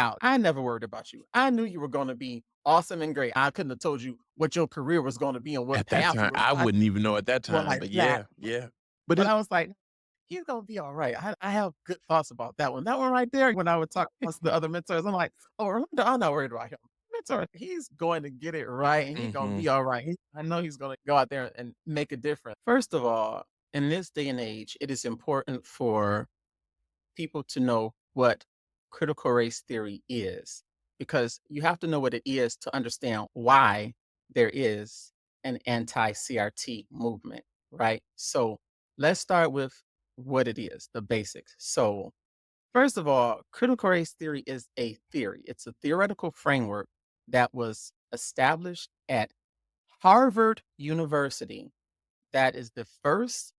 out. I never worried about you. I knew you were going to be awesome and great. I couldn't have told you what your career was going to be and what At that path you time, were I going wouldn't even know at that well, time, like but that. yeah, yeah. But But it I was like, he's gonna be all right. I have good thoughts about that one. That one right there, when I would talk to the other mentors, I'm like, oh, Orlando, I'm not worried about him. Mentor, he's going to get it right and he's gonna mhm, be all right. I know he's gonna go out there and make a difference. First of all, in this day and age, it is important for people to know what critical race theory is, because you have to know what it is to understand why there is an anti CRT movement, right? So let's start with what it is, the basics. So, first of all, critical race theory is a theory, it's a theoretical framework that was established at Harvard University. That is the first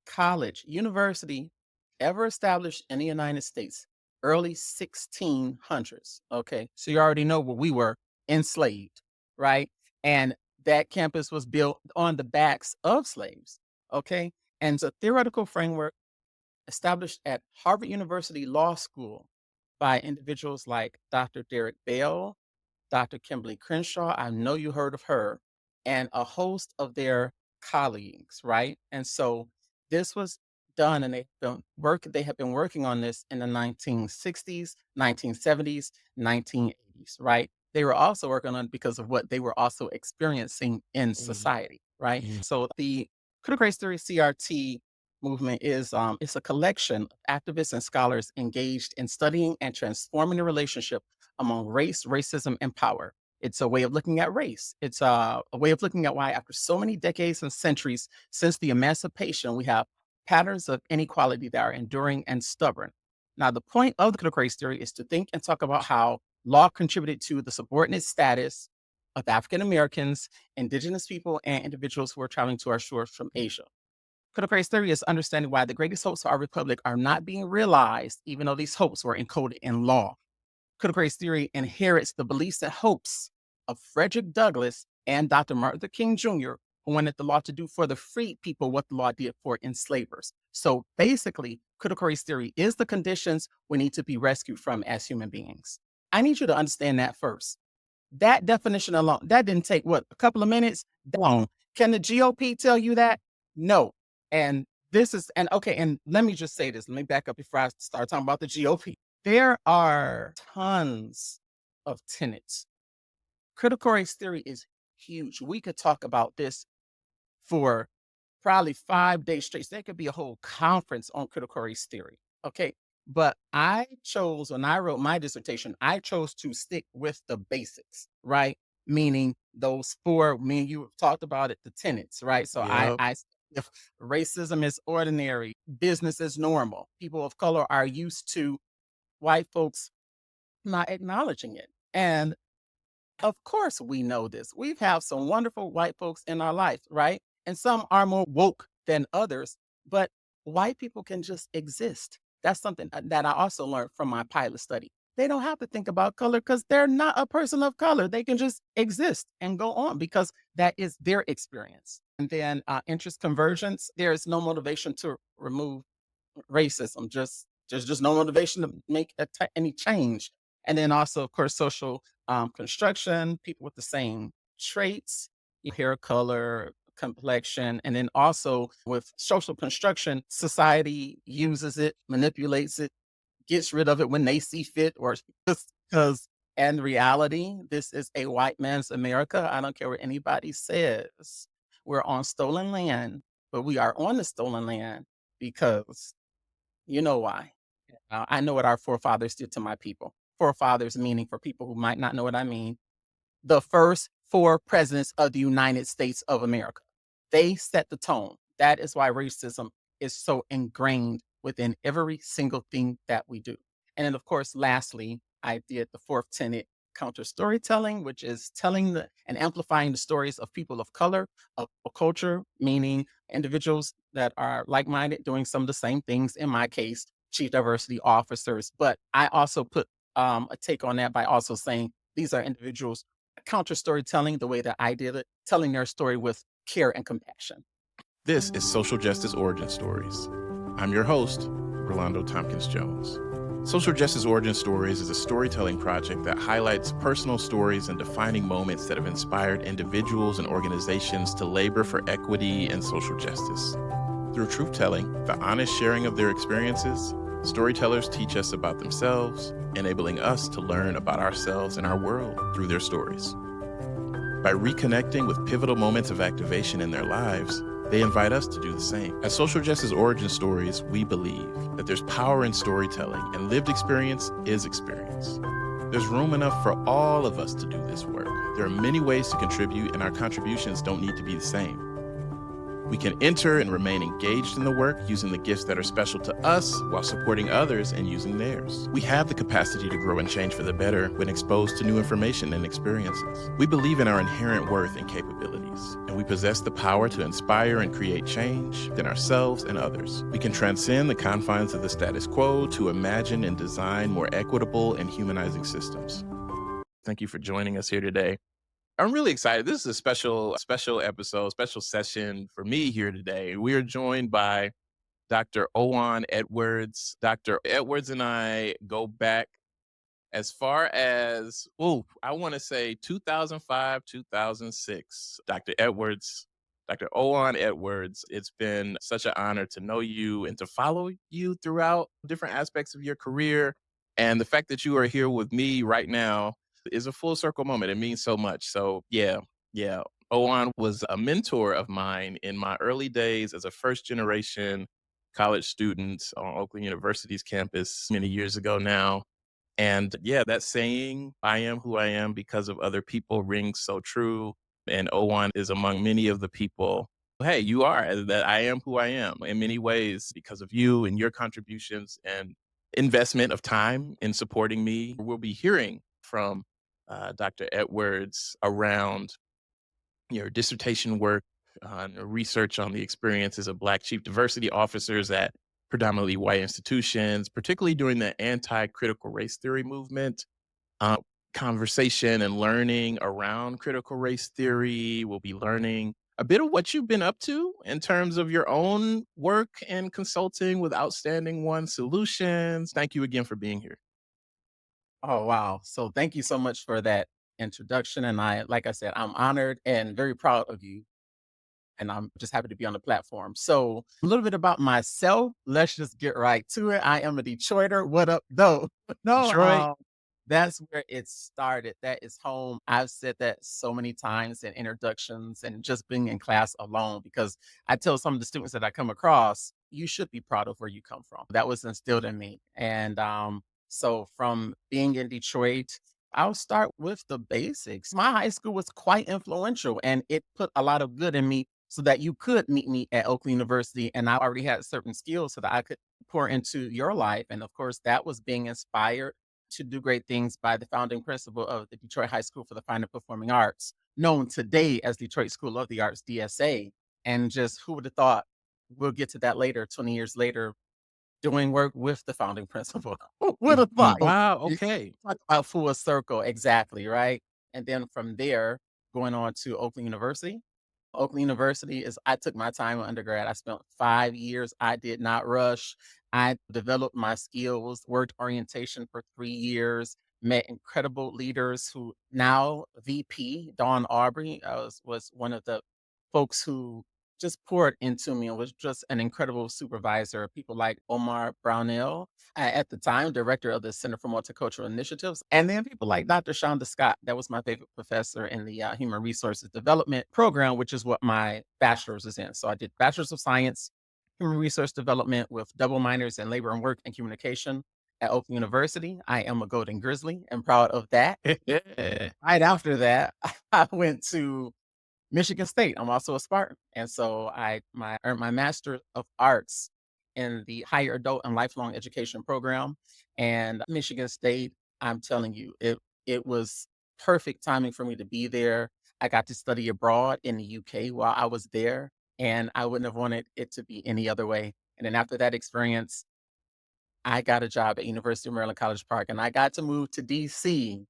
college, university ever established in the United States, early 1600s. Okay. So you already know where we were enslaved, right? And that campus was built on the backs of slaves. Okay. And it's a theoretical framework established at Harvard University Law School by individuals like Dr. Derek Bell, Dr. Kimberly Crenshaw. I know you heard of her, and a host of their colleagues, right? And so this was done, and they have been working on this in the 1960s, 1970s, 1980s, right? They were also working on it because of what they were also experiencing in mhm, society, right? mhm, So the critical race theory CRT movement is it's a collection of activists and scholars engaged in studying and transforming the relationship among race, racism, and power. It's a way of looking at race. It's a way of looking at why, after so many decades and centuries since the emancipation, we have patterns of inequality that are enduring and stubborn. Now, the point of the critical race theory is to think and talk about how law contributed to the subordinate status of African Americans, indigenous people, and individuals who are traveling to our shores from Asia. Critical race theory is understanding why the greatest hopes of our republic are not being realized, even though these hopes were encoded in law. Critical race theory inherits the beliefs and hopes of Frederick Douglass and Dr. Martin Luther King Jr., who wanted the law to do for the freed people what the law did for enslavers. So basically, critical race theory is the conditions we need to be rescued from as human beings. I need you to understand that first. That definition alone, that didn't take what, a couple of minutes? Long. Can the GOP tell you that? No. And this is, and okay, and let me just say this. Let me back up before I start talking about the GOP. There are tons of tenets. Critical race theory is huge. We could talk about this for probably 5 days straight. So there could be a whole conference on critical race theory. Okay. But I chose, when I wrote my dissertation, I chose to stick with the basics, right? Meaning those four, me and you have talked about it, the tenets, right? So yep, if racism is ordinary, business is normal, people of color are used to white folks not acknowledging it. And of course, we know this. We've had some wonderful white folks in our life, right? And some are more woke than others, but white people can just exist. That's something that I also learned from my pilot study. They don't have to think about color because they're not a person of color. They can just exist and go on because that is their experience. And then interest convergence, there is no motivation to remove racism, just no motivation to make any change. And then also, of course, social construction, people with the same traits, hair color, complexion, and then also with social construction, society uses it, manipulates it, gets rid of it when they see fit, or just because. And reality, this is a white man's America. I don't care what anybody says. We're on stolen land, but we are on the stolen land because you know why. I know what our forefathers did to my people. Forefathers, meaning, for people who might not know what I mean, the first four presidents of the United States of America. They set the tone. That is why racism is so ingrained within every single thing that we do. And then, of course, lastly, I did the fourth tenet, counter storytelling, which is telling and amplifying the stories of people of color, of a culture, meaning individuals that are like minded, doing some of the same things. In my case, chief diversity officers. But I also put a take on that by also saying these are individuals counter storytelling the way that I did it, telling their story with care and compassion. this is Social Justice Origin Stories. I'm your host, Rolando Tompkins Jones. Social Justice Origin Stories is a storytelling project that highlights personal stories and defining moments that have inspired individuals and organizations to labor for equity and social justice. Through truth telling, the honest sharing of their experiences, storytellers teach us about themselves, enabling us to learn about ourselves and our world through their stories. By reconnecting with pivotal moments of activation in their lives, they invite us to do the same. At Social Justice Origin Stories, we believe that there's power in storytelling and lived experience is experience. There's room enough for all of us to do this work. There are many ways to contribute, and our contributions don't need to be the same. We can enter and remain engaged in the work using the gifts that are special to us while supporting others and using theirs. We have the capacity to grow and change for the better when exposed to new information and experiences. We believe in our inherent worth and capabilities, and we possess the power to inspire and create change within ourselves and others. We can transcend the confines of the status quo to imagine and design more equitable and humanizing systems. Thank you for joining us here today. I'm really excited. This is a special episode, special session for me here today. We are joined by Dr. Owan Edwards. Dr. Edwards and I go back as far as, I want to say 2005, 2006. Dr. Owan Edwards, it's been such an honor to know you and to follow you throughout different aspects of your career. And the fact that you are here with me right now is a full circle moment. It means so much. So, yeah. Owan was a mentor of mine in my early days as a first generation college student on Oakland University's campus many years ago now. And yeah, that saying, I am who I am because of other people, rings so true. And Owan is among many of the people. Hey, you are that I am who I am in many ways because of you and your contributions and investment of time in supporting me. We'll be hearing from Dr. Edwards around your dissertation work on research on the experiences of Black chief diversity officers at predominantly white institutions, particularly during the anti-critical race theory movement. Uh, Conversation and learning around critical race theory. We'll be learning a bit of what you've been up to in terms of your own work and consulting with Outstanding One Solutions. Thank you again for being here. Oh, wow. So thank you so much for that introduction. And like I said, I'm honored and very proud of you. And I'm just happy to be on the platform. So a little bit about myself. Let's just get right to it. I am a Detroiter. What up, though? No, Detroit. that's where it started. That is home. I've said that so many times in introductions and just being in class alone, because I tell some of the students that I come across, you should be proud of where you come from. That was instilled in me. And so from being in Detroit, I'll start with the basics. My high school was quite influential and it put a lot of good in me so that you could meet me at Oakland University. And I already had certain skills so that I could pour into your life. And of course, that was being inspired to do great things by the founding principal of the Detroit High School for the Fine and Performing Arts, known today as Detroit School of the Arts, DSA. And just who would have thought, we'll get to that later, 20 years later, doing work with the founding principal. Who would have thought? Wow. You Okay. talk about full circle, exactly, right? And then from there, going on to Oakland University. Oakland University is I took my time in undergrad. I spent 5 years. I did not rush. I developed my skills, worked orientation for 3 years, met incredible leaders who now VP Dawn Aubrey was one of the folks who just poured into me and was just an incredible supervisor. People like Omar Brownell, at the time, director of the Center for Multicultural Initiatives, and then people like Dr. Shonda Scott. That was my favorite professor in the Human Resources Development program, which is what my bachelor's is in. So I did Bachelor's of Science, Human Resource Development with double minors in Labor and Work and Communication at Oakland University. I am a Golden Grizzly and proud of that. Right after that, I went to Michigan State. I'm also a Spartan. And so I earned my Master of Arts in the Higher Adult and Lifelong Education program. And Michigan State, I'm telling you, it was perfect timing for me to be there. I got to study abroad in the UK while I was there, and I wouldn't have wanted it to be any other way. And then after that experience, I got a job at University of Maryland College Park, and I got to move to DC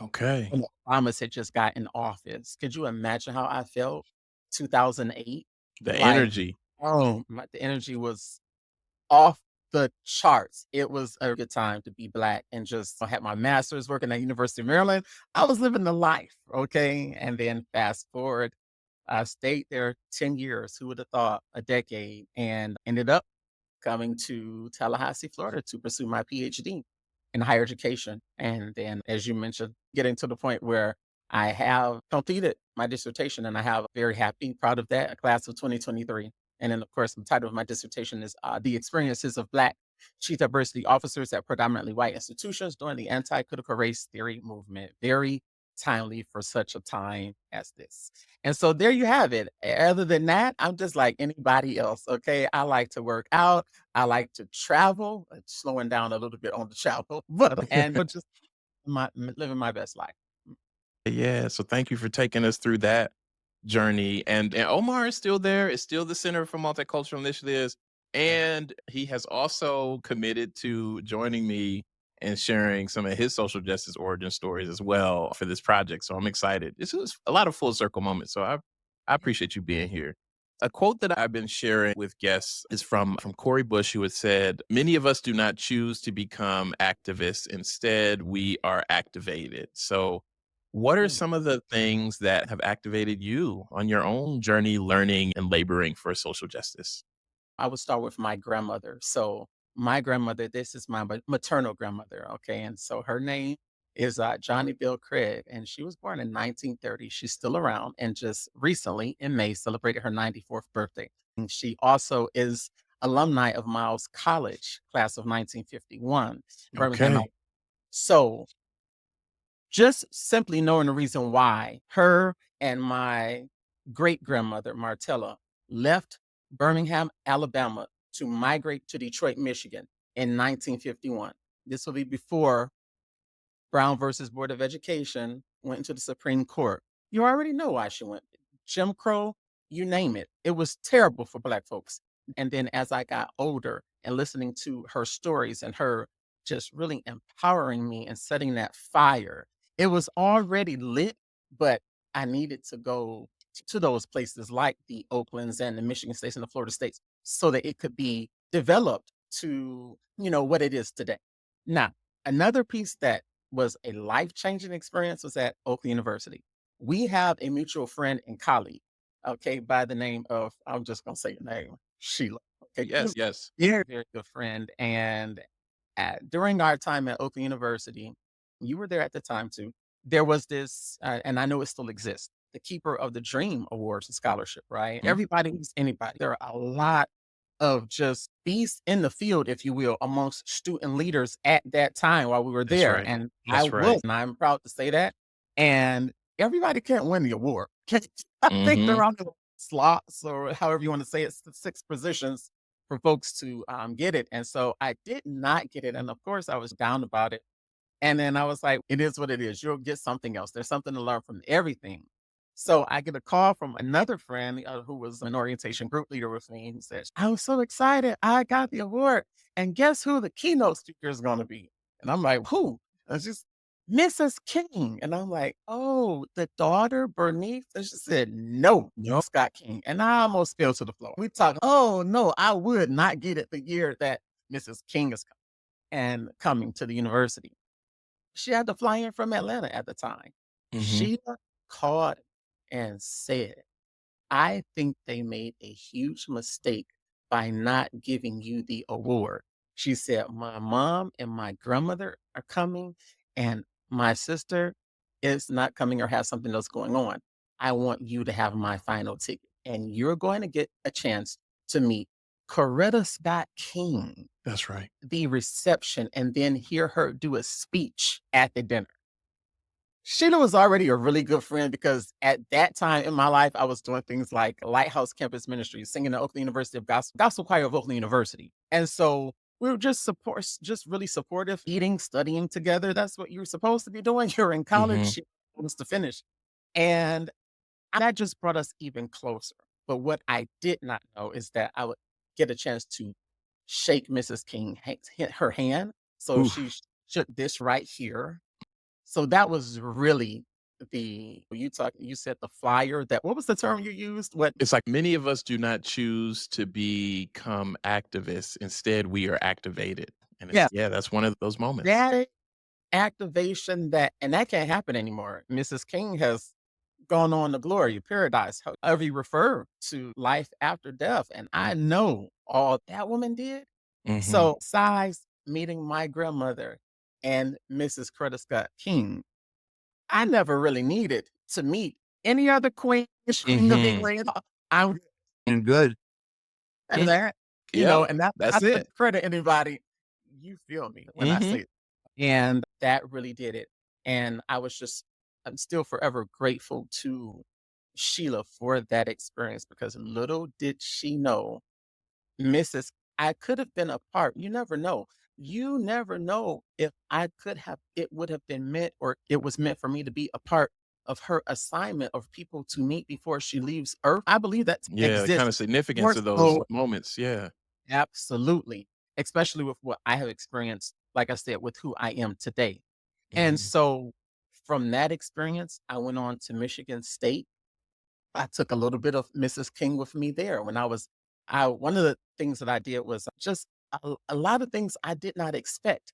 Okay. when Obama had just got in office. Could you imagine how I felt? 2008? The Like, energy. oh, the energy was off the charts. It was a good time to be Black and just I had my master's working at University of Maryland. I was living the life, okay? And then fast forward, I stayed there 10 years. Who would have thought? A decade, and ended up coming to Tallahassee, Florida to pursue my PhD in higher education. And then, as you mentioned, getting to the point where I have completed my dissertation and I have very happy, proud of that, a class of 2023. And then, of course, the title of my dissertation is The Experiences of Black Chief Diversity Officers at Predominantly White Institutions During the Anti-Critical Race Theory Movement. Very timely for such a time as this. And so there you have it. Other than that, I'm just like anybody else. Okay. I like to work out. I like to travel, slowing down a little bit on the travel, but just living my best life. Yeah, so thank you for taking us through that journey, and Omar is still there, is still the Center for Multicultural Initiatives, and he has also committed to joining me and sharing some of his social justice origin stories as well for this project, so I'm excited. This was a lot of full circle moments, so I appreciate you being here. A quote that I've been sharing with guests is from Corey Bush, who had said, "Many of us do not choose to become activists. Instead, we are activated." So what are Mm. some of the things that have activated you on your own journey learning and laboring for social justice? I would start with my grandmother. So my grandmother, this is my maternal grandmother. Okay. And so her name is Johnny Bill Craig, and she was born in 1930. She's still around and just recently in May celebrated her 94th birthday. And she also is alumni of Miles College, class of 1951, Birmingham. Okay. So just simply knowing the reason why her and my great grandmother, Martella, left Birmingham, Alabama to migrate to Detroit, Michigan in 1951. This will be before Brown versus Board of Education went into the Supreme Court. You already know why she went. Jim Crow, you name it. It was terrible for Black folks. And then as I got older and listening to her stories and her just really empowering me and setting that fire, it was already lit, but I needed to go to those places like the Oaklands and the Michigan states and the Florida states so that it could be developed to, what it is today. Now, another piece that was a life-changing experience was at Oakland University. We have a mutual friend and colleague, okay, by the name of, I'm just gonna say your name, Sheila. Okay. Yes, yes. Very, very good friend. And during our time at Oakland University, you were there at the time too. There was this, and I know it still exists, the Keeper of the Dream Awards and Scholarship, right? Mhm. Everybody who's anybody. There are a lot of just beasts in the field, if you will, amongst student leaders at that time while we were That's there. right. And I That's was, right. and I'm proud to say that. And everybody can't win the award. I think Mhm. they're on the slots or however you want to say it, six positions for folks to get it. And so I did not get it. And of course, I was down about it. And then I was like, it is what it is. You'll get something else. There's something to learn from everything. So I get a call from another friend who was an orientation group leader with me. He says, I was so excited. I got the award. And guess who the keynote speaker is going to be? And I'm like, who? And it's just Mrs. King. And I'm like, oh, the daughter, Bernice? And she said, no, Yep. Scott King. And I almost fell to the floor. We talked, oh, no, I would not get it the year that Mrs. King is coming to the university. She had to fly in from Atlanta at the time. Mhm. Sheila called and said, I think they made a huge mistake by not giving you the award. She said, my mom and my grandmother are coming, and my sister is not coming or has something else going on. I want you to have my final ticket, and you're going to get a chance to meet Coretta Scott King, That's right. the reception, and then hear her do a speech at the dinner. Sheila was already a really good friend because at that time in my life, I was doing things like Lighthouse Campus Ministry, singing the Oakland University of Gospel Choir of Oakland University. And so we were just really supportive, eating, studying together. That's what you're supposed to be doing. You're in college, Mhm. she wants to finish. And that just brought us even closer. But what I did not know is that I would get a chance to shake Mrs. King, hit her hand. So she Oof. shook this right here, so that was really you said the flyer that what was the term you used? What It's like many of us do not choose to become activists. Instead, we are activated. And it's Yes, yeah, that's one of those moments. that activation and that can't happen anymore. Mrs. King has gone on to glory, paradise, however you refer to life after death. And I know all that woman did. Mhm. So, besides meeting my grandmother and Mrs. Coretta Scott King, I never really needed to meet any other queen, queen of Mhm. England. I'm and good at Mm. that, Yep. and that's That's not to it. credit anybody. You feel me when I Mhm. say it. And that really did it. And I'm still forever grateful to Sheila for that experience because little did she know Mrs. I could have been a part. You never know. You never know if it would have been meant or it was meant for me to be a part of her assignment of people to meet before she leaves Earth. I believe that Yeah, the kind exists of significance more of those so. moments. Yeah. Absolutely. Especially with what I have experienced, like I said, with who I am today. And Mhm. so from that experience, I went on to Michigan State. I took a little bit of Mrs. King with me there when I one of the things that I did was just a lot of things I did not expect.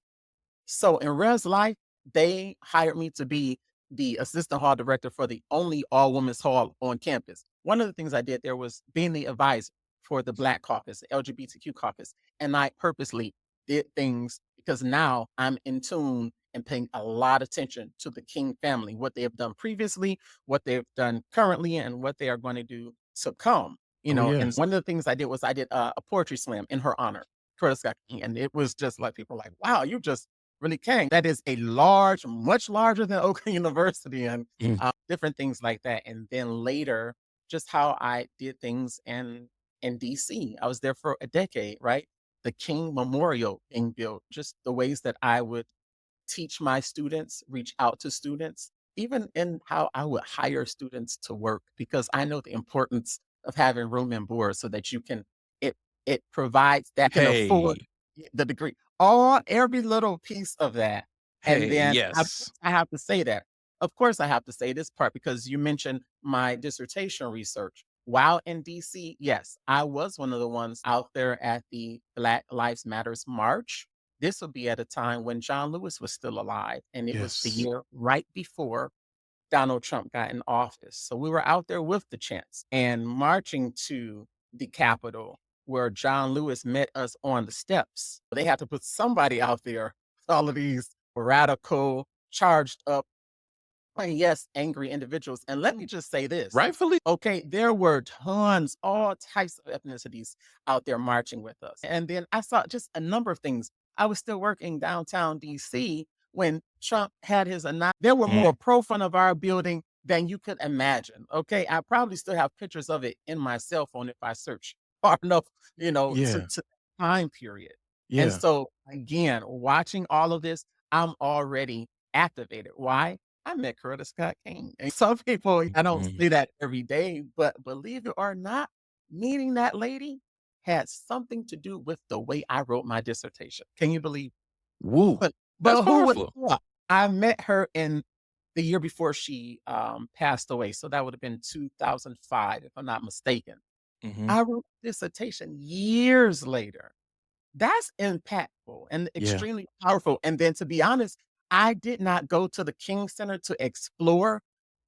So in Res Life, they hired me to be the assistant hall director for the only all women's hall on campus. One of the things I did there was being the advisor for the Black caucus, the LGBTQ caucus. And I purposely did things because now I'm in tune and paying a lot of attention to the King family, what they have done previously, what they've done currently, and what they are going to do to come. Oh, And yes. one of the things I did was I did a poetry slam in her honor, Curtis Scott King. And it was just like people were like, wow, you just really can. That is a large, much larger than Oakland University and Mm. different things like that. And then later, just how I did things in DC. I was there for a decade, right? The King Memorial being built, just the ways that I would teach my students, reach out to students, even in how I would hire students to work because I know the importance of having room and board so that it it provides that can afford Hey. the degree. All every little piece of that. And Hey, then yes. I have to say that. Of course, I have to say this part because you mentioned my dissertation research. While in DC, yes, I was one of the ones out there at the Black Lives Matters March. This would be at a time when John Lewis was still alive, and it was the Yes. year right before Donald Trump got in office. So we were out there with the chants and marching to the Capitol where John Lewis met us on the steps. They had to put somebody out there, all of these radical, charged up and yes, angry individuals. And let me just say this. Rightfully. Okay, there were tons, all types of ethnicities out there marching with us. And then I saw just a number of things. I was still working downtown DC when Trump had there were Mm. more pro front of our building than you could imagine. Okay. I probably still have pictures of it in my cell phone if I search hard enough, Yeah. to time period. And Yeah. so again, watching all of this, I'm already activated. Why? I met Coretta Scott King. And some people, I don't Mhm. see that every day, but believe it or not, meeting that lady had something to do with the way I wrote my dissertation. Can you believe? Woo. That's But who would powerful. have thought? I met her in the year before she passed away. So that would have been 2005, if I'm not mistaken. Mhm. I wrote a dissertation years later. That's impactful and Yeah. extremely powerful, and then to be honest, I did not go to the King Center to explore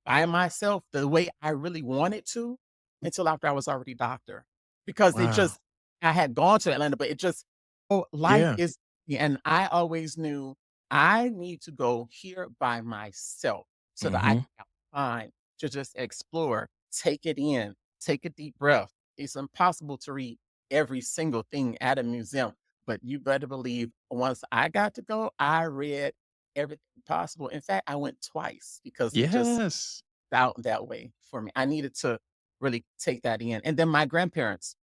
by myself the way I really wanted to until after I was already doctor, because Wow. I had gone to Atlanta, but it just life Yeah. is yeah, and I always knew I need to go here by myself so that I Mhm. can have time to just explore, take it in, take a deep breath. It's impossible to read every single thing at a museum, but you better believe once I got to go, I read everything possible. In fact, I went twice because it just Yes. felt that way for me. I needed to really take that in. And then my grandparents,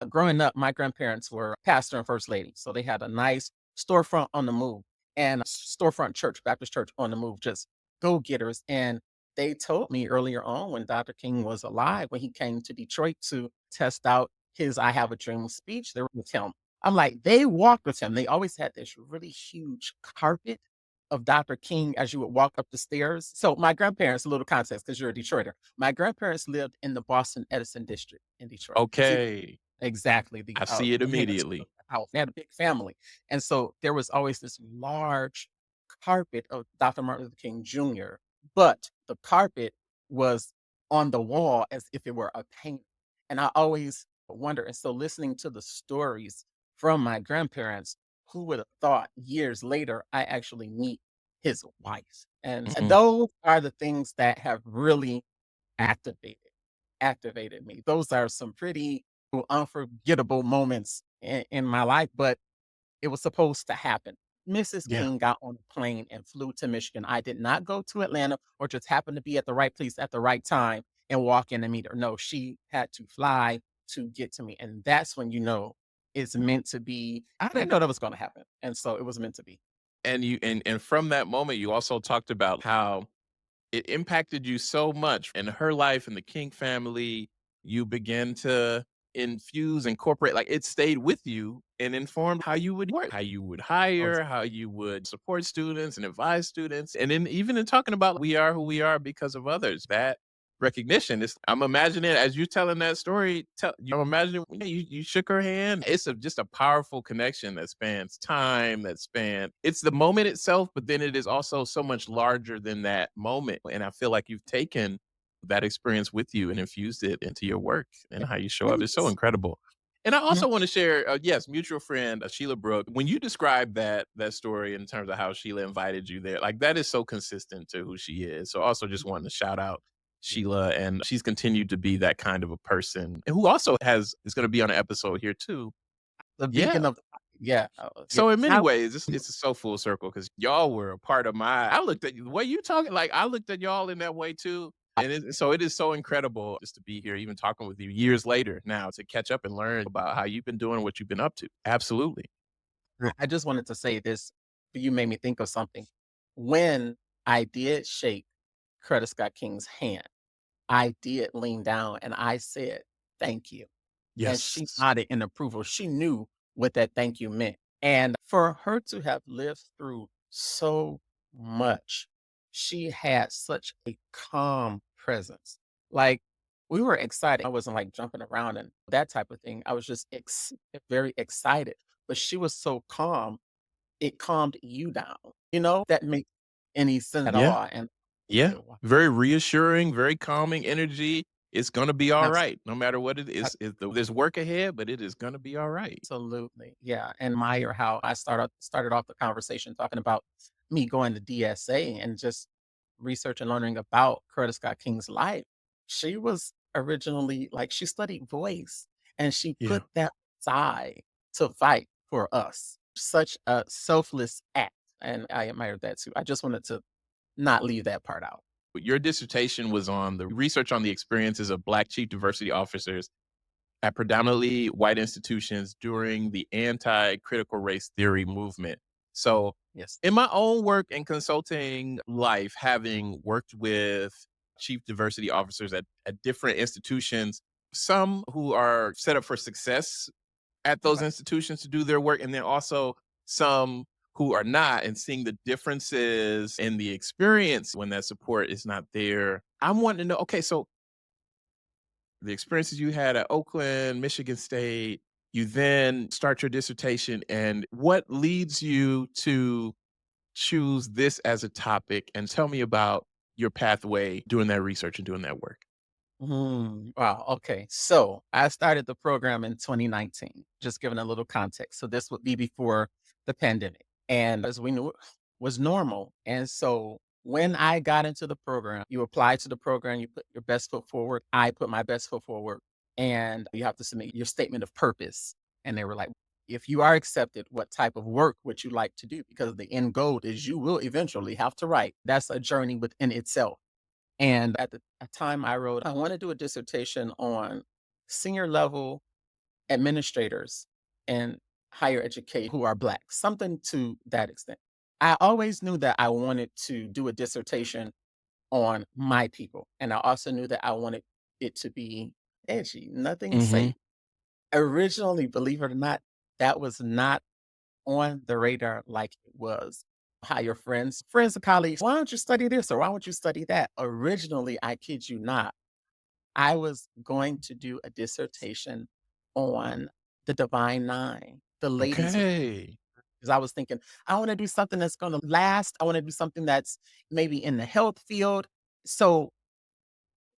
growing up, my grandparents were pastor and first lady. So they had a nice storefront on the move and storefront church, Baptist church on the move, just go getters. And they told me earlier on when Dr. King was alive, when he came to Detroit to test out his I Have a Dream speech, they were with him. I'm like, they walked with him. They always had this really huge carpet. of Dr. King as you would walk up the stairs. So my grandparents, a little context because you're a Detroiter. My grandparents lived in the Boston Edison district in Detroit. See, Okay. exactly the I see it main address of immediately. the house. They had a big family, and so there was always this large carpet of Dr. Martin Luther King Jr., but the carpet was on the wall as if it were a painting. And I always wonder, and so listening to the stories from my grandparents, who would have thought years later I actually meet his wife? And Mhm. those are the things that have really activated activated me. Those are some pretty unforgettable moments in my life, but it was supposed to happen. Mrs. Yeah. King got on a plane and flew to Michigan. I did not go to Atlanta or just happen to be at the right place at the right time and walk in and meet her. No, she had to fly to get to me. And that's when you know it's meant to be. I didn't know that was going to happen. And so it was meant to be. And and from that moment, you also talked about how it impacted you so much in her life and the King family. You began to incorporate, like it stayed with you and informed how you would work, how you would Oh, hire, how you would support students and advise students. And then even in talking about we are who we are because of others, that recognition is, I'm imagining as you telling that story, I'm imagining you shook her hand. It's just a powerful connection that spans time, it's the moment itself, but then it is also so much larger than that moment. And I feel like you've taken that experience with you and infused it into your work and how you show up. It's so yes. incredible. And I Mhm. also want to share, yes, mutual friend Sheila Brooke. When you describe that story in terms of how Sheila invited you there, like that is so consistent to who she is. So also just wanting to shout out Sheila, and she's continued to be that kind of a person, and who also is going to be on an episode here too. The Yeah. beacon of, yeah, yeah. So in many Now, ways, it's so full circle because y'all were a part of I looked at you the way you talking, like I looked at y'all in that way too. And so it is so incredible just to be here, even talking with you years later now to catch up and learn about how you've been doing what you've been up to. Absolutely. I just wanted to say this, you made me think of something. When I did shake Coretta Scott King's hand, I did lean down and I said, "Thank you." And she Yes. nodded in approval. She knew what that thank you meant. And for her to have lived through so much, she had such a calm presence. Like, we were excited. I wasn't like jumping around and that type of thing. I was just very excited. But she was so calm, it calmed you down. That makes any sense at Yeah. all. And Yeah. okay, wow, Very reassuring, very calming energy. It's gonna be all abs- right, no matter what it is. There's work ahead, but it is gonna be all right. absolutely. Yeah. And admire how I started off the conversation talking about me going to DSA and just research and learning about Coretta Scott King's life. She was originally like she studied voice and she Yeah. put that aside to fight for us. Such a selfless act. And I admired that too. I just wanted to not leave that part out. Your dissertation was on the research on the experiences of Black chief diversity officers at predominantly white institutions during the anti critical race theory movement. So, Yes. in my own work and consulting life, having worked with chief diversity officers at different institutions, some who are set up for success at those Right. institutions to do their work, and then also some who are not, and seeing the differences in the experience when that support is not there. I'm wanting to know, okay, so the experiences you had at Oakland, Michigan State, you then start your dissertation, and what leads you to choose this as a topic? And tell me about your pathway doing that research and doing that work. Wow. Okay. So I started the program in 2019, just giving a little context. So this would be before the pandemic. And as we knew, it was normal. And so when I got into the program, you apply to the program, you put your best foot forward. I put my best foot forward, and you have to submit your statement of purpose. And they were like, if you are accepted, what type of work would you like to do? Because the end goal is you will eventually have to write. That's a journey within itself. And at the time I wrote, I want to do a dissertation on senior level administrators in higher education who are Black, something to that extent. I always knew that I wanted to do a dissertation on my people. And I also knew that I wanted it to be edgy, nothing Mhm. safe. Originally, believe it or not, that was not on the radar like it was. hire friends and colleagues. Why don't you study this or why don't you study that? Originally, I kid you not, I was going to do a dissertation on the Divine Nine, the ladies, Okay. because I was thinking, I want to do something that's going to last. I want to do something that's maybe in the health field. So,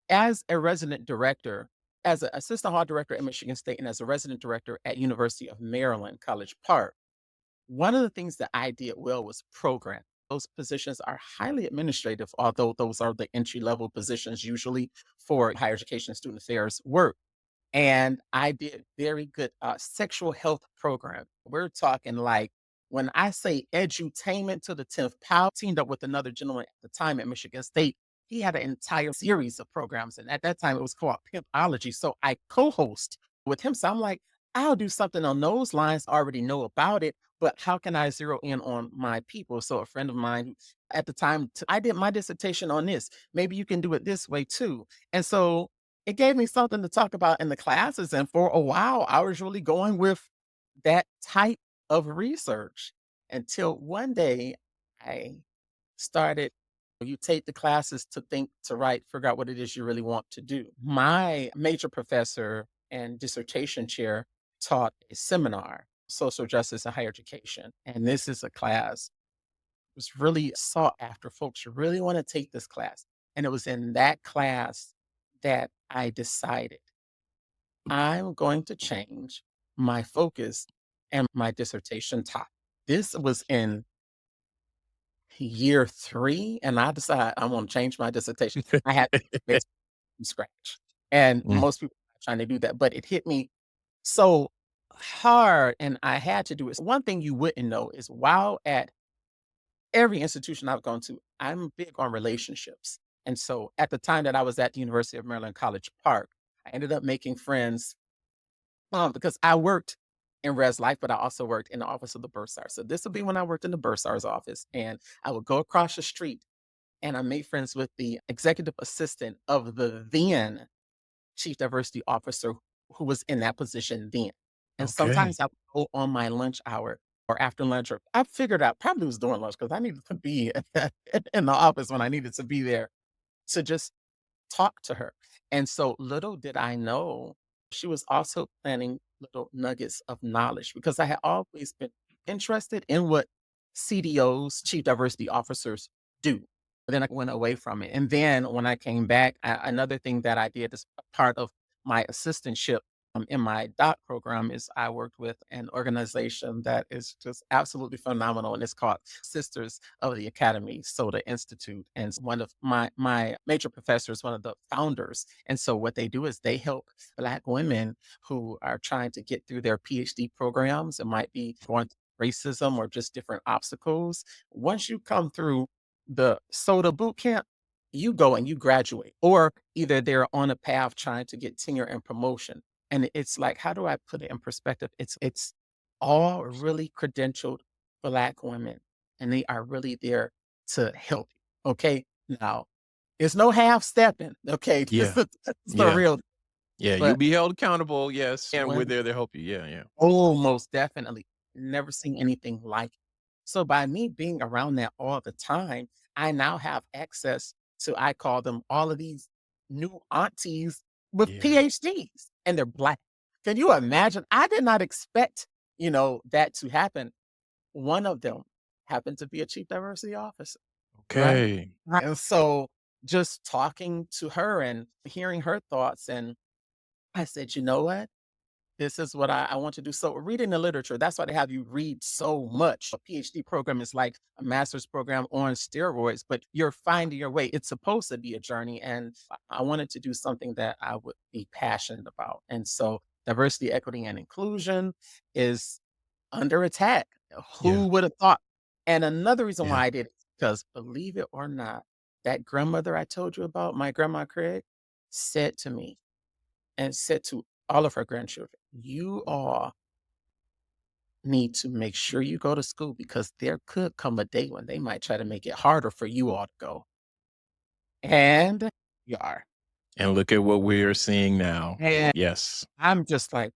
as a resident director, as an assistant hall director at Michigan State, and as a resident director at University of Maryland, College Park, one of the things that I did well was program. Those positions are highly administrative, although those are the entry level positions usually for higher education and student affairs work. And I did very good, sexual health program. We're talking like when I say edutainment to the 10th power, teamed up with another gentleman at the time at Michigan State. He had an entire series of programs. And at that time, it was called Pimpology. So I co host with him. So I'm like, I'll do something on those lines, I already know about it, but how can I zero in on my people? So a friend of mine at the time, I did my dissertation on this. Maybe you can do it this way too. And so it gave me something to talk about in the classes, and for a while, I was really going with that type of research until one day I started you take the classes to think, to write, figure out what it is you really want to do. My major professor and dissertation chair taught a seminar, Social Justice and Higher Education, and this is a class was really sought after. Folks really want to take this class. And it was in that class that I decided I'm going to change my focus and my dissertation topic. This was in year 3, and I decided I want to change my dissertation. I had to base from scratch. And Mm. most people are trying to do that, but it hit me so hard and I had to do it. One thing you wouldn't know is while at every institution I've gone to, I'm big on relationships. And so at the time that I was at the University of Maryland College Park, I ended up making friends because I worked in Res Life, but I also worked in the office of the bursar. So this would be when I worked in the bursar's office, and I would go across the street and I made friends with the executive assistant of the then chief diversity officer who was in that position then. And Okay. sometimes I would go on my lunch hour or after lunch, or I figured out probably was during lunch because I needed to be in the office when I needed to be there to just talk to her. And so little did I know, she was also planting little nuggets of knowledge because I had always been interested in what CDOs, chief diversity officers, do. But then I went away from it. And then when I came back, another thing that I did as a part of my assistantship in my doc program is I worked with an organization that is just absolutely phenomenal, and it's called Sisters of the Academy Soda Institute. And one of my major professors, one of the founders. And so what they do is they help Black women who are trying to get through their PhD programs. It might be going through racism or just different obstacles. Once you come through the soda boot camp, you go and you graduate, or either they're on a path trying to get tenure and promotion. And it's like, how do I put it in perspective? It's all really credentialed Black women, and they are really there to help you. Okay. Now, it's no half stepping. Okay. Yeah. This is the Yeah. real, Yeah. You'll but be held accountable. Yes. And we're when there to help you. Yeah. Yeah. oh, most definitely. Never seen anything like it. So by me being around that all the time, I now have access to, I call them all of these new aunties with Yeah. PhDs, and they're Black. Can you imagine? I did not expect, that to happen. One of them happened to be a chief diversity officer, right? Okay. Right. And so just talking to her and hearing her thoughts, and I said, you know what? This is what I want to do. So reading the literature, that's why they have you read so much. A PhD program is like a master's program on steroids, but you're finding your way. It's supposed to be a journey. And I wanted to do something that I would be passionate about. And so diversity, equity, and inclusion is under attack. Yeah. Who would have thought? And another reason Yeah. why I did it, because believe it or not, that grandmother I told you about, my grandma Craig, said to me, and said to all of her grandchildren, "You all need to make sure you go to school because there could come a day when they might try to make it harder for you all to go." And you are. And look at what we're seeing now. And Yes. I'm just like,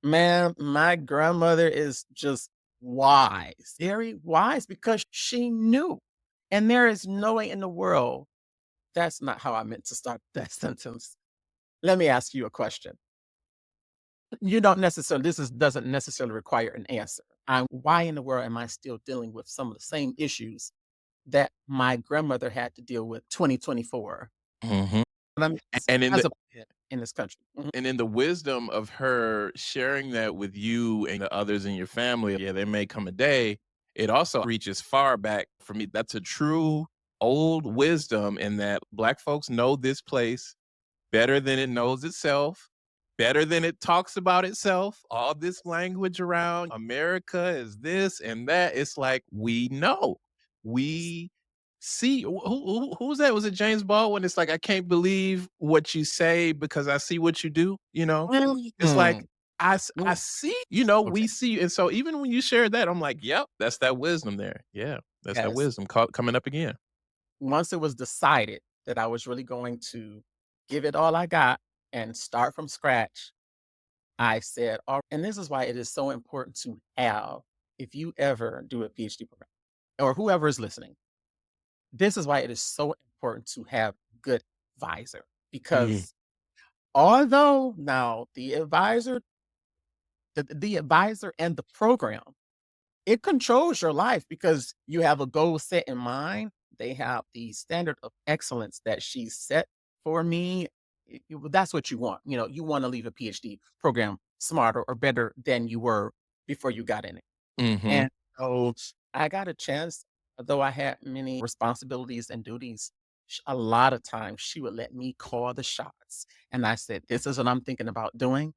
man, my grandmother is just wise, very wise because she knew. And there is no way in the world that's not how I meant to start that sentence. Let me ask you a question. You don't necessarily, doesn't necessarily require an answer. Why in the world am I still dealing with some of the same issues that my grandmother had to deal with 2024? Mhm. Let me And in as the a in this country. Mhm. and in the wisdom of her sharing that with you and the others in your family, yeah, there may come a day, it also reaches far back for me. That's a true old wisdom in that Black folks know this place better than it knows itself, better than it talks about itself. All this language around America is this and that. It's like we know. We see who was that? Was it James Baldwin? It's like I can't believe what you say because I see what you do, you know? It's like Mm, I mm, see, okay, we see you. And so even when you share that, I'm like, yep, that's that wisdom there. Yeah, that's that yes. wisdom coming up again. Once it was decided that I was really going to give it all I got and start from scratch, I said, "All," and this is why it is so important to have, if you ever do a PhD program or whoever is listening, this is why it is so important to have good advisor Mm, because although now the advisor and the program, it controls your life because you have a goal set in mind. They have the standard of excellence that she set for me. That's what you want. You want to leave a PhD program smarter or better than you were before you got in it. mhm. And so I got a chance, though I had many responsibilities and duties. A lot of times she would let me call the shots. And I said, "This is what I'm thinking about doing.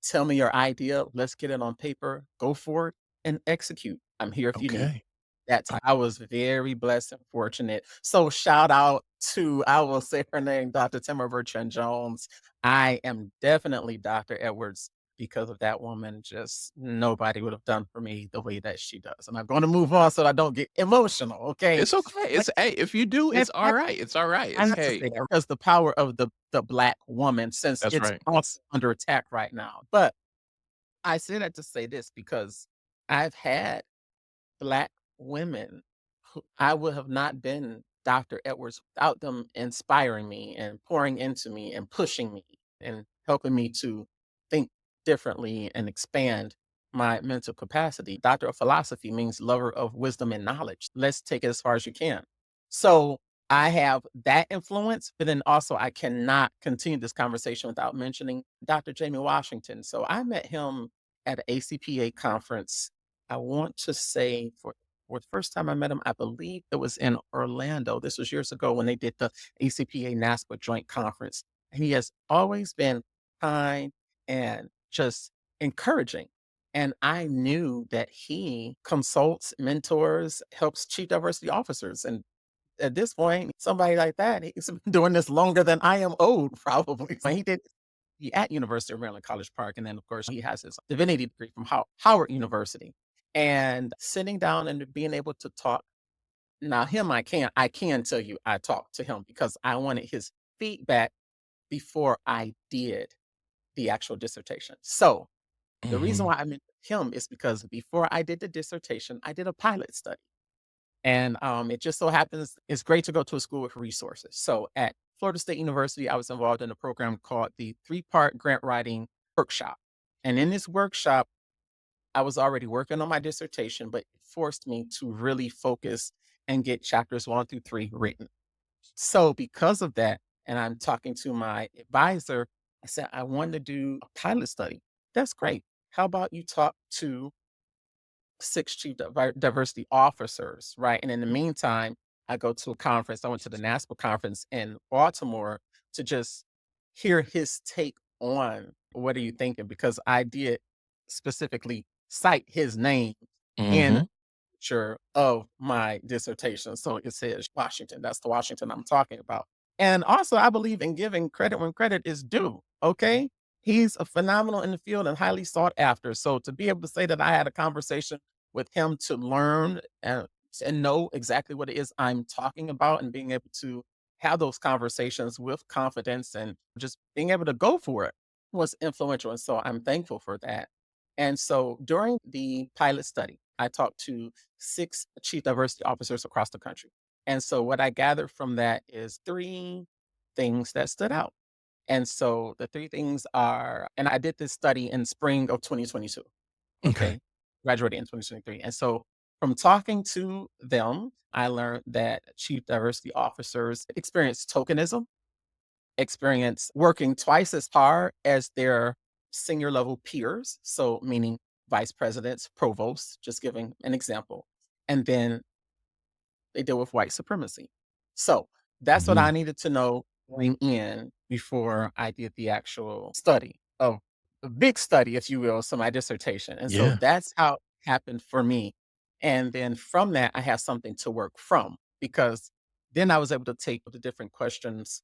Tell me your idea. Let's get it on paper. Go for it and execute. I'm here if you need me." Okay. That time I was very blessed and fortunate. So shout out to, I will say her name, Dr. Timber Bertrand Jones. I am definitely Dr. Edwards because of that woman. Just nobody would have done for me the way that she does. And I'm going to move on so I don't get emotional. Okay. It's okay. But It's hey, if you do, that, it's alright. It's alright. I It's have to hey, say that because the power of the black woman, since that's it's right. also under attack right now. But I say that to say this because I've had Black women who I would have not been Dr. Edwards without them inspiring me and pouring into me and pushing me and helping me to think differently and expand my mental capacity. Doctor of philosophy means lover of wisdom and knowledge. Let's take it as far as you can. So I have that influence, but then also I cannot continue this conversation without mentioning Dr. Jamie Washington. So I met him at an ACPA conference. I want to say for the first time I met him, I believe it was in Orlando. This was years ago when they did the ACPA NASPA joint conference. And he has always been kind and just encouraging. And I knew that he consults, mentors, helps chief diversity officers. And at this point, somebody like that, he's been doing this longer than I am old, probably. So he did at University of Maryland, College Park, and then, of course, he has his divinity degree from Howard University. And sitting down and being able to talk. Now, him, I can tell you I talked to him because I wanted his feedback before I did the actual dissertation. So the reason Mhm. why I met him is because before I did the dissertation, I did a pilot study. And it just so happens it's great to go to a school with resources. So at Florida State University, I was involved in a program called the three-part grant writing workshop. And in this workshop, I was already working on my dissertation, but it forced me to really focus and get chapters 1 through 3 written. So because of that, and I'm talking to my advisor, I said, I want to do a pilot study. That's great. How about you talk to 6 chief diversity officers, right? And in the meantime, I go to a conference. I went to the NASPA conference in Baltimore to just hear his take on what are you thinking? Because I did specifically cite his name in Mhm. picture of my dissertation. So it says Washington. That's the Washington I'm talking about. And also, I believe in giving credit when credit is due. Okay. He's a phenomenal in the field and highly sought after. So to be able to say that I had a conversation with him to learn and know exactly what it is I'm talking about and being able to have those conversations with confidence and just being able to go for it was influential. And so I'm thankful for that. And so during the pilot study, I talked to 6 chief diversity officers across the country. And so what I gathered from that is 3 things that stood out. And so the 3 things are, and I did this study in spring of 2022. Okay. Okay. Graduated in 2023. And so from talking to them, I learned that chief diversity officers experience tokenism, experience working twice as hard as their senior level peers. So, meaning vice presidents, provosts, just giving an example. And then they deal with white supremacy. So, that's what I Mhm. needed to know going in before I did the actual study of a big study, if you will, so my dissertation. And so Yeah. that's how it happened for me. And then from that, I have something to work from because then I was able to take the different questions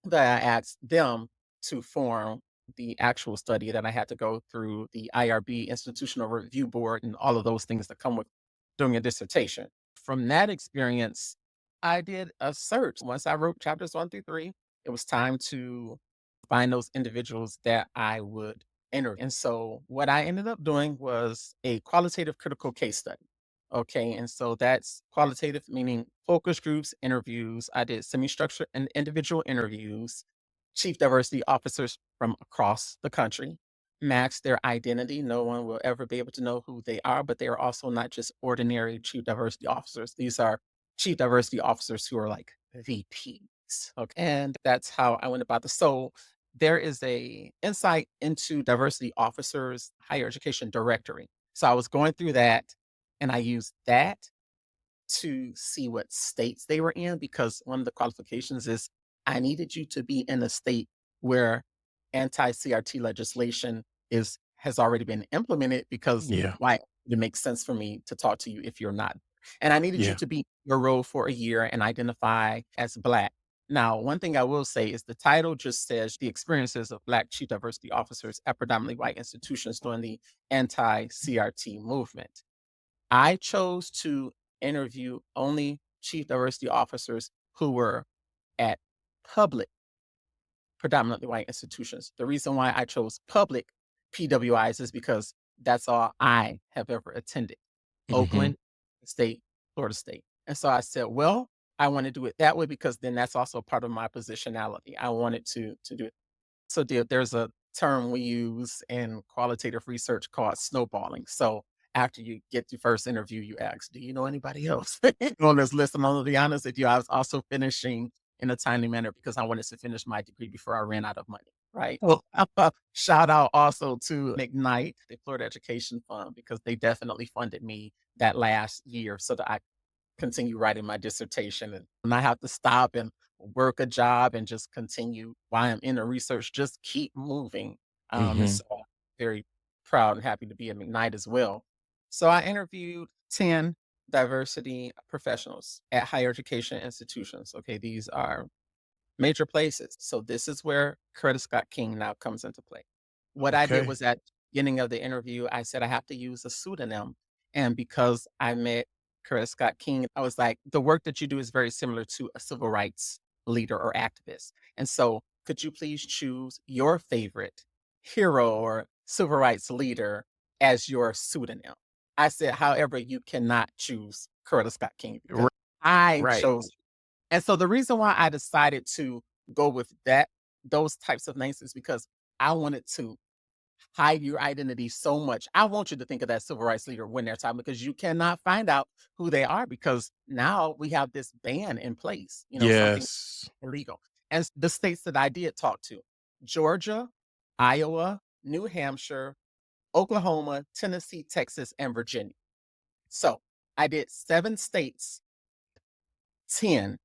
that I asked them to form the actual study that I had to go through the IRB Institutional Review Board and all of those things that come with doing a dissertation. From that experience, I did a search. Once I wrote chapters 1 through 3, it was time to find those individuals that I would interview. And so what I ended up doing was a qualitative critical case study. Okay. And so that's qualitative, meaning focus groups, interviews. I did semi structured and individual interviews, chief diversity officers from across the country, match their identity. No one will ever be able to know who they are, but they are also not just ordinary chief diversity officers. These are chief diversity officers who are like VPs. Okay. And that's how I went about this. So there is a insight into diversity officers higher education directory. So I was going through that and I used that to see what states they were in because one of the qualifications is I needed you to be in a state where anti-CRT legislation is has already been implemented because Yeah. why it makes sense for me to talk to you if you're not. And I needed you Yeah. to be in your role for a year and identify as Black. Now, one thing I will say is the title just says the experiences of Black chief diversity officers at predominantly white institutions during the anti-CRT movement. I chose to interview only chief diversity officers who were at public, predominantly white institutions. The reason why I chose public PWIs is because that's all I have ever attended. Mhm. Oakland State, Florida State. And so I said, well, I want to do it that way because then that's also part of my positionality. I wanted to do it. So there's a term we use in qualitative research called snowballing. So after you get your first interview, you ask, "Do you know anybody else on this list?" And I'm gonna be honest with you, I was also finishing in a timely manner because I wanted to finish my degree before I ran out of money. Right. Well, shout out also to McKnight, the Florida Education Fund, because they definitely funded me that last year so that I continue writing my dissertation and not have to stop and work a job and just continue while I'm in the research, just keep moving. And Mhm. so I'm very proud and happy to be at McKnight as well. So I interviewed 10 diversity professionals at higher education institutions. Okay, these are major places. So this is where Coretta Scott King now comes into play. What I did Okay. was at the beginning of the interview, I said I have to use a pseudonym. And because I met Coretta Scott King, I was like, the work that you do is very similar to a civil rights leader or activist. And so could you please choose your favorite hero or civil rights leader as your pseudonym? I said, however, you cannot choose Coretta Scott King because R I right. chose, and so the reason why I decided to go with those types of names is because I wanted to hide your identity so much. I want you to think of that civil rights leader when they're talking because you cannot find out who they are because now we have this ban in place, something Yes. illegal. And the states that I did talk to, Georgia, Iowa, New Hampshire, Oklahoma, Tennessee, Texas, and Virginia. So I did 7 states, 10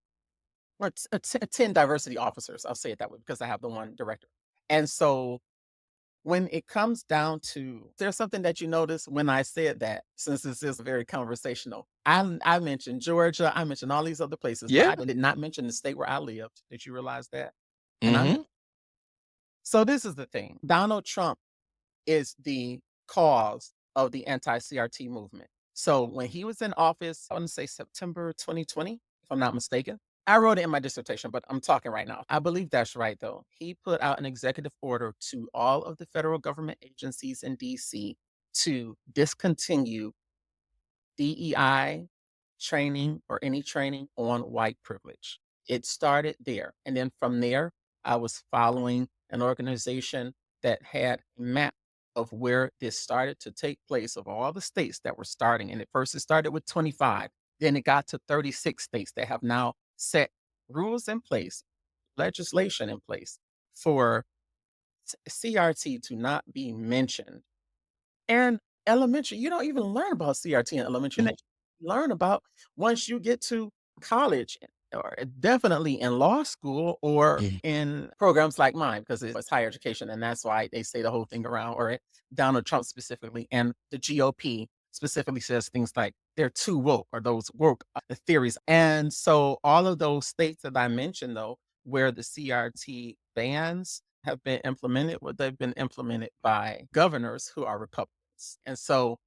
or 10 diversity officers. I'll say it that way because I have the one director. And so when it comes down to, there's something that you notice when I said that, since this is very conversational. I mentioned Georgia, I mentioned all these other places, but Yeah. I did not mention the state where I lived. Did you realize that? And I'm Mhm. so this is the thing. Donald Trump is the cause of the anti-CRT movement. So when he was in office, I want to say September 2020, if I'm not mistaken. I wrote it in my dissertation, but I'm talking right now. I believe that's right, though. He put out an executive order to all of the federal government agencies in DC to discontinue DEI training or any training on white privilege. It started there. And then from there, I was following an organization that had a map of where this started to take place of all the states that were starting. And at first, it started with 25. Then it got to 36 states that have now set rules in place, legislation in place for CRT to not be mentioned and elementary, you don't even learn about CRT in elementary. Mhm. That you learn about once you get to college or definitely in law school or Mhm. in programs like mine, because it's higher education. And that's why they say the whole thing around, or Donald Trump specifically, and the GOP specifically says things like they're too woke or those woke the theories. And so all of those states that I mentioned, though, where the CRT bans have been implemented, well, they've been implemented by governors who are Republicans. And so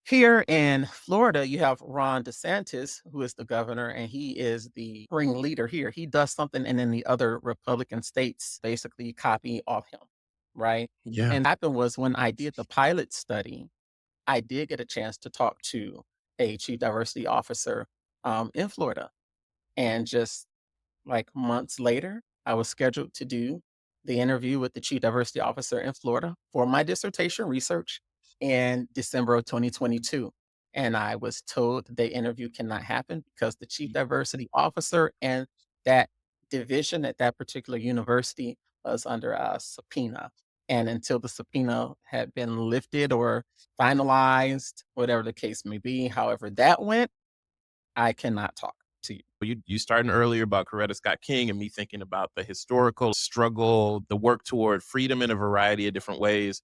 here in Florida, you have Ron DeSantis, who is the governor, and he is the ringleader here. He does something, and then the other Republican states basically copy off him, right? Yeah. And happened was when I did the pilot study, I did get a chance to talk to a chief diversity officer in Florida, and just like months later, I was scheduled to do the interview with the chief diversity officer in Florida for my dissertation research in December of 2022. And I was told the interview cannot happen because the chief diversity officer and that division at that particular university was under a subpoena. And until the subpoena had been lifted or finalized, whatever the case may be, however that went, I cannot talk to you. You starting earlier about Coretta Scott King and me thinking about the historical struggle, the work toward freedom in a variety of different ways.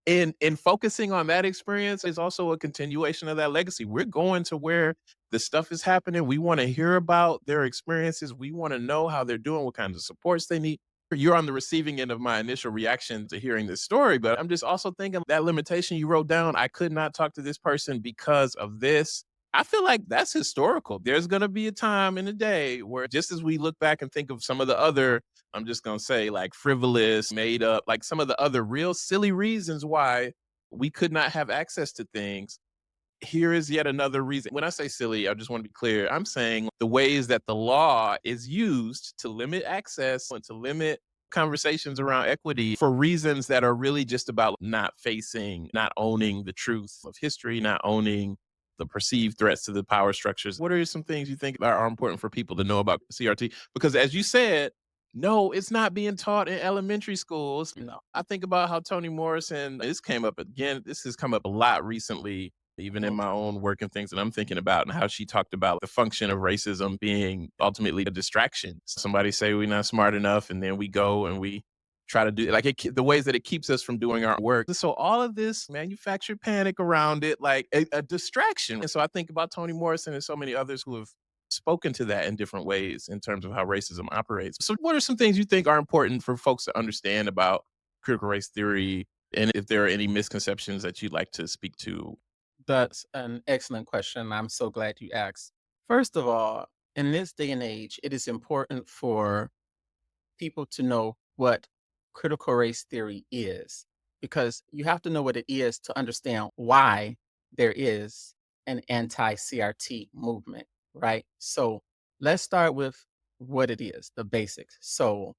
In focusing on that experience is also a continuation of that legacy. We're going to where the stuff is happening. We want to hear about their experiences. We want to know how they're doing, what kinds of supports they need. You're on the receiving end of my initial reaction to hearing this story, but I'm just also thinking that limitation you wrote down, I could not talk to this person because of this. I feel like that's historical. There's going to be a time in the day where just as we look back and think of some of the other, I'm just going to say like frivolous, made up, like some of the other real silly reasons why we could not have access to things. Here is yet another reason. When I say silly, I just want to be clear. I'm saying the ways that the law is used to limit access and to limit conversations around equity for reasons that are really just about not facing, not owning the truth of history, not owning the perceived threats to the power structures. What are some things you think are important for people to know about CRT? Because as you said, no, it's not being taught in elementary schools. No. I think about how Toni Morrison, this came up again, this has come up a lot recently even in my own work and things that I'm thinking about, and how she talked about the function of racism being ultimately a distraction. Somebody say we're not smart enough, and then we go and we try to do like the ways that it keeps us from doing our work. So all of this manufactured panic around it, like a distraction. And so I think about Toni Morrison and so many others who have spoken to that in different ways in terms of how racism operates. So what are some things you think are important for folks to understand about critical race theory? And if there are any misconceptions that you'd like to speak to. That's an excellent question. I'm so glad you asked. First of all, in this day and age, it is important for people to know what critical race theory is, because you have to know what it is to understand why there is an anti CRT movement, right? So let's start with what it is, the basics. So,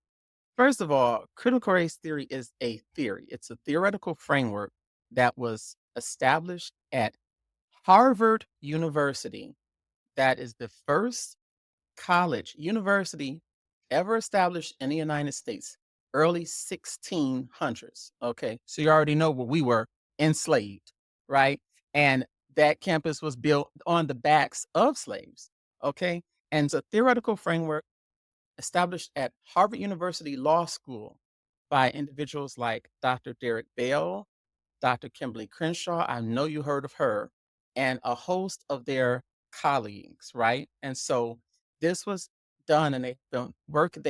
first of all, critical race theory is a theory, it's a theoretical framework that was established at Harvard University. That is the first college, university ever established in the United States, early 1600s. Okay. So you already know where we were enslaved, right? And that campus was built on the backs of slaves. Okay. And it's a theoretical framework established at Harvard University Law School by individuals like Dr. Derek Bell, Dr. Kimberly Crenshaw, I know you heard of her, and a host of their colleagues, right? And so this was done, and they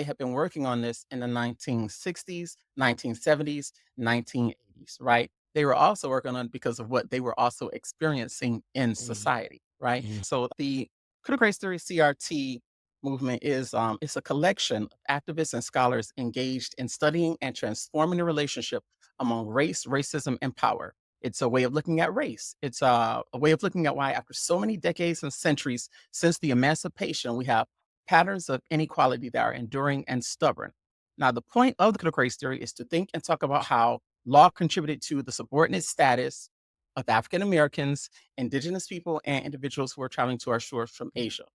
have been working on this in the 1960s, 1970s, 1980s, right? They were also working on it because of what they were also experiencing in Mhm, society, right? mhm, So the critical race theory CRT movement is it's a collection of activists and scholars engaged in studying and transforming the relationship among race, racism, and power. It's a way of looking at race. It's a way of looking at why, after so many decades and centuries since the emancipation, we have patterns of inequality that are enduring and stubborn. Now, the point of the critical race theory is to think and talk about how law contributed to the subordinate status of African Americans, indigenous people, and individuals who are traveling to our shores from Asia.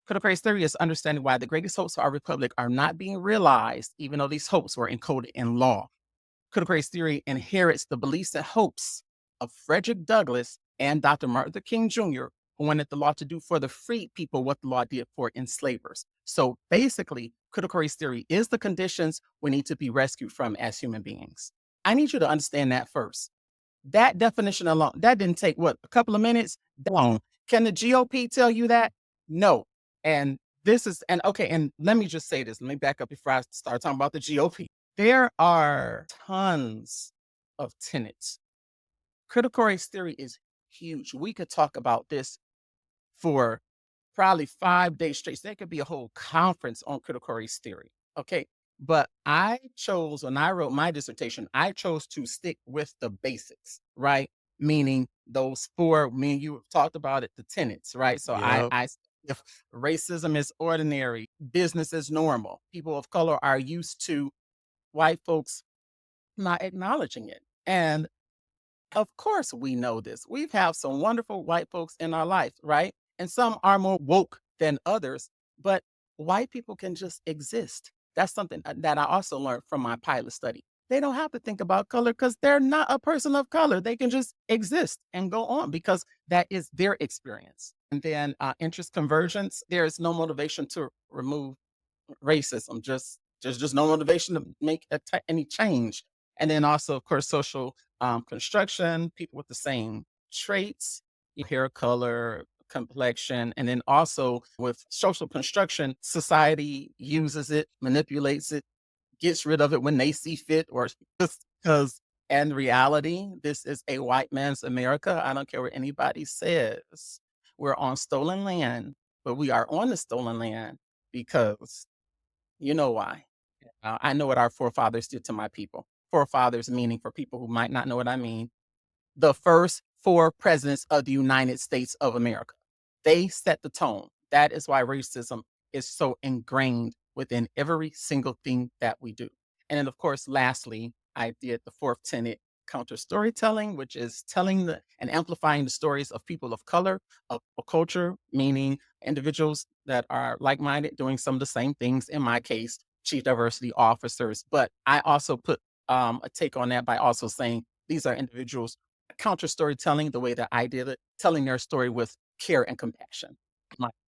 Critical race theory is understanding why the greatest hopes of our republic are not being realized, even though these hopes were encoded in law. Critical race theory inherits the beliefs and hopes of Frederick Douglass and Dr. Martin Luther King Jr., who wanted the law to do for the freed people what the law did for enslavers. So basically, critical race theory is the conditions we need to be rescued from as human beings. I need you to understand that first. That definition alone, that didn't take what, a couple of minutes? Long. Can the GOP tell you that? No. And this is, and okay, and let me just say this. Let me back up before I start talking about the GOP. There are tons of tenets. Critical race theory is huge. We could talk about this for probably 5 days straight. There could be a whole conference on critical race theory. Okay. But I chose, when I wrote my dissertation, I chose to stick with the basics, right? Meaning those four, me and you have talked about it, the tenets, right? So Yep. if racism is ordinary, business is normal, people of color are used to white folks not acknowledging it. And of course, we know this. We've had some wonderful white folks in our life, right? And some are more woke than others, but white people can just exist. That's something that I also learned from my pilot study. They don't have to think about color because they're not a person of color. They can just exist and go on because that is their experience. And then interest convergence, there is no motivation to remove racism, just no motivation to make any change. And then also, of course, social construction, people with the same traits, hair color, complexion, and then also with social construction, society uses it, manipulates it, gets rid of it when they see fit, or just because. In reality, this is a white man's America. I don't care what anybody says. We're on stolen land, but we are on the stolen land because you know why. I know what our forefathers did to my people. Forefathers, meaning for people who might not know what I mean, the first four presidents of the United States of America. They set the tone. That is why racism is so ingrained within every single thing that we do. And then, of course, lastly, I did the fourth tenet, counter storytelling, which is telling and amplifying the stories of people of color, of a culture, meaning individuals that are like minded, doing some of the same things. In my case, chief diversity officers. But I also put a take on that by also saying these are individuals counter storytelling the way that I did it, telling their story with care and compassion.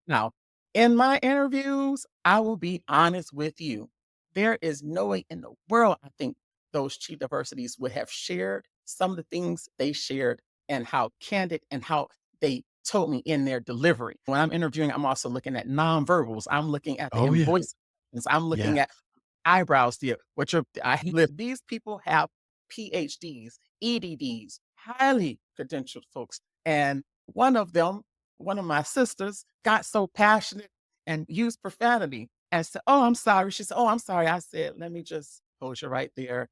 Now, in my interviews, I will be honest with you. There is no way in the world I think those chief diversities would have shared some of the things they shared and how candid and how they told me in their delivery. When I'm interviewing, I'm also looking at nonverbals. I'm looking at the Oh, yeah. invoice. I'm Yeah. looking at eyebrows there, which are these people have PhDs, EDDs, highly credentialed folks. And one of them, one of my sisters, got so passionate and used profanity and said, "Oh, I'm sorry." She said, "Oh, I'm sorry." I said, "Let me just hold you right there.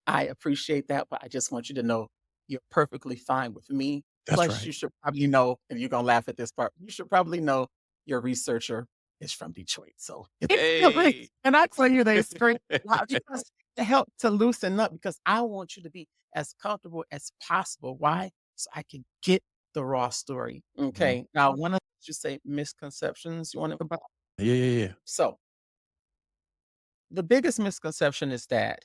I appreciate that, but I just want you to know you're perfectly fine with me. That's Plus, right. you should probably know, and you're gonna laugh at this part, you should probably know your researcher is from Detroit." So Hey. and I tell you they scream loud because to help to loosen up because I want you to be as comfortable as possible. Why? So I can get the raw story. Mhm. Okay. Now, one of you say misconceptions you want to about. Yeah, yeah, yeah. So the biggest misconception is that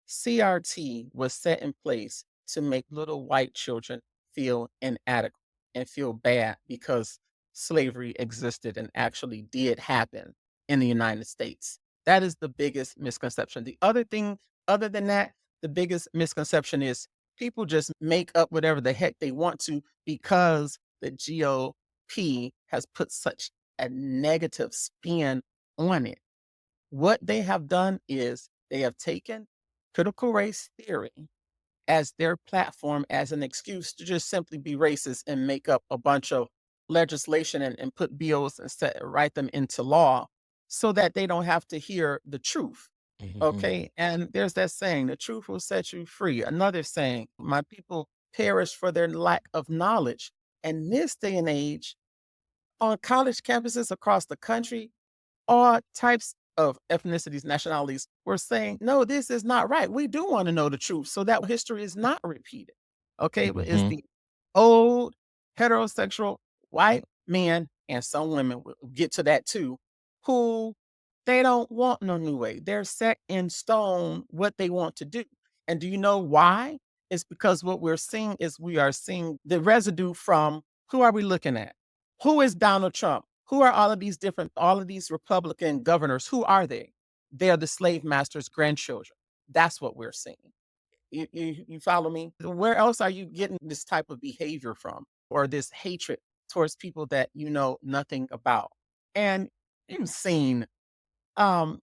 CRT was set in place to make little white children feel inadequate and feel bad because slavery existed and actually did happen in the United States. That is the biggest misconception. The other thing, other than that, the biggest misconception is people just make up whatever the heck they want to because the GOP has put such a negative spin on it. What they have done is they have taken critical race theory as their platform as an excuse to just simply be racist and make up a bunch of legislation and put bills and write them into law so that they don't have to hear the truth. Mhm. Okay. And there's that saying, the truth will set you free. Another saying, my people perish for their lack of knowledge. And this day and age, on college campuses across the country, all types of ethnicities, nationalities were saying, no, this is not right. We do want to know the truth so that history is not repeated. Okay. But it's Mhm. the old heterosexual white men, and some women will get to that too, who they don't want no new way. They're set in stone what they want to do. And do you know why? It's because what we're seeing is we are seeing the residue from who are we looking at? Who is Donald Trump? Who are all of these Republican governors? Who are they? They're the slave masters' grandchildren. That's what we're seeing. You follow me? Where else are you getting this type of behavior from or this hatred towards people that you know nothing about? And you've seen um,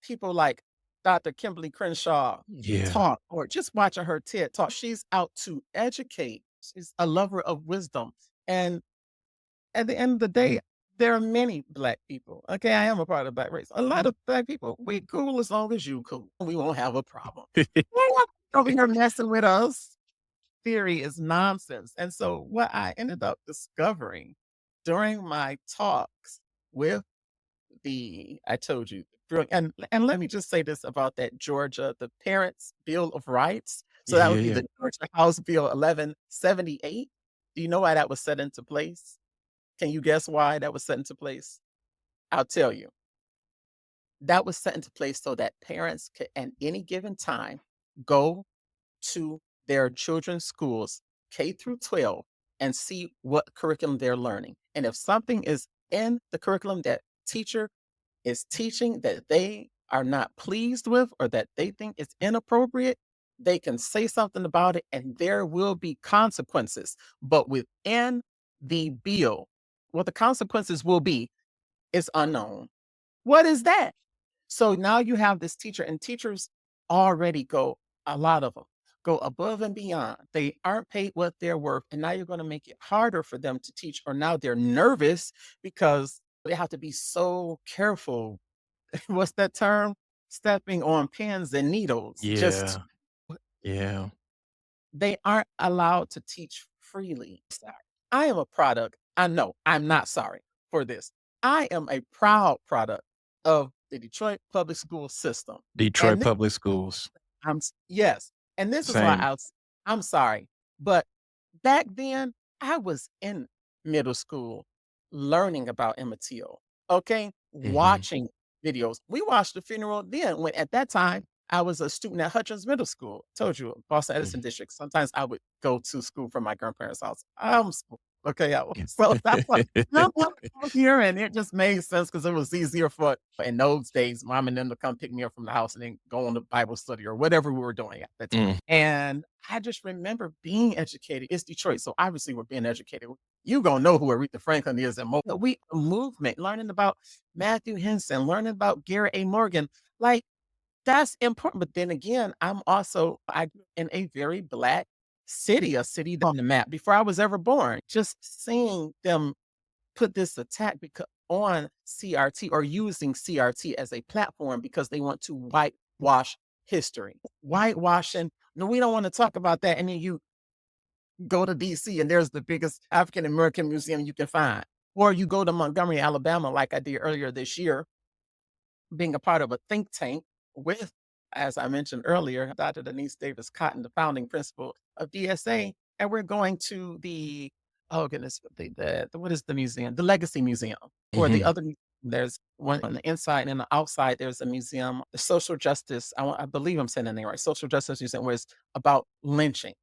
people like Dr. Kimberly Crenshaw Yeah. talk, or just watching her TED talk. She's out to educate. She's a lover of wisdom. And at the end of the day, there are many black people. Okay, I am a part of the black race. A lot of black people, we cool as long as you cool. We won't have a problem. You're not over here messing with us. Theory is nonsense. And so what I ended up discovering during my talks with I told you, and let me just say this about that Georgia, the Parents' Bill of Rights. So that Yeah, would be yeah. the Georgia House Bill 1178. Do you know why that was set into place? Can you guess why that was set into place? I'll tell you. That was set into place so that parents could, at any given time, go to their children's schools, K through 12, and see what curriculum they're learning. And if something is in the curriculum that teacher is teaching that they are not pleased with or that they think is inappropriate, they can say something about it and there will be consequences. But within the bill, what the consequences will be is unknown. What is that? So now you have this teacher, and teachers already go, a lot of them go above and beyond. They aren't paid what they're worth. And now you're going to make it harder for them to teach, or now they're nervous because they have to be so careful. What's that term? Stepping on pins and needles. Just Yeah. Yeah. they aren't allowed to teach freely. Sorry. I am a product. I know I'm not sorry for this. I am a proud product of the Detroit public school system. Detroit And this, Public Schools. yes. And this is why Same. I'm sorry. But back then, I was in middle school learning about Emmett Till. Okay. Mhm. Watching videos. We watched the funeral then when at that time I was a student at Hutchins Middle School. Told you, Boston Edison Mhm. District. Sometimes I would go to school from my grandparents' house. Okay. So that's what I'm here, and it just made sense because it was easier for in those days, mom and them to come pick me up from the house and then go on to Bible study or whatever we were doing at the time. Mm. And I just remember being educated. It's Detroit, so obviously we're being educated. You gonna know who Aretha Franklin is, and we a movement, learning about Matthew Henson, learning about Gary A. Morgan, like that's important. But then again, I grew in a very black city, a city on the map before I was ever born. Just seeing them put this attack on CRT, or using CRT as a platform because they want to whitewash history. Whitewashing. No, we don't want to talk about that. And then you go to DC and there's the biggest African American museum you can find. Or you go to Montgomery, Alabama, like I did earlier this year, being a part of a think tank with, as I mentioned earlier, Dr. Denise Davis Cotton, the founding principal of DSA. And we're going to oh goodness, what is the museum? The Legacy Museum, or the Mhm. other, there's one on the inside and the outside. There's a museum, the social justice, I believe I'm saying the name right, social justice museum, where it's about lynching.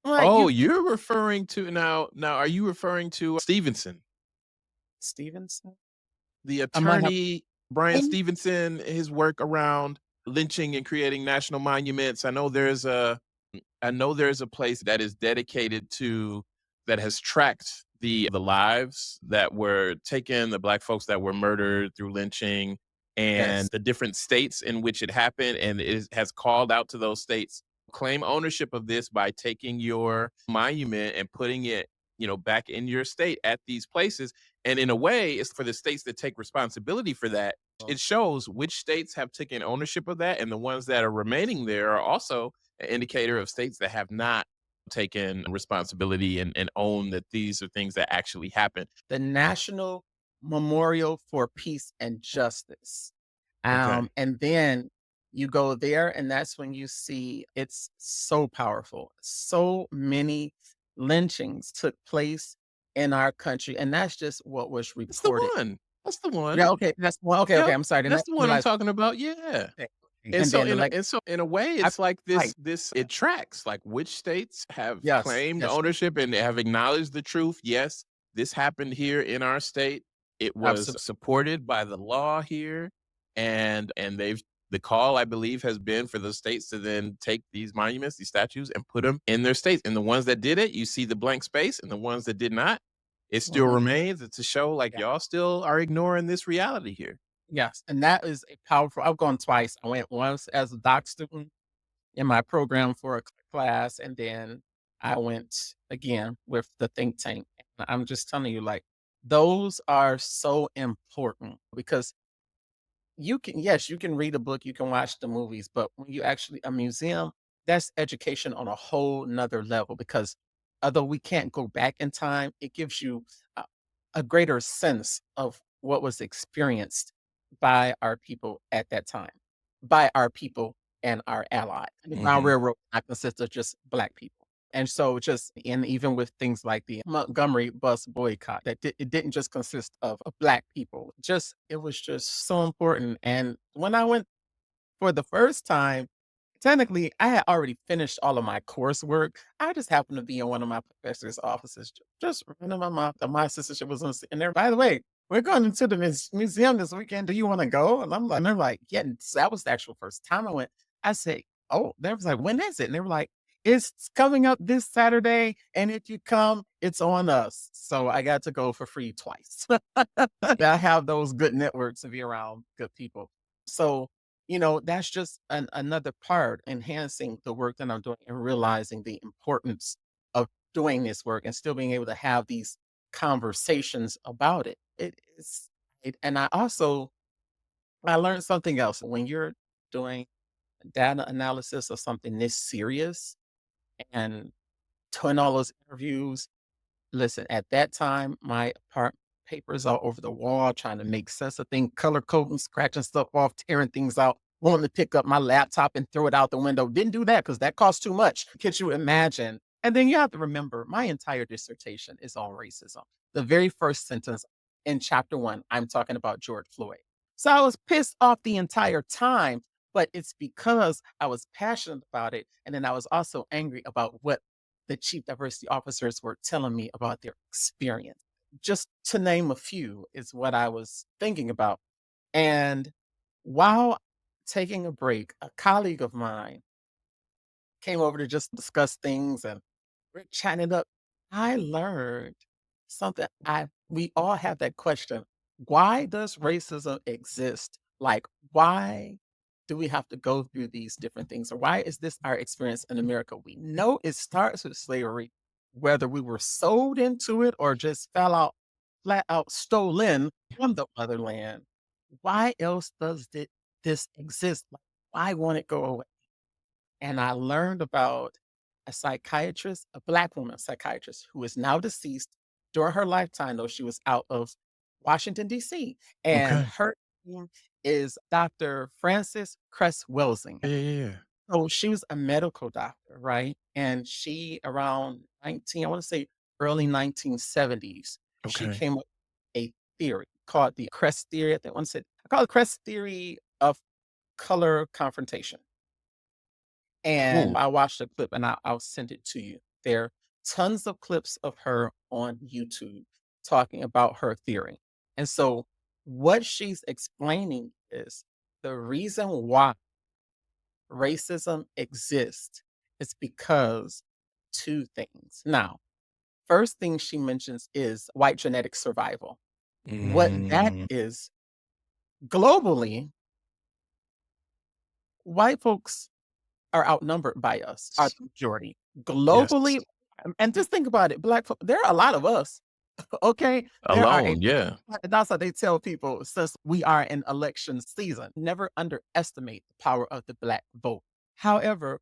Like Oh, you, you're referring to now, are you referring to Stevenson? Stevenson? The I might have. attorney, Brian Stevenson, his work around lynching and creating national monuments. I know there's a place that is dedicated to that has tracked the lives that were taken, the Black folks that were murdered through lynching, and Yes. the different states in which it happened, and has called out to those states, claim ownership of this by taking your monument and putting it back in your state at these places. And in a way, it's for the states that take responsibility for that. Oh, It shows which states have taken ownership of that, and the ones that are remaining there are also an indicator of states that have not taken responsibility and own that these are things that actually happen. the National Memorial for Peace and Justice. Okay. And then you go there, and that's when you see it's so powerful. So many lynchings took place in our country, and that's just what was That's the reported. one. That's the one. Yeah, okay, that's well, okay, okay, Yep. I'm sorry, didn't That's the one I'm realize. talking about. Yeah. Okay, And and so then the in a like, and so in a way, I it's like right, this it tracks, like, which states have yes, claimed yes, ownership and have acknowledged the truth. Yes, this happened here in our state. It was absolutely, supported by the law here, and the call, I believe, has been for the states to then take these monuments, these statues, and put them in their states. And the ones that did it, you see the blank space, and the ones that did not, it still mhm, remains. It's to show, like, yeah, y'all still are ignoring this reality here. yes, and that is a powerful. I've gone twice. I went once as a doc student in my program for a class, and then I went again with the think tank. And I'm just telling you, like, those are so important because you can, yes, you can read a book, you can watch the movies, but when you actually a museum, that's education on a whole nother level because although we can't go back in time, it gives you a, a greater sense of what was experienced by our people at that time, by our people and our allies. The Underground Mhm. Railroad not consist of just black people. And so just and even with things like the Montgomery bus boycott, it didn't just consist of black people. Just it was just so important. And when I went for the first time, technically, I had already finished all of my coursework. I just happened to be in one of my professor's offices, just running my mouth. And my sister was on, and there. By the way, we're going into the museum this weekend. Do you want to go? And I'm like, and they're like, yeah. And so that was the actual first time I went. I said, oh, they was like, when is it? And they were like, it's coming up this Saturday, and if you come, it's on us. So I got to go for free twice. I have those good networks to be around good people. So that's just another part enhancing the work that I'm doing and realizing the importance of doing this work and still being able to have these conversations about it. And I learned something else when you're doing data analysis of something this serious and doing all those interviews. Listen, at that time, my part papers all over the wall, trying to make sense of things, color coding, scratching stuff off, tearing things out, wanting to pick up my laptop and throw it out the window. Didn't do that because that cost too much. Could you imagine? And then you have to remember, my entire dissertation is on racism. The very first sentence in chapter one, I'm talking about George Floyd. So I was pissed off the entire time, but it's because I was passionate about it. And then I was also angry about what the chief diversity officers were telling me about their experience. Just to name a few is what I was thinking about. And while taking a break, a colleague of mine came over to just discuss things and we're chatting it up. I learned something we all have that question. Why does racism exist? Like, why do we have to go through these different things? Or why is this our experience in America? We know it starts with slavery, whether we were sold into it or just flat out stolen from the motherland. Why else does this exist? Like, why won't it go away? And I learned about a psychiatrist, a Black woman psychiatrist who is now deceased. During her lifetime, though, she was out of Washington, D.C. And Okay. her name is Dr. Frances Cress Welsing. Yeah, yeah, yeah. So she was a medical doctor, right? And she around 19, I want to say early 1970s, she Okay. came up with a theory called the Cress theory. I want to say I call it Cress theory of color confrontation. And Cool. I watched a clip and I'll send it to you. There are tons of clips of her on YouTube talking about her theory. And so what she's explaining is the reason why racism exists is because two things. Now, first thing she mentions is white genetic survival. What that Mm, is globally, white folks are outnumbered by us, are s the majority. yes. Globally, And just think about it, black folk, there are a lot of us, okay? There are a Alone, yeah. that's how they tell people since we are in election season, never underestimate the power of the black vote. However,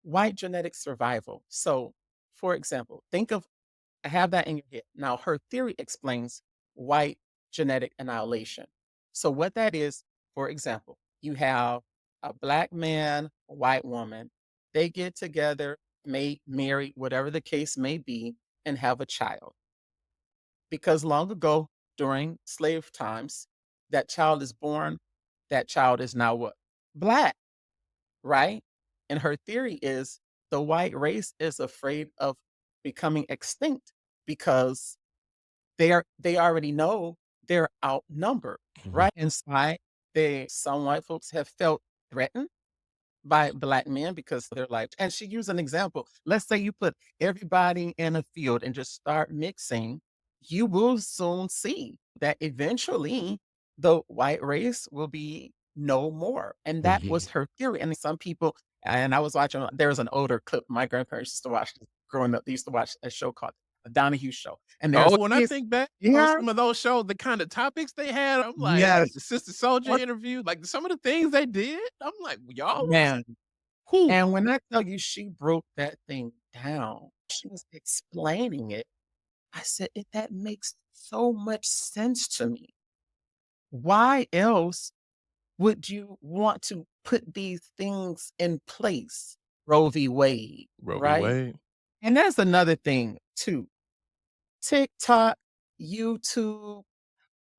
white genetic survival. So, for example, think of have that in your head. Now, her theory explains white genetic annihilation. So, what that is, for example, you have a black man, a white woman, they get together, may marry, whatever the case may be, and have a child. Because long ago, during slave times, that child is born, that child is now what? Black, right? And her theory is the white race is afraid of becoming extinct because they already know they're outnumbered, Mhm. right? And so some white folks have felt threatened by black men because they're like, and she used an example. Let's say you put everybody in a field and just start mixing, you will soon see that eventually the white race will be no more. And that was Mhm. her theory. And some people, and I was watching, there was an older clip my grandparents used to watch growing up. They used to watch a show called The Donahue Show. And Oh, there's when I this, think back on yeah, some of those shows, the kind of topics they had, I'm like, yes, the Sister Soldier what interview, like some of the things they did, I'm like, y'all was man. who? And when I tell you she broke that thing down, she was explaining it. I said, that makes so much sense to me. Why else would you want to put these things in place? Roe v. Wade, Roe v. right? Wade. And that's another thing too. TikTok, YouTube,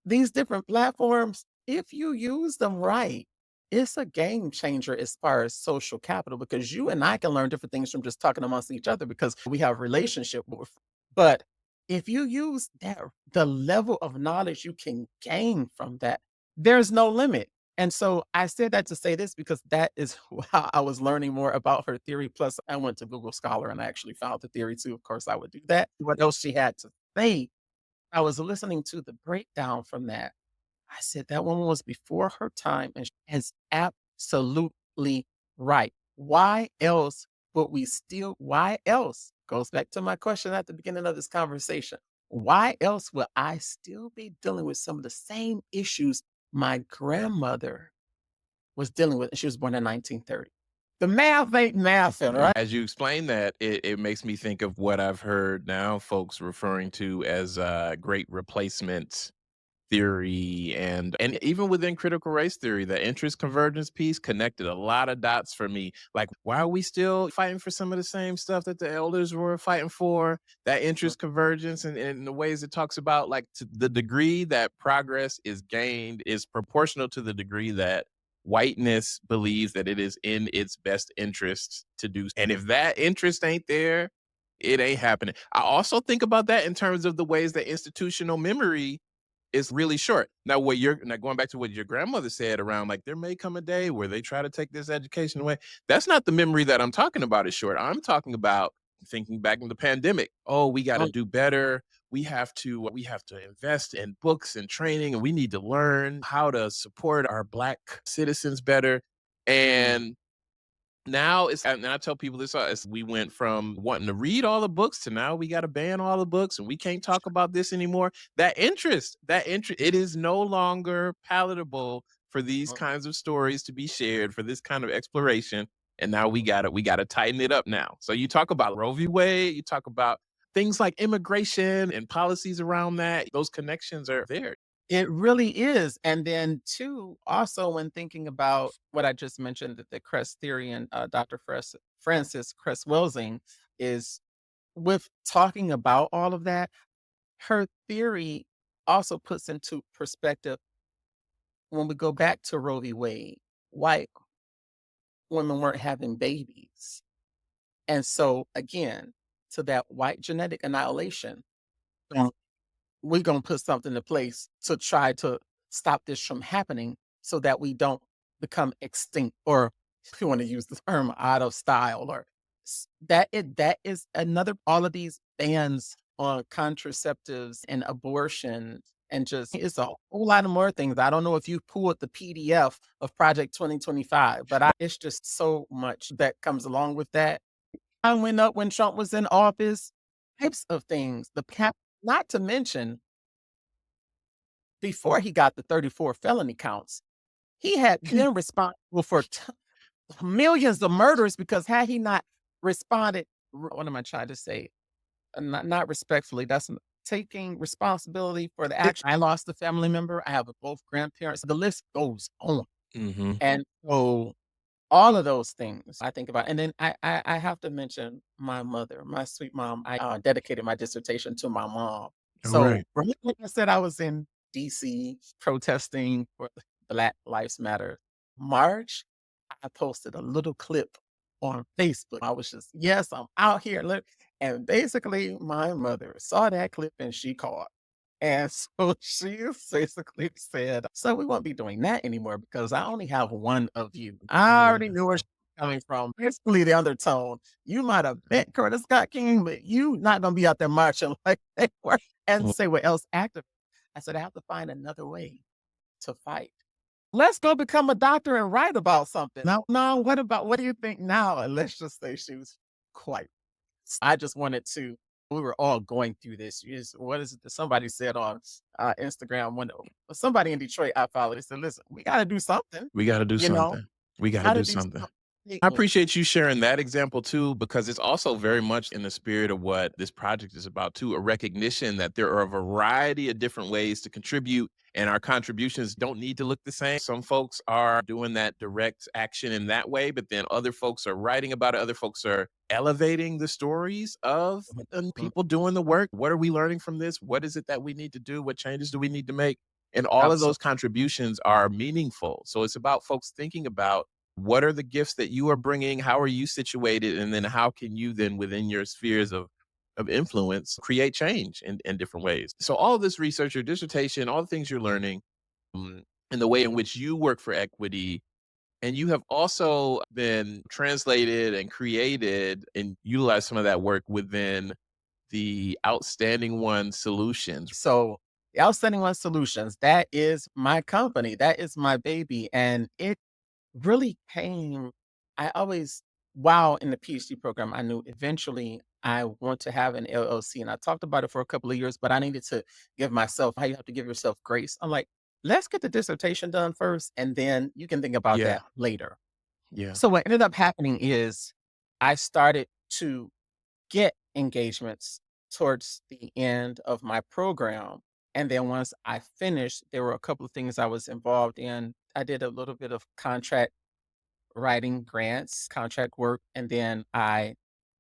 these different platforms, if you use them right, it's a game changer as far as social capital because you and I can learn different things from just talking amongst each other because we have relationship with. But if you use that, the level of knowledge you can gain from that, there's no limit. And so I said that to say this because that is how I was learning more about her theory. Plus, I went to Google Scholar and I actually found the theory too. Of course, I would do that. What else she had to say, I was listening to the breakdown from that. I said, "That woman was before her time, and she is absolutely right. Why else would we still why else?" Goes back to my question at the beginning of this conversation. Why else would I still be dealing with some of the same issues my grandmother was dealing with? And she was born in 1930. The math ain't mathing, right? As you explain that, it makes me think of what I've heard now folks referring to as great replacement theory and even within critical race theory, the interest convergence piece connected a lot of dots for me. Like, why are we still fighting for some of the same stuff that the elders were fighting for? That interest convergence and the ways it talks about like to the degree that progress is gained is proportional to the degree that whiteness believes that it is in its best interest to do. And if that interest ain't there, it ain't happening. I also think about that in terms of the ways that institutional memory is really short. Now going back to what your grandmother said around like there may come a day where they try to take this education away. That's not the memory that I'm talking about is short. I'm talking about thinking back in the pandemic. Oh, we got to Oh, do better. We have to invest in books and training and we need to learn how to support our black citizens better. mm, And now and I tell people this, we went from wanting to read all the books to now we gotta ban all the books and we can't talk about this anymore. That interest, it is no longer palatable for these oh, kinds of stories to be shared, for this kind of exploration, and now we gotta tighten it up now. So you talk about Roe v. Wade, you talk about things like immigration and policies around that, those connections are there. it really is. And then two, also when thinking about what I just mentioned, that the Crest theory and Dr. Francis Cress Welsing is with talking about all of that, her theory also puts into perspective when we go back to Roe v. Wade, white women weren't having babies. And so again, to that white genetic annihilation, we're going to put something in place to try to stop this from happening so that we don't become extinct or if you want to use the term out of style or that is another all of these bans on contraceptives and abortion and just it's a whole lot of more things. I don't know if you pulled the PDF of Project 2025, but it's just so much that comes along with that. I went up when Trump was in office, types of things. Not to mention, before he got the 34 felony counts, he had been responsible for millions of murders because had he not responded, what am I trying to say? Not respectfully, that's taking responsibility for the action. I lost a family member. I have both grandparents. The list goes on. Mhm. And so all of those things I think about. And then I have to mention my mother, my sweet mom. I dedicated my dissertation to my mom. All right. So, right, like I said, I was in DC protesting for the Black Lives Matter march. I posted a little clip on Facebook. I was just, yes, I'm out here. Look. And basically, my mother saw that clip and she called. And so she basically said, "So we won't be doing that anymore because I only have one of you." I already knew where she was coming from. Basically, the undertone, you might have met Coretta Scott King, but you not gonna be out there marching like they were. And Mm. say what else active. I said, I have to find another way to fight. Let's go become a doctor and write about something. Now, what do you think now? And let's just say she was quite. I just wanted to we were all going through this. What is it that somebody said on Instagram when somebody in Detroit I followed, they said, listen, we gotta do something, We gotta do you know, something. We gotta gotta do do something. I something. appreciate you sharing that example too, because it's also very much in the spirit of what this project is about too, a recognition that there are a variety of different ways to contribute and our contributions don't need to look the same. Some folks are doing that direct action in that way, but then other folks are writing about it. Other folks are elevating the stories of the Mhm. people doing the work. What are we learning from this? What is it that we need to do? What changes do we need to make? And all of those Absolutely. contributions are meaningful. So it's about folks thinking about what are the gifts that you are bringing? How are you situated? And then how can you then within your spheres of influence create change in different ways? So all of this research, your dissertation, all the things you're learning, and the way in which you work for equity, and you have also been translated and created and utilized some of that work within the Outstanding One Solutions. So the Outstanding One Solutions, that is my company, that is my baby. And it really came I always while in the PhD program, I knew eventually I want to have an LLC, and I talked about it for a couple of years, but I needed to give myself how you have to give yourself grace. I'm like, "Let's get the dissertation done first, and then you can think about Yeah, that later." yeah. So what ended up happening is I started to get engagements towards the end of my program, and then once I finished, there were a couple of things I was involved in. I did a little bit of contract writing grants, contract work, and then I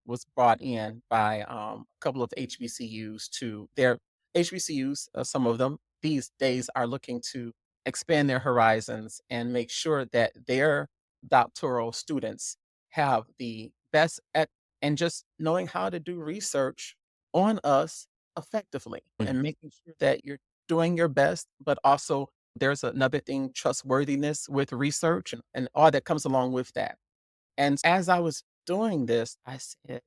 was brought in by a couple of HBCUs to their HBCUs. Some of them these days are looking to expand their horizons and make sure that their doctoral students have the best at and just knowing how to do research on us effectively Mm, and making sure that you're doing your best, but also there's another thing, trustworthiness with research and all that comes along with that. And as I was doing this, I said,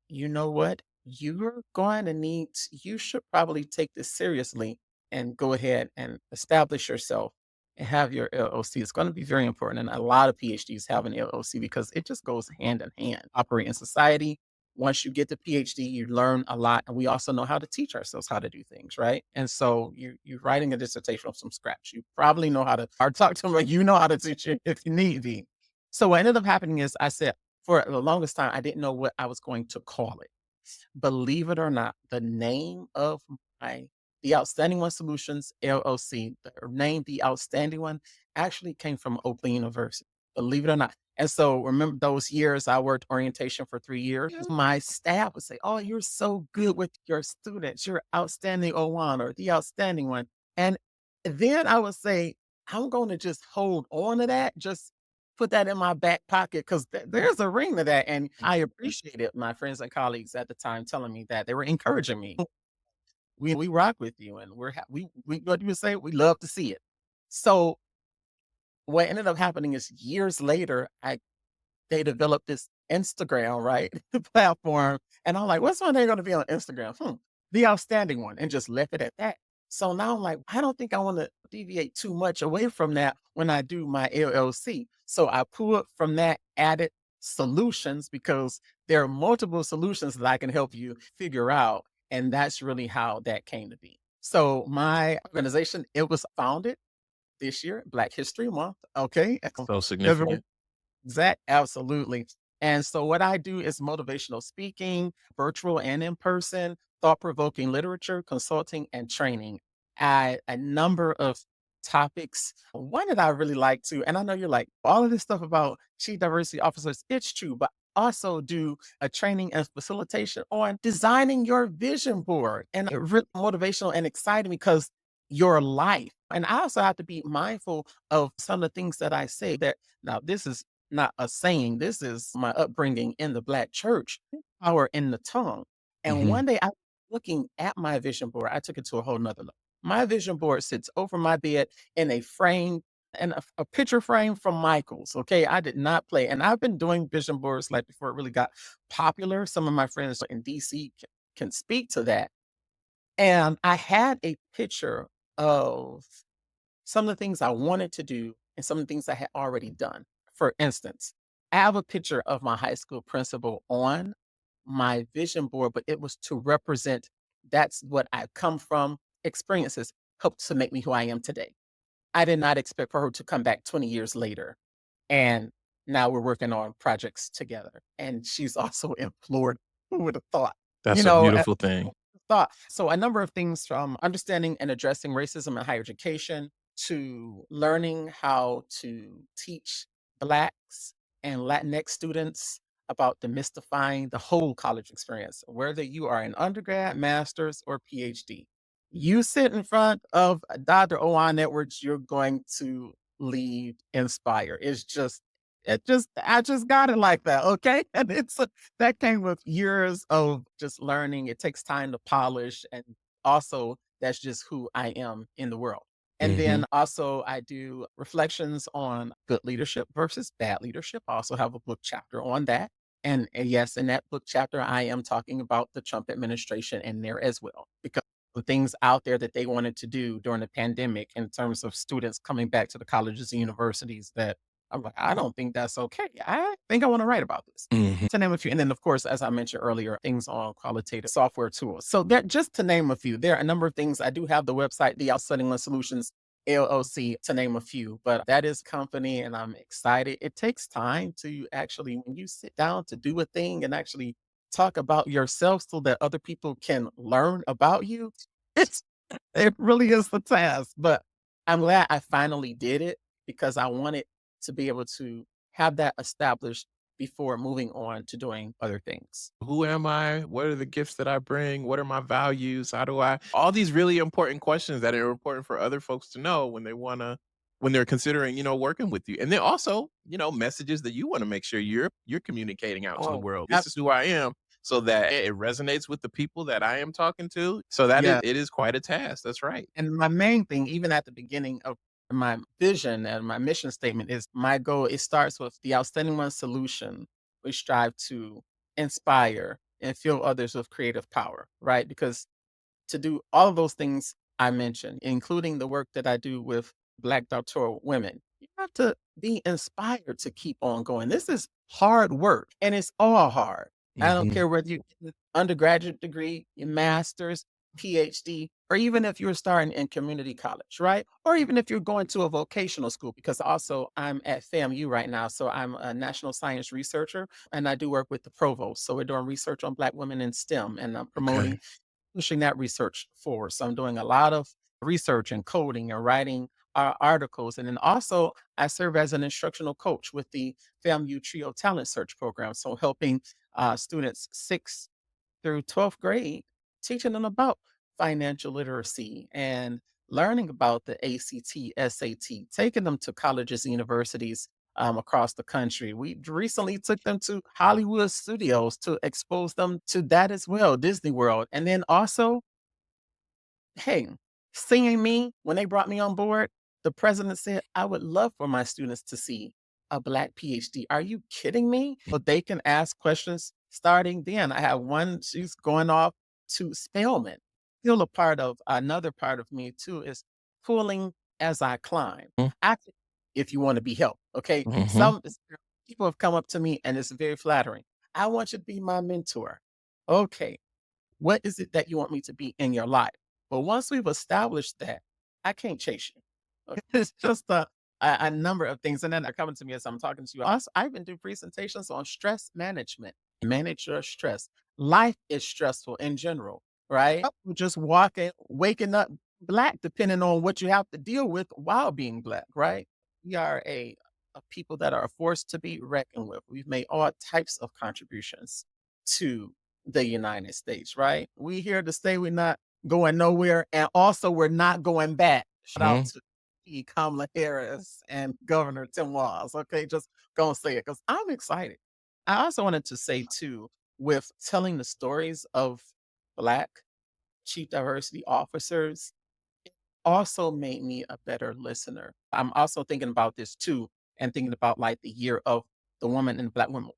you know what? You're going to you should probably take this seriously and go ahead and establish yourself and have your LLC. It's going to be very important. And a lot of PhDs have an LLC because it just goes hand in hand. Operate in society. Once you get the PhD, you learn a lot. And we also know how to teach ourselves how to do things, right? And so you're writing a dissertation from scratch. You probably know how to or talk to them, like you know how to teach it if you need be. So what ended up happening is I said, for the longest time, I didn't know what I was going to call it. Believe it or not, the name of my the Outstanding One Solutions LLC, the name The Outstanding One actually came from Oakland University. Believe it or not. And so remember those years I worked orientation for 3 years. My staff would say, "Oh, you're so good with your students. You're outstanding O1 or the outstanding one." And then I would say, I'm going to just hold on to that. Just put that in my back pocket because there's a ring to that. And I appreciated my friends and colleagues at the time telling me that they were encouraging me. We rock with you, and we what do you say? We love to see it. So what ended up happening is years later, I they developed this Instagram, right, platform, and I'm like, "What's my name gonna be on Instagram? The Outstanding One," and just left it at that. So now I'm like, I don't think I wanna deviate too much away from that when I do my LLC. So I pulled from that, added solutions because there are multiple solutions that I can help you figure out. And that's really how that came to be. So my organization, it was founded this year, Black History Month. Okay. So February significant. absolutely. And so what I do is motivational speaking, virtual and in person, thought-provoking literature, consulting, and training. A number of topics. One that I really like to, and I know you're like, all of this stuff about chief diversity officers, it's true, but also do a training and facilitation on designing your vision board. And it really motivational and exciting because your life. And I also have to be mindful of some of the things that I say that now this is not a saying. This is my upbringing in the Black church, power in the tongue. And Hmm. one day I was looking at my vision board. I took it to a whole nother level. My vision board sits over my bed in a frame and a picture frame from Michael's. Okay. I did not play. And I've been doing vision boards like before it really got popular. Some of my friends in DC can speak to that. And I had a picture of some of the things I wanted to do and some of the things I had already done. For instance, I have a picture of my high school principal on my vision board, but it was to represent that's what I've come from, experiences helped to make me who I am today. I did not expect for her to come back 20 years later. And now we're working on projects together. And she's also in Florida. Who would have thought? You That's a know, beautiful thing. thought. So a number of things from understanding and addressing racism in higher education to learning how to teach Blacks and Latinx students about demystifying the whole college experience, whether you are an undergrad, master's, or PhD. You sit in front of Dr. Owan Edwards, you're going to leave inspired. I just got it like that. Okay. And that came with years of just learning. It takes time to polish. And also, that's just who I am in the world. And Hmm. then also, I do reflections on good leadership versus bad leadership. I also have a book chapter on that. And yes, in that book chapter, I am talking about the Trump administration in there as well, because the things out there that they wanted to do during the pandemic in terms of students coming back to the colleges and universities that I'm like, I don't think that's okay. I think I want to write about this. Hmm. To name a few. And then, of course, as I mentioned earlier, things on qualitative software tools. So that just to name a few, there are a number of things. I do have the website, the Outsetting Solutions LLC, to name a few, but that is company and I'm excited. It takes time to actually, when you sit down to do a thing and actually talk about yourself so that other people can learn about you. It's it really is the task, but I'm glad I finally did it because I wanted to be able to have that established before moving on to doing other things. Who am I? What are the gifts that I bring? What are my values? How do I all these really important questions that are important for other folks to know when when they're considering, working with you. And then also, messages that you want to make sure you're communicating out to the Oh, world. This ab is who I am so that it resonates with the people that I am talking to. So that yeah, it is quite a task. That's right. and my main thing, even at the beginning of my vision and my mission statement is my goal, it starts with the outstanding one solution. We strive to inspire and fill others with creative power, right? Because to do all of those things I mentioned, including the work that I do with Black doctoral women. You have to be inspired to keep on going. This is hard work and it's all hard. I don't Hmm. care whether you get an undergraduate degree, your master's, PhD, or even if you're starting in community college, right? Or even if you're going to a vocational school, because also I'm at FAMU right now. So I'm a national science researcher and I do work with the provost. So we're doing research on Black women in STEM and I'm promoting Okay. pushing that research forward. So I'm doing a lot of research and coding and writing articles. And then also, I serve as an instructional coach with the FAMU Trio Talent Search Program. So helping students 6th through 12th grade, teaching them about financial literacy and learning about the ACT, SAT, taking them to colleges and universities across the country. We recently took them to Hollywood studios to expose them to that as well, Disney World. And then also, hey, seeing me when they brought me on board, the president said, I would love for my students to see a Black PhD. Are you kidding me? But they can ask questions starting then. I have one, she's going off to Spelman. Still a part of another part of me too is pulling as I climb. I, if you want to be helped, okay? Hmm. Some People have come up to me and it's very flattering. I want you to be my mentor. Okay, what is it that you want me to be in your life? But once we've established that, I can't chase you. It's just a number of things. And then they're coming to me as I'm talking to you. Also, I even do presentations on stress management. Manage your stress. Life is stressful in general, right? Just walking, waking up Black, depending on what you have to deal with while being Black, right? We are a people that are a force to be reckoned with. We've made all types of contributions to the United States, right? We here to stay. We're not going nowhere. And also, we're not going back. Shout out Mhm. to Kamala Harris and Governor Tim Walz. Okay, just gonna say it because I'm excited. I also wanted to say too, with telling the stories of Black chief diversity officers, also made me a better listener. I'm also thinking about this too, and thinking about like the year of the woman and Black women.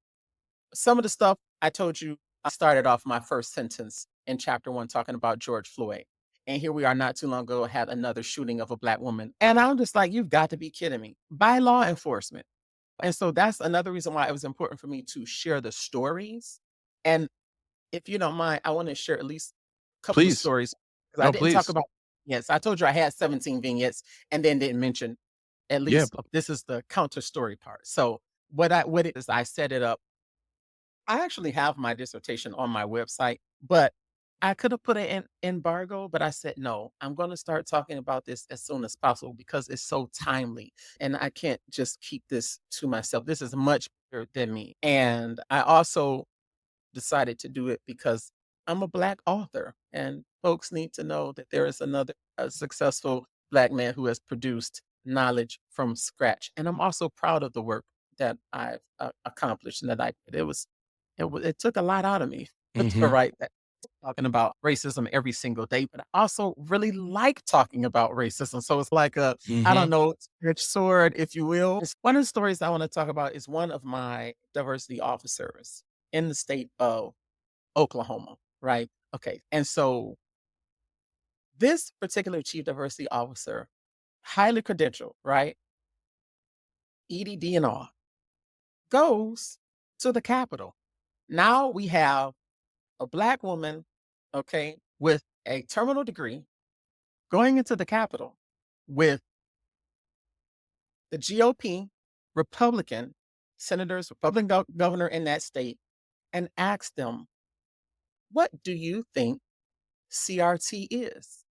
Some of the stuff I told you, I started off my first sentence in chapter one talking about George Floyd. And here we are not too long ago had another shooting of a Black woman. And I'm just like, you've got to be kidding me. By law enforcement. And so that's another reason why it was important for me to share the stories. And if you don't mind, I want to share at least a couple of Please. stories because I No, didn't talk please. about, yes, I told you I had 17 vignettes and then didn't mention at Yeah. least this is the counter story part. So what it is, I set it up. I actually have my dissertation on my website, but I could have put it in embargo, but I said, no, I'm going to start talking about this as soon as possible because it's so timely and I can't just keep this to myself. This is much bigger than me. And I also decided to do it because I'm a Black author, and folks need to know that there is another a successful Black man who has produced knowledge from scratch. And I'm also proud of the work that I've accomplished and that I did. It took a lot out of me to Mhm. write that. Talking about racism every single day, but I also really like talking about racism. So it's like a, I don't Mhm. know, rich sword, if you will. One of the stories I want to talk about is one of my diversity officers in the state of Oklahoma, right? Okay. And so this particular chief diversity officer, highly credentialed, right? EDD and all, goes to the Capitol. Now we have a Black woman, okay, with a terminal degree going into the Capitol with the GOP, Republican senators, Republican governor in that state, and asked them, what do you think CRT is?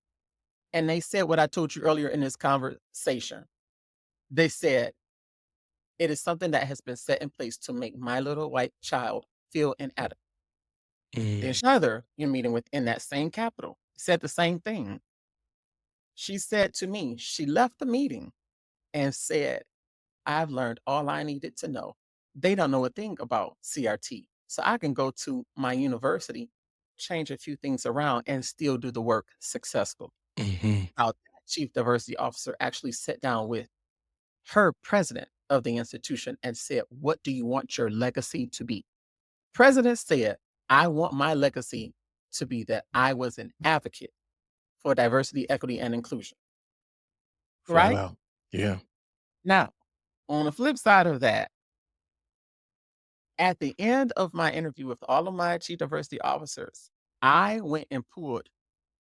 And they said what I told you earlier in this conversation. They said, it is something that has been set in place to make my little white child feel inadequate. Then Mm. another you're meeting with in that same Capitol said the same thing. She said to me, she left the meeting and said, I've learned all I needed to know. They don't know a thing about CRT. So I can go to my university, change a few things around, and still do the work successfully. Mhm. Our chief diversity officer actually sat down with her president of the institution and said, what do you want your legacy to be? President said, I want my legacy to be that I was an advocate for diversity, equity, and inclusion. Flat Right? out. Yeah. Now, on the flip side of that, at the end of my interview with all of my chief diversity officers, I went and pulled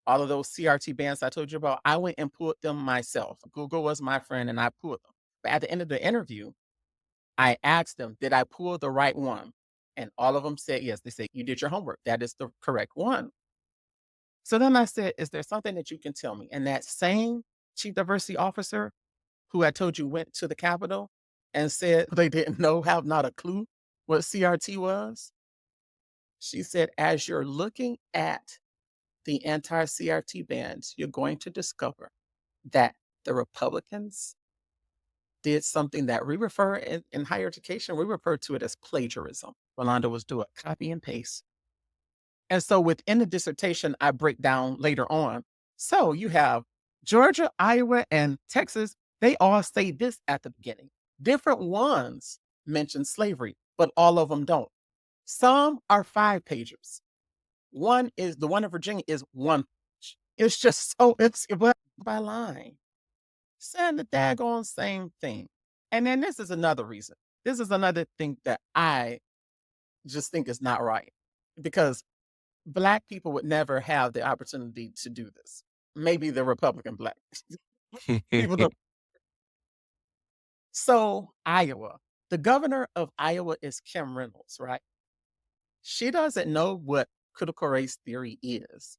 all of those CRT bands I told you about. I went and pulled them myself. Google was my friend and I pulled them. But at the end of the interview, I asked them, did I pull the right one? And all of them said yes. They said, you did your homework. That is the correct one. So then I said, is there something that you can tell me? And that same chief diversity officer who I told you went to the Capitol and said they didn't know, have not a clue what CRT was. She said, as you're looking at the anti CRT bans, you're going to discover that the Republicans did something that we refer in higher education, we refer to it as plagiarism. Rolanda was doing copy and paste. And so within the dissertation, I break down later on. So you have Georgia, Iowa, and Texas, they all say this at the beginning. Different ones mention slavery, but all of them don't. Some are 5 pagers. One is the one in Virginia is 1 page. It's just so it's by line saying the daggone same thing. And then this is another reason. This is another thing that I just think is not right because Black people would never have the opportunity to do this. Maybe the Republican Black people don't. So, Iowa, the governor of Iowa is Kim Reynolds, right? She doesn't know what critical race theory is,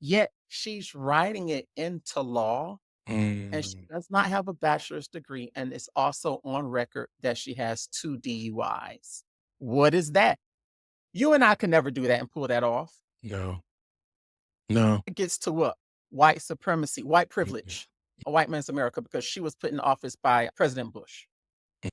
yet she's writing it into law, and she Mm, does not have a bachelor's degree, and it's also on record that she has 2 DUIs. What is that? You and I can never do that and pull that off. no, no. It gets to what? White supremacy, white Mm-mm. privilege, a white man's America because she was put in office by President Bush.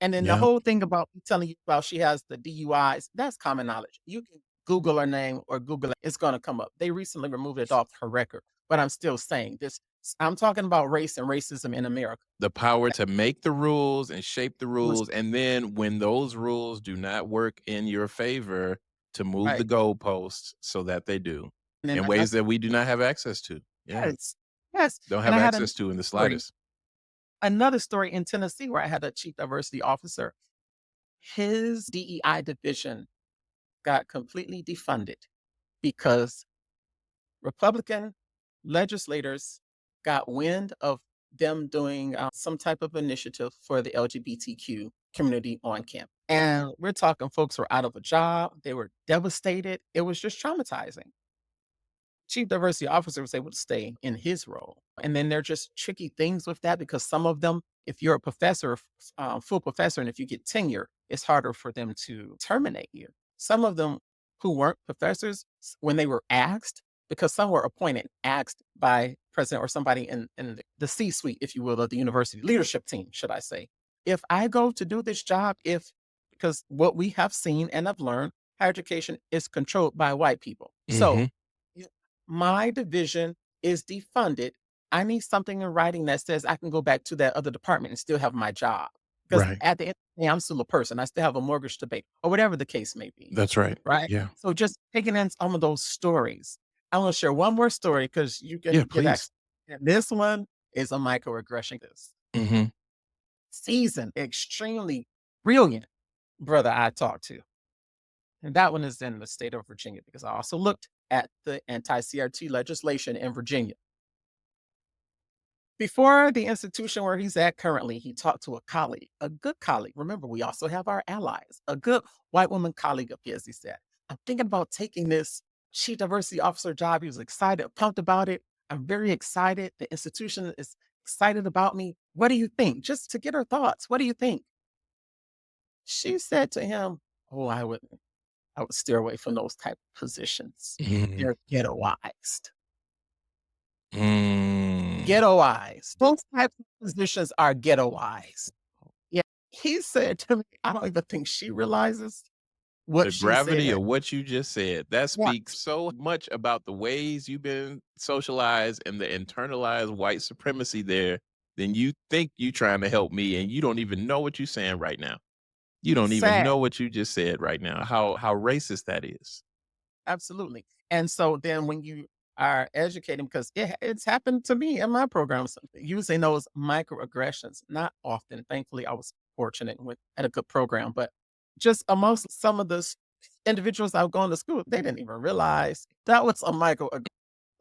And then the Yeah, whole thing about me telling you about she has the DUIs, that's common knowledge. You can Google her name or Google it, it's gonna come up. They recently removed it off her record, but I'm still saying this. I'm talking about race and racism in America. the power to make the rules and shape the Was rules, and then when those rules do not work in your favor, to move the right. goalposts so that they do And then in ways another that we do not have access to. Yeah, yes, yes. don't And have I had access to in the story, slightest. another story in Tennessee where I had a chief diversity officer. His DEI division got completely defunded because Republican legislators got wind of them doing some type of initiative for the LGBTQ community on campus. And we're talking folks were out of a job, they were devastated. It was just traumatizing. Chief diversity officer was able to stay in his role. And then there are just tricky things with that because some of them, if you're a professor, full professor, and if you get tenure, it's harder for them to terminate you. Some of them who weren't professors, when they were asked, because some were appointed, asked by president or somebody in the C-suite, if you will, of the university leadership team, should I say, if I go to do this job, if because what we have seen and have learned, higher education is controlled by white people. So Mhm. my division is defunded. I need something in writing that says I can go back to that other department and still have my job. Because Right. at the end of the day, I'm still a person. I still have a mortgage to pay, or whatever the case may be. That's right. Right. Yeah. So just taking in some of those stories. I want to share one more story because you Yeah, can get please. access. And this one is a microaggression. This Mhm. seasoned, extremely brilliant brother I talked to. And that one is in the state of Virginia because I also looked at the anti CRT legislation in Virginia. Before the institution where he's at currently, he talked to a colleague, a good colleague. Remember, we also have our allies, a good white woman colleague of his. He said, I'm thinking about taking this chief diversity officer job. He was excited, pumped about it. I'm very excited. The institution is excited about me. What do you think? Just to get her thoughts. What do you think? She said to him, Oh, I would steer away from those type of positions. Mhm. They're ghettoized. Mm. Ghettoized. Those types of positions are ghettoized. Yeah. He said to me, I don't even think she realizes what The she gravity said. of what you just said, that Yeah. speaks so much about the ways you've been socialized and the internalized white supremacy there, then you think you trying to help me and you don't even know what you're saying right now. You don't even Sad. know what you just said right now, how racist that is. Absolutely. And so then when you are educating, because it's happened to me in my programs, using those microaggressions, not often. Thankfully, I was fortunate and went at a good program, but just amongst some of the individuals I was going to school, they didn't even realize that was a microaggression.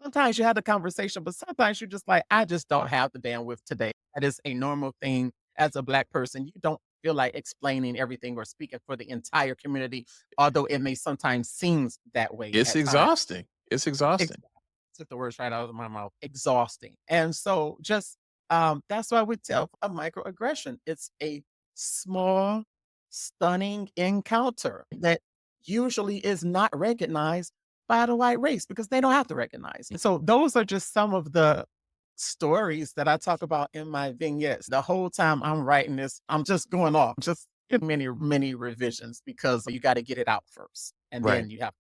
Sometimes you have the conversation, but sometimes you're just like, I just don't have the bandwidth today. That is a normal thing as a Black person. You don't feel like explaining everything or speaking for the entire community, although it may sometimes seems that way It's at times. exhausting. It's exhausting. Exactly. Took the words right out of my mouth. Exhausting. And so just that's why we tell a microaggression. It's a small, stunning encounter that usually is not recognized by the white race because they don't have to recognize. And so those are just some of the stories that I talk about in my vignettes. The whole time I'm writing this, I'm just going off, just in many, many revisions because you got to get it out first. And Right. then you have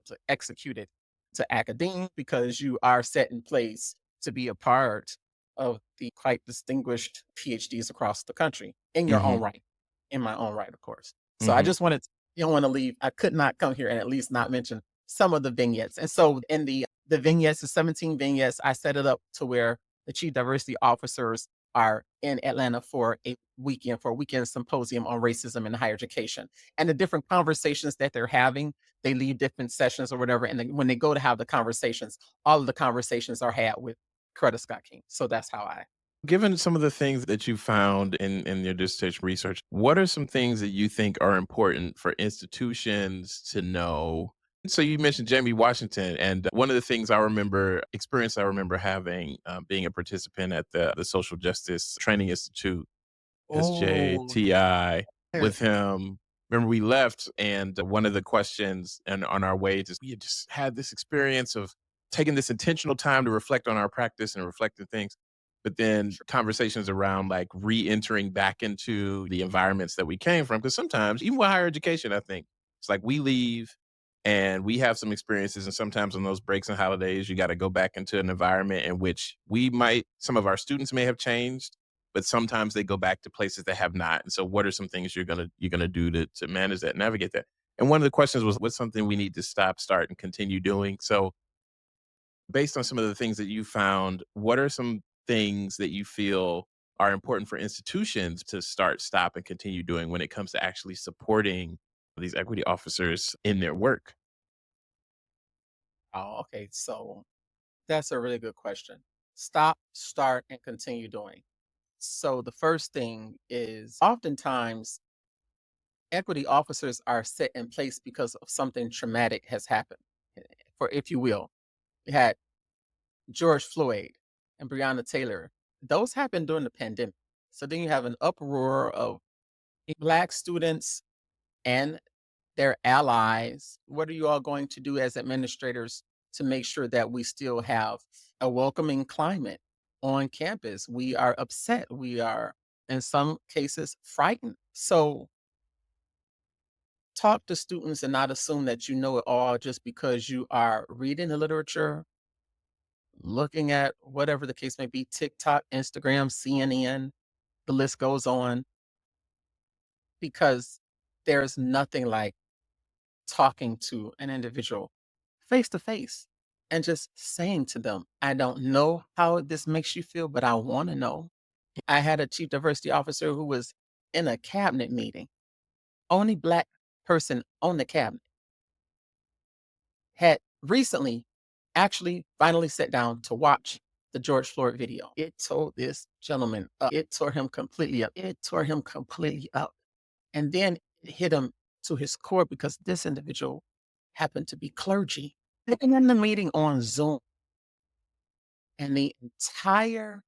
to execute it to academia because you are set in place to be a part of the quite distinguished PhDs across the country in your own Mhm. right, in my own right, of course. So I Mhm. just wanted, you don't want to leave. I could not come here and at least not mention some of the vignettes. And so in the vignettes, the 17 vignettes, I set it up to where the chief diversity officers are in Atlanta for a weekend symposium on racism in higher education. And the different conversations that they're having, they leave different sessions or whatever. And then when they go to have the conversations, all of the conversations are had with Coretta Scott King. So that's how I. Given some of the things that you found in your dissertation research, what are some things that you think are important for institutions to know? So you mentioned Jamie Washington, and one of the things I remember having, being a participant at the Social Justice Training Institute, Oh, SJTI, yeah. with him. Remember, we left, and one of the questions, and on our way, just we had just had this experience of taking this intentional time to reflect on our practice and reflect on things. But then conversations around like re-entering back into the environments that we came from. Because sometimes, even with higher education, I think it's like we leave and we have some experiences. And sometimes on those breaks and holidays, you got to go back into an environment in which some of our students may have changed, but sometimes they go back to places that have not. And so what are some things you're gonna do to manage that, navigate that? And one of the questions was, what's something we need to stop, start, and continue doing? So based on some of the things that you found, what are some things that you feel are important for institutions to start, stop, and continue doing when it comes to actually supporting these equity officers in their work? Oh, okay. So that's a really good question. Stop, start, and continue doing. So the first thing is oftentimes equity officers are set in place because of something traumatic has happened. For if you will, you had George Floyd and Breonna Taylor. Those happened during the pandemic. So then you have an uproar of Black students and their allies. What are you all going to do as administrators to make sure that we still have a welcoming climate on campus? We are upset. We are, in some cases, frightened. So talk to students and not assume that you know it all just because you are reading the literature, looking at whatever the case may be, TikTok, Instagram, CNN, the list goes on, because there's nothing like talking to an individual face to face and just saying to them, I don't know how this makes you feel, but I want to know. I had a chief diversity officer who was in a cabinet meeting, only Black person on the cabinet, had recently actually finally sat down to watch the George Floyd video. It tore this gentleman up. It tore him completely up. It tore him completely up. And then it hit him to his core because this individual happened to be clergy. Sitting in the meeting on Zoom, and the entire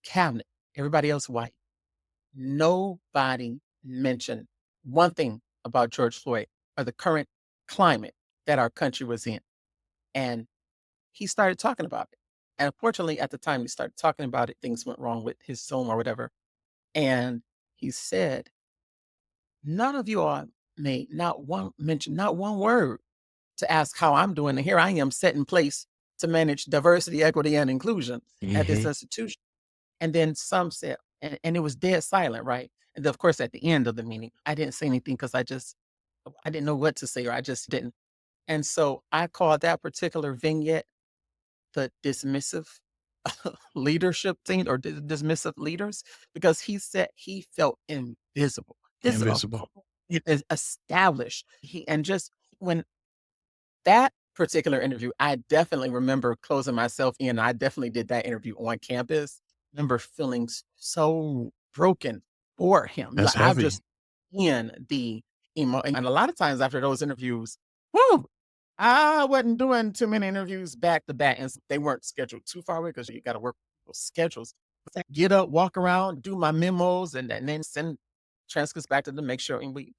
cabinet, everybody else white, nobody mentioned one thing about George Floyd or the current climate that our country was in. And he started talking about it. And unfortunately, at the time he started talking about it, things went wrong with his Zoom or whatever. And he said, none of you all made not one mention, not one word to ask how I'm doing. And here I am set in place to manage diversity, equity, and inclusion at this Mhm. institution. And then some said, and it was dead silent, right? And of course, at the end of the meeting, I didn't say anything because I didn't know what to say, or I just didn't. And so I called that particular vignette the dismissive leadership thing, or dismissive leaders, because he said he felt invisible. This is a Invisible. it is established. He and just when that particular interview, I definitely remember closing myself in. I definitely did that interview on campus. Remember feeling so broken for him. That's Like I've heavy. just in the and a lot of times after those interviews, whoo, I wasn't doing too many interviews back to back, and they weren't scheduled too far away because you got to work those schedules. But I get up, walk around, do my memos, and then send transcripts back to them, make sure and we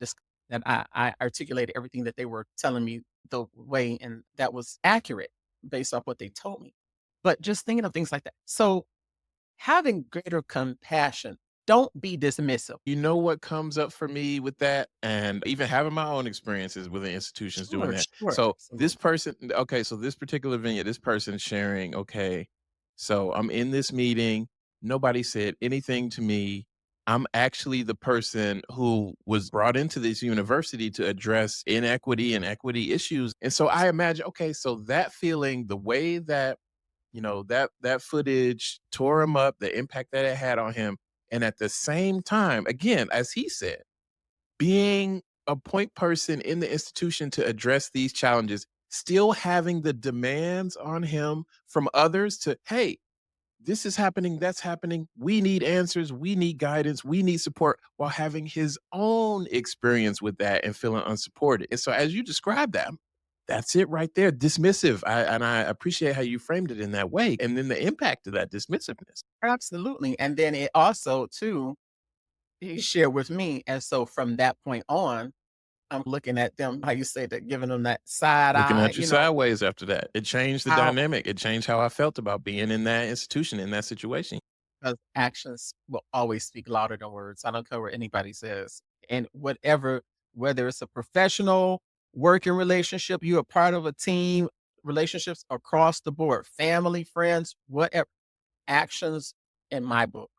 that I articulated everything that they were telling me the way, and that was accurate based off what they told me. But just thinking of things like that. So having greater compassion, don't be dismissive. You know what comes up for me with that? And even having my own experiences within institutions doing Sure, that. sure, So this absolutely. person, okay, so this particular vignette, this person sharing, okay, so I'm in this meeting. Nobody said anything to me. I'm actually the person who was brought into this university to address inequity and equity issues. And so I imagine, okay, so that feeling, the way that That footage tore him up, the impact that it had on him, and at the same time, again, as he said, being a point person in the institution to address these challenges, still having the demands on him from others to, "Hey, this is happening, that's happening. We need answers, we need guidance, we need support," while having his own experience with that and feeling unsupported. And so, as you described that, that's it right there. Dismissive. I appreciate how you framed it in that way. And then the impact of that dismissiveness. Absolutely. And then it also too, he shared with me. And so from that point on, I'm looking at them, how you say that, giving them that side Looking eye, at you sideways after that. It changed the how dynamic. It changed how I felt about being in that institution, in that situation. because actions will always speak louder than words. I don't care what anybody says. And whatever, whether it's a professional working relationship, you're a part of a team, relationships across the board, family, friends, whatever, actions in my book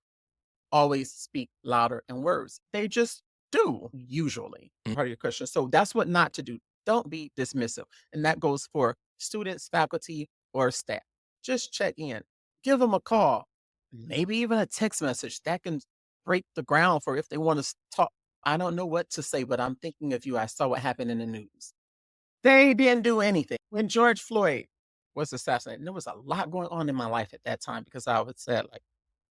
always speak louder than words. They just do, usually, Mm. part of your question. So that's what not to do. Don't be dismissive. And that goes for students, faculty, or staff. Just check in, give them a call, maybe even a text message that can break the ground for if they want to talk. I don't know what to say, but I'm thinking of you. I saw what happened in the news. They didn't do anything. When George Floyd was assassinated, there was a lot going on in my life at that time because I was sad, like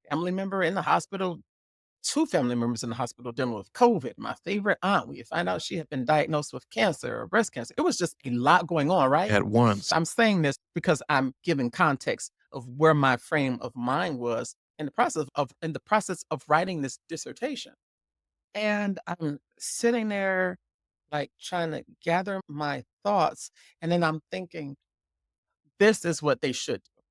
family member in the hospital, 2 family members in the hospital dealing with COVID. My favorite aunt, we find out she had been diagnosed with cancer or breast cancer. It was just a lot going on, right? At once. I'm saying this because I'm giving context of where my frame of mind was in the process of writing this dissertation. And I'm sitting there like trying to gather my thoughts. And then I'm thinking, this is what they should do.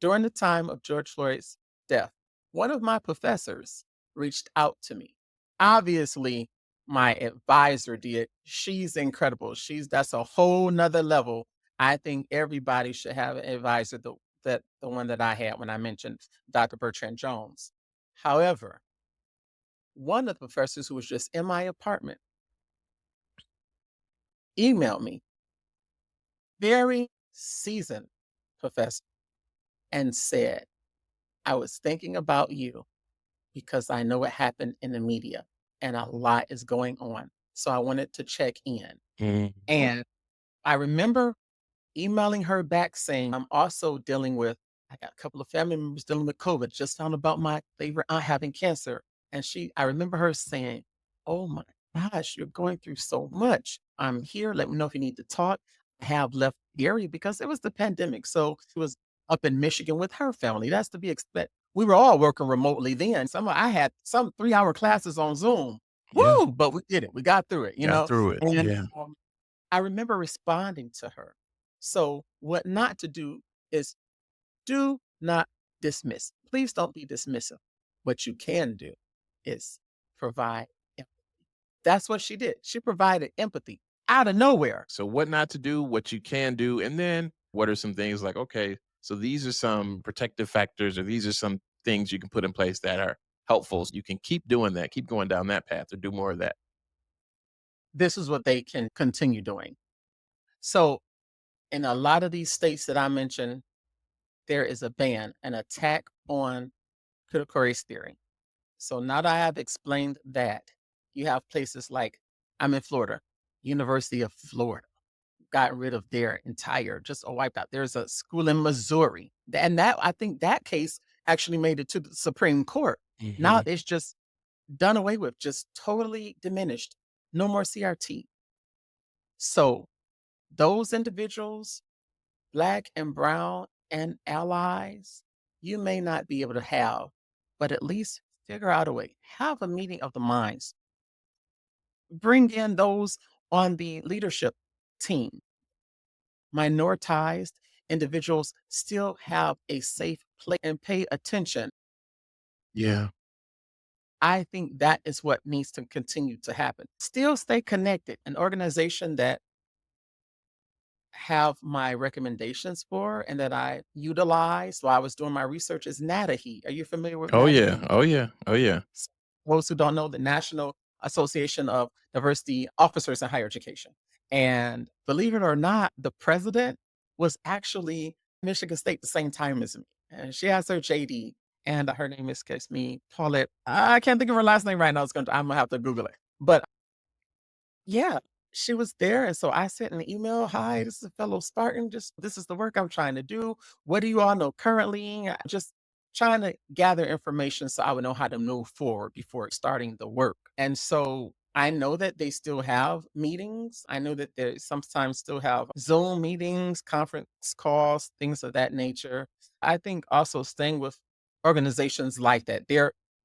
During the time of George Floyd's death, one of my professors reached out to me. Obviously, my advisor did. She's incredible. That's a whole nother level. I think everybody should have an advisor, the one that I had when I mentioned Dr. Bertrand Jones. However, one of the professors who was just in my apartment emailed me, very seasoned professor, and said, I was thinking about you because I know it happened in the media and a lot is going on. So I wanted to check in. Mm. And I remember emailing her back saying, I'm also dealing with, I got a couple of family members dealing with COVID. Just found about my favorite aunt having cancer. And I remember her saying, oh my gosh, you're going through so much. I'm here. Let me know if you need to talk. I have left the area because it was the pandemic. So she was up in Michigan with her family. That's to be expected. We were all working remotely then. I had some 3-hour classes on Zoom. Yeah. Woo! But we did it. We got through it, Got through it. And Yeah. I remember responding to her. So, what not to do is do not dismiss. Please don't be dismissive. What you can do is provide empathy. That's what she did. She provided empathy out of nowhere. So what not to do, what you can do, and then what are some things like, okay, so these are some protective factors or these are some things you can put in place that are helpful. So you can keep doing that, keep going down that path or do more of that. This is what they can continue doing. So, in a lot of these states that I mentioned, there is a ban, an attack on critical race theory. So now that I have explained that, you have places like I'm in Florida, University of Florida, got rid of their entire, just wiped out. There's a school in Missouri, and that I think that case actually made it to the Supreme Court. Now Mhm. it's just done away with, just totally diminished. No more CRT. So those individuals, black and brown and allies, you may not be able to have, but at least figure out a way. Have a meeting of the minds. Bring in those on the leadership team. Minoritized individuals still have a safe place and pay attention. Yeah. I think that is what needs to continue to happen. Still stay connected. An organization that have my recommendations for and that I utilized while I was doing my research is NADOHE. Are you familiar with Oh yeah. NADOHE? Oh yeah. Oh yeah. S- Those who don't know, the National Association of Diversity Officers in Higher Education. And believe it or not, the president was actually Michigan State the same time as me, and she has her JD, and her name escapes me, Paulette. I can't think of her last name right now. I'm gonna have to Google it, but yeah, she was there, and so I sent an email, "Hi, this is a fellow Spartan, just this is the work I'm trying to do. What do you all know currently?" Just trying to gather information so I would know how to move forward before starting the work. And so I know that they still have meetings. I know that they sometimes still have Zoom meetings, conference calls, things of that nature. I think also staying with organizations like that.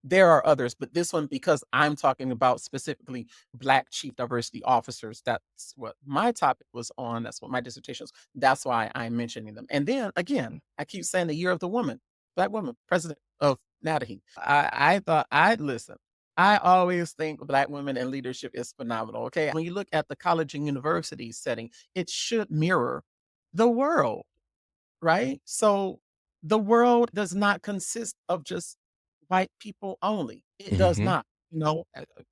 There are others, but this one, because I'm talking about specifically Black chief diversity officers. That's what my topic was on. That's what my dissertation was. That's why I'm mentioning them. And then again, I keep saying the year of the woman, Black woman, president of NADOHE. I thought I'd listen. I always think Black women in leadership is phenomenal. Okay. When you look at the college and university setting, it should mirror the world, right? So the world does not consist of just white people only. It does Hmm. not.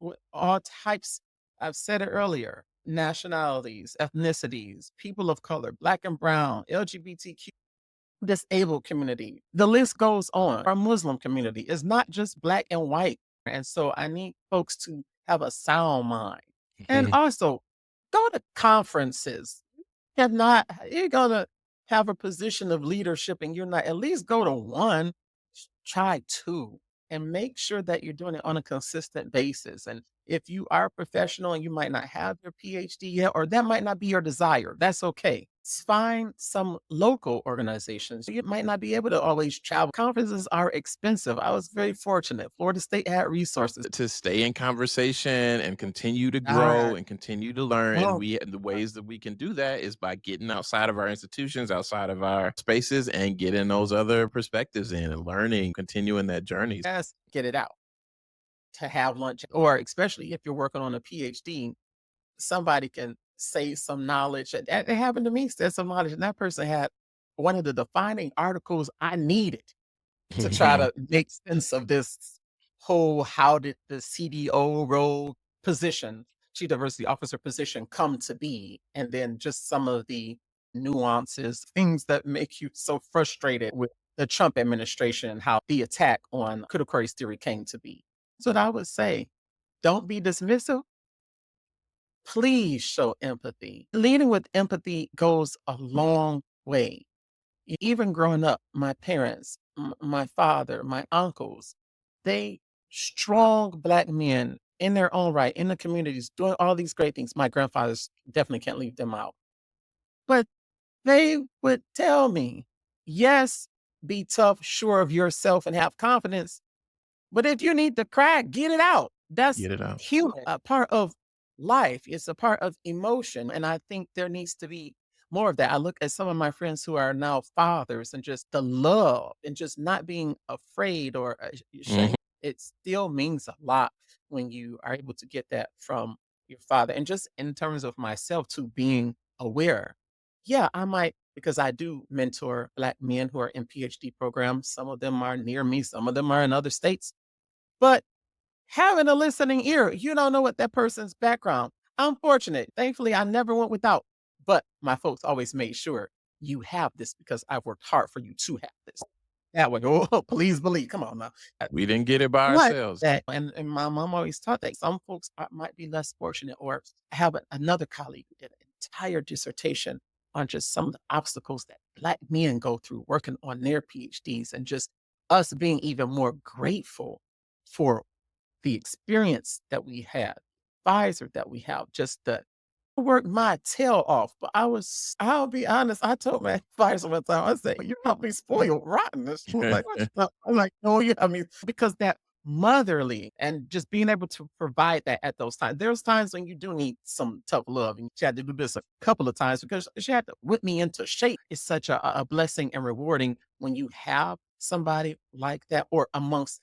With all types, I've said it earlier, nationalities, ethnicities, people of color, Black and brown, LGBTQ, disabled community. The list goes on. Our Muslim community is not just Black and white. And so I need folks to have a sound mind. And also go to conferences. Have not You're gonna have a position of leadership and you're not, at least go to one, try two, and make sure that you're doing it on a consistent basis. And if you are a professional and you might not have your PhD yet, or that might not be your desire, that's okay. Find some local organizations. You might not be able to always travel. Conferences are expensive. I was very fortunate. Florida State had resources. To stay in conversation and continue to grow Are and continue to learn. And well, the ways that we can do that is by getting outside of our institutions, outside of our spaces, and getting those other perspectives in and learning, continuing that journey. yes, get it out to have lunch, or especially if you're working on a PhD, somebody can say some knowledge. And it happened to me, said some knowledge, and that person had one of the defining articles I needed to try to make sense of this whole how did the CDO role position, chief diversity officer position, come to be, and then just some of the nuances, things that make you so frustrated with the Trump administration and how the attack on critical race theory came to be. So what I would say, don't be dismissive. Please show empathy. Leading with empathy goes a long way. Even growing up, my parents, my father, my uncles, they strong Black men in their own right, in the communities, doing all these great things. My grandfathers, definitely can't leave them out. But they would tell me, yes, be tough, sure of yourself, and have confidence, but if you need to cry, get it out. That's Get it out. human, a part of life. It's a part of emotion. And I think there needs to be more of that. I look at some of my friends who are now fathers, and just the love and just not being afraid or Mhm. ashamed. It still means a lot when you are able to get that from your father. And just in terms of myself, to being aware. Yeah, I might, because I do mentor Black men who are in PhD programs. Some of them are near me, some of them are in other states, but having a listening ear, you don't know what that person's background. I'm fortunate. Thankfully, I never went without, but my folks always made sure you have this because I've worked hard for you to have this. That way, oh, please believe. Come on now. We didn't get it by What ourselves. that, and my mom always taught that some folks might be less fortunate, or have another colleague who did an entire dissertation on just some of the obstacles that Black men go through working on their PhDs, and just us being even more grateful for the experience that we had, advisor that we have, just the worked my tail off. But I'll be honest, I told my advisor one time, I said, "You got me spoiled rotten." And she was like, "What you know?" I'm like, "No, you have me," because that motherly and just being able to provide that at those times. There's times when you do need some tough love, and she had to do this a couple of times because she had to whip me into shape. It's such a blessing and rewarding when you have somebody like that, or amongst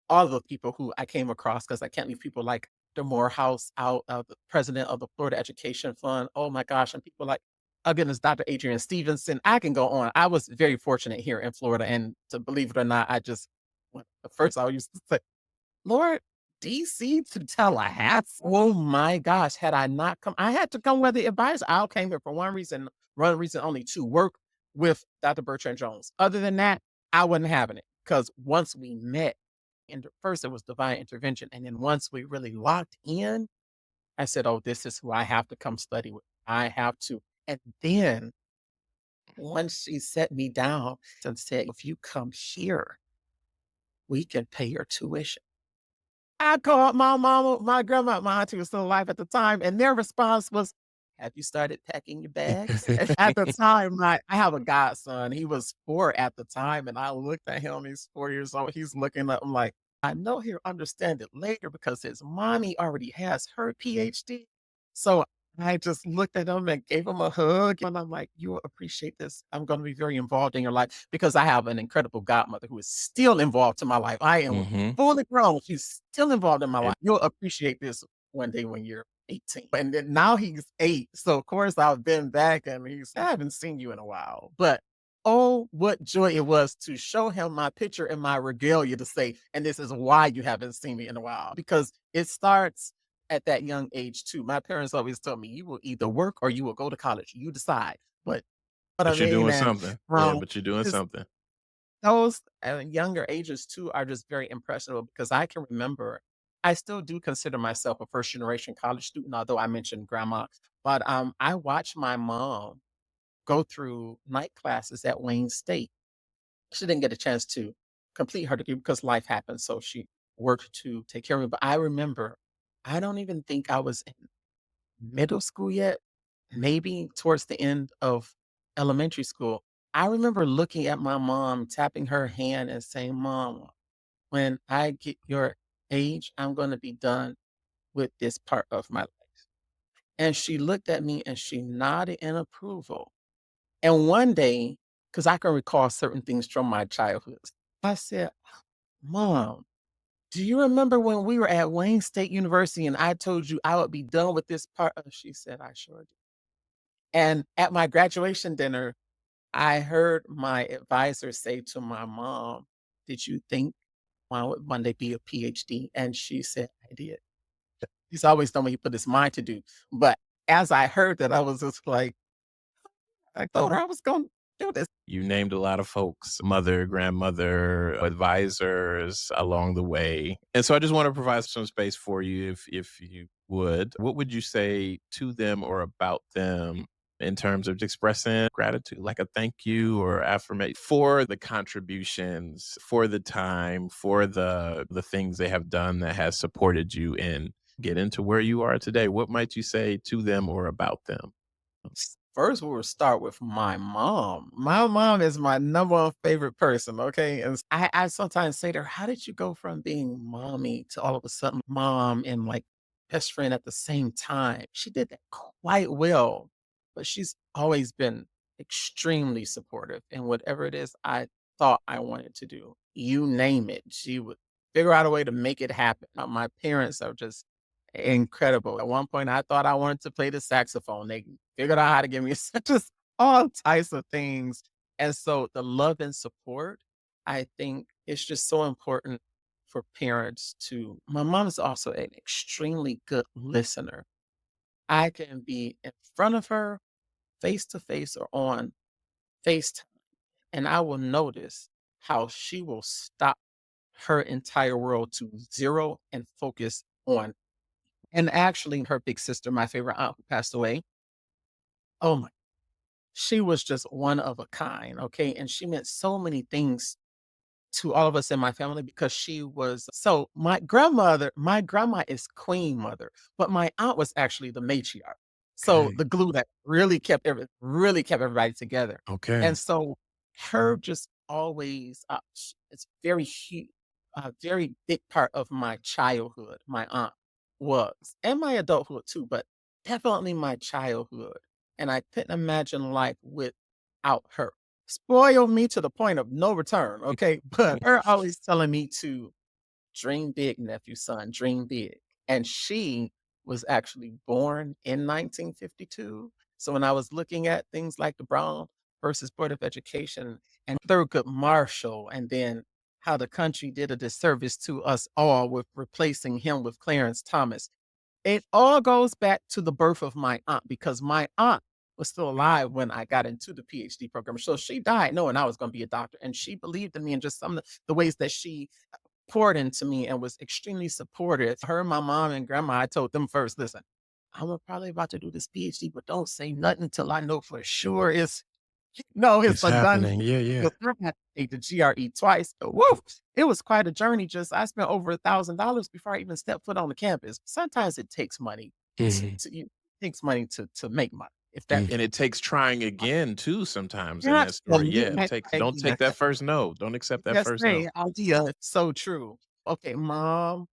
all the people who I came across, because I can't leave people like the Morehouse out, the president of the Florida Education Fund. Oh my gosh. And people like, oh goodness, Dr. Adrian Stevenson. I can go on. I was very fortunate here in Florida. And to believe it or not, the first I used to say, Lord, DC to Tallahassee. Oh my gosh. Had I not come, I had to come with the advisor. I came here for one reason only, to work with Dr. Bertrand Jones. Other than that, I wasn't having it because once we met, and first it was divine intervention. And then once we really locked in, I said, oh, this is who I have to come study with. I have to. And then once she set me down and said, if you come here, we can pay your tuition. I called my mama, my grandma, my auntie was still alive at the time, and their response was, "Have you started packing your bags?" And at the time, I have a godson. He was 4 at the time, and I looked at him. He's 4 years old. He's looking up. I'm like, I know he'll understand it later because his mommy already has her PhD. So I just looked at him and gave him a hug. And I'm like, you will appreciate this. I'm going to be very involved in your life because I have an incredible godmother who is still involved in my life. I am Mhm. fully grown. She's still involved in my And life. You'll appreciate this one day when you're 18. And then now he's 8. So of course I've been back and I haven't seen you in a while. But oh, what joy it was to show him my picture and my regalia to say, and this is why you haven't seen me in a while. Because it starts at that young age too. My parents always told me, you will either work or you will go to college. You decide. But what I but you're mean, doing and something. Yeah, from but you're doing just something. those younger ages too are just very impressionable because I can remember I still do consider myself a first generation college student, although I mentioned grandma. But I watched my mom go through night classes at Wayne State. She didn't get a chance to complete her degree because life happened. So she worked to take care of it. But I remember, I don't even think I was in middle school yet, maybe towards the end of elementary school. I remember looking at my mom, tapping her hand and saying, Mom, when I get your age, I'm going to be done with this part of my life. And she looked at me and she nodded in approval. And one day, because I can recall certain things from my childhood, I said, Mom, do you remember when we were at Wayne State University and I told you I would be done with this part? She said, I sure did. And at my graduation dinner, I heard my advisor say to my mom, did you think I would one day be a PhD? And she said, I did. He's always told me he put his mind to do. But as I heard that, I was just like, I told her I was going to do this. You named a lot of folks, mother, grandmother, advisors along the way. And so I just want to provide some space for you if you would. What would you say to them or about them in terms of expressing gratitude, like a thank you or affirmation for the contributions, for the time, for the things they have done that has supported you in getting to where you are today? What might you say to them or about them? First, we'll start with my mom. My mom is my number one favorite person, okay? And I sometimes say to her, how did you go from being mommy to all of a sudden mom and like best friend at the same time? She did that quite well, but she's always been extremely supportive in whatever it is I thought I wanted to do. You name it, she would figure out a way to make it happen. My parents are just incredible. At one point, I thought I wanted to play the saxophone. They figured out how to give me just all types of things. And so the love and support, I think it's just so important for parents to. My mom is also an extremely good listener. I can be in front of her face to face or on FaceTime, and I will notice how she will stop her entire world to zero and focus on. And actually, her big sister, my favorite aunt who passed away, oh my, she was just one of a kind, okay? And she meant so many things to all of us in my family because she was so my grandma is queen mother, but my aunt was actually the matriarch. So Okay. the glue that really kept everybody together. And Okay. so her just always it's a very big part of my childhood, my aunt was, and my adulthood too, but definitely my childhood. And I couldn't imagine life without her. Spoiled me to the point of no return, okay? But her always telling me to dream big, nephew, son, dream big. And she was actually born in 1952. So when I was looking at things like the Brown versus Board of Education and Thurgood Marshall, and then how the country did a disservice to us all with replacing him with Clarence Thomas, it all goes back to the birth of my aunt because my aunt was still alive when I got into the PhD program. So she died knowing I was going to be a doctor, and she believed in me and just some of the ways that she poured into me and was extremely supportive. Her, my mom, and grandma, I told them first, listen, I'm probably about to do this PhD, but don't say nothing until I know for sure no, it's It's a done happening. Yeah, yeah. because I had to take the GRE twice. So, woo! It was quite a journey. Just I spent over $1,000 before I even stepped foot on the campus. Sometimes it takes money Mhm, it takes money to make money. If that and it takes trying again too sometimes in that story. Yeah, absolutely. don't take that first no. Don't accept that Yes, first no. they idea. It's so true. Okay, mom,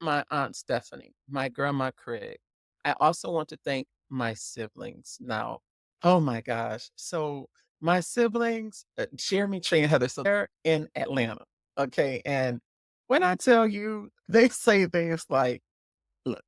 my aunt Stephanie, my grandma Craig. I also want to thank my siblings now. Oh my gosh. So my siblings, Jeremy, Trey, and Heather, so they're in Atlanta. Okay. And when I tell you, they say things like, look,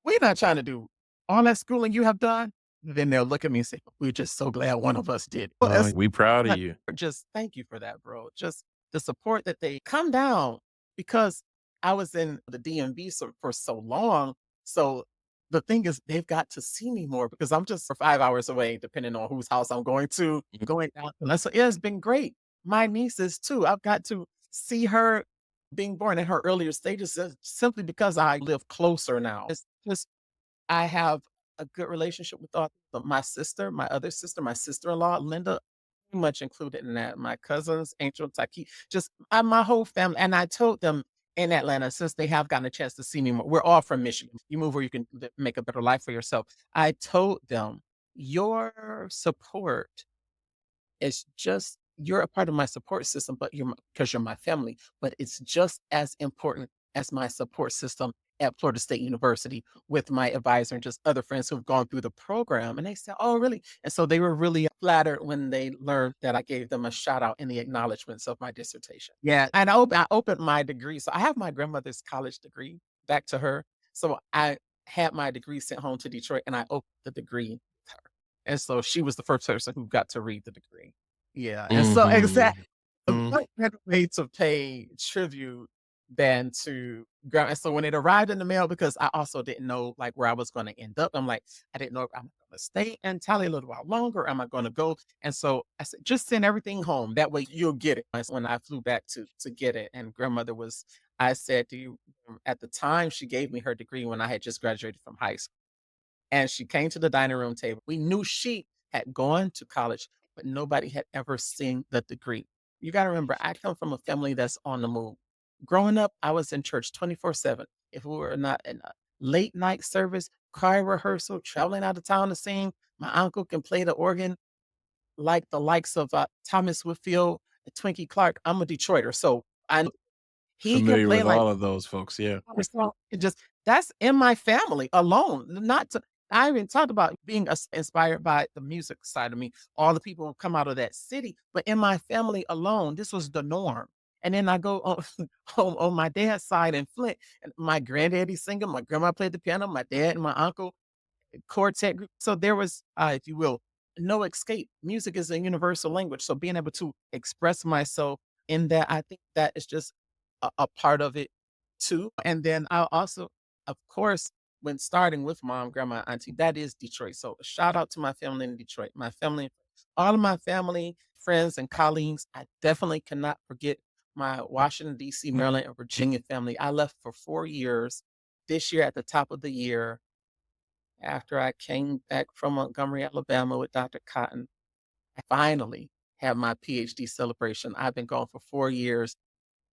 we're not trying to do all that schooling you have done. Then they'll look at me and say, we're just so glad one of us did. Well, it's We proud of not you. just thank you for that, bro. Just the support that they come down because I was in the DMV for so long. So the thing is, they've got to see me more because I'm just for 5 hours away, depending on whose house I'm going to, Mhm. going out. And so yeah, it's been great. My nieces too. I've got to see her being born in her earlier stages simply because I live closer now. It's just I have a good relationship with all but my sister, my other sister, my sister-in-law, Linda, pretty much included in that. My cousins, Angel, Taki, just my whole family. And I told them in Atlanta, since they have gotten a chance to see me more, we're all from Michigan. You move where you can make a better life for yourself. I told them, your support it's just you're a part of my support system, but you're because you're my family, but it's just as important as my support system at Florida State University with my advisor and just other friends who've gone through the program. And they said, "Oh, really?" And so they were really flattered when they learned that I gave them a shout out in the acknowledgements of my dissertation. Yeah, and I opened my degree. So I have my grandmother's college degree back to her. So I had my degree sent home to Detroit, and I opened the degree with her. And so she was the first person who got to read the degree. Yeah, and so Mhm. Mm. what better way to pay tribute than to grab and so when it arrived in the mail, because I also didn't know, like, where I was gonna end up, I'm like, I didn't know if I'm gonna stay in Tally a little while longer, am I gonna go? And so I said, "Just send everything home, that way you'll get it." That's when I flew back to get it, and grandmother was I said, "Do you" at the time, she gave me her degree when I had just graduated from high school. And she came to the dining room table. We knew she had gone to college, but nobody had ever seen the degree. You got to remember, I come from a family that's on the move. Growing up, I was in church 24/7. If we were not in a late night service, choir rehearsal, traveling out of town to sing, my uncle can play the organ like the likes of Thomas Whitfield, Twinkie Clark. I'm a Detroiter, so I he can Familiar play with like all of those folks, yeah. it just that's in my family alone. Not to I even talked about being inspired by the music side of me. All the people who come out of that city, but in my family alone, this was the norm. And then I go on, on my dad's side in Flint, and my granddaddy singer, my grandma played the piano, my dad and my uncle quartet group. So there was, if you will, no escape. Music is a universal language. So being able to express myself in that, I think that is just a part of it too. And then I also, of course, when starting with mom, grandma, auntie, that is Detroit. So shout out to my family in Detroit. My family, all of my family, friends, and colleagues. I definitely cannot forget my Washington, D.C., Maryland, and Virginia family. I left for 4 years this year at the top of the year after I came back from Montgomery, Alabama with Dr. Cotton. I finally had my PhD celebration. I've been gone for 4 years.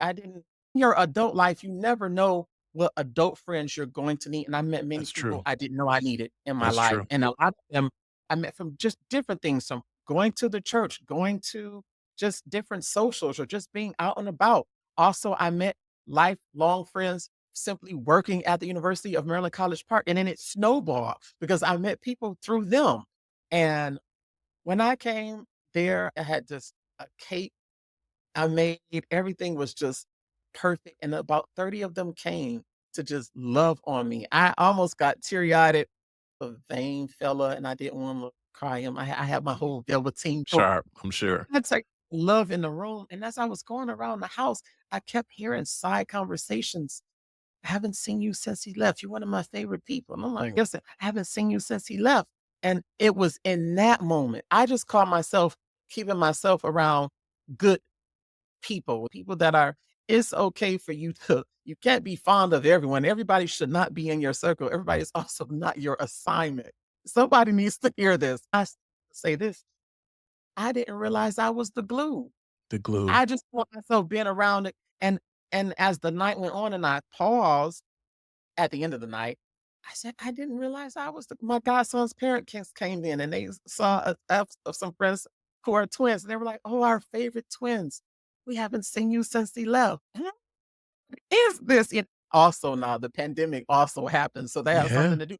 I didn't in your adult life, you never know what adult friends you're going to need, and I met many That's people true. I didn't know I needed in my That's life, true. and a lot of them I met from just different things, from going to the church, going to just different socials, or just being out and about. Also, I met lifelong friends simply working at the University of Maryland College Park, and then it snowballed because I met people through them, and when I came there, I had just a cake I made everything was just perfect, and about 30 of them came to just love on me. I almost got teary-eyed, a vain fella, and I didn't wanna cry him. I had my whole velveteen coat. Sharp, I'm sure. That's like love in the room, and as I was going around the house, I kept hearing side conversations. "I haven't seen you since he left. You're one of my favorite people." And I'm like, "Listen, I haven't seen you since he left." And it was in that moment, I just caught myself keeping myself around good people, people that are it's okay for you to you can't be fond of everyone. Everybody should not be in your circle. Everybody is also not your assignment. Somebody needs to hear this. Say this. I didn't realize I was the glue. The glue. I just felt myself being around it. And as the night went on and I paused at the end of the night, I said, I didn't realize I was my godson's parent came in and they saw of some friends who are twins. And they were like, oh, our favorite twins. We haven't seen you since he left. Who is this? And also now the pandemic also happened. So that has Yeah. something to do.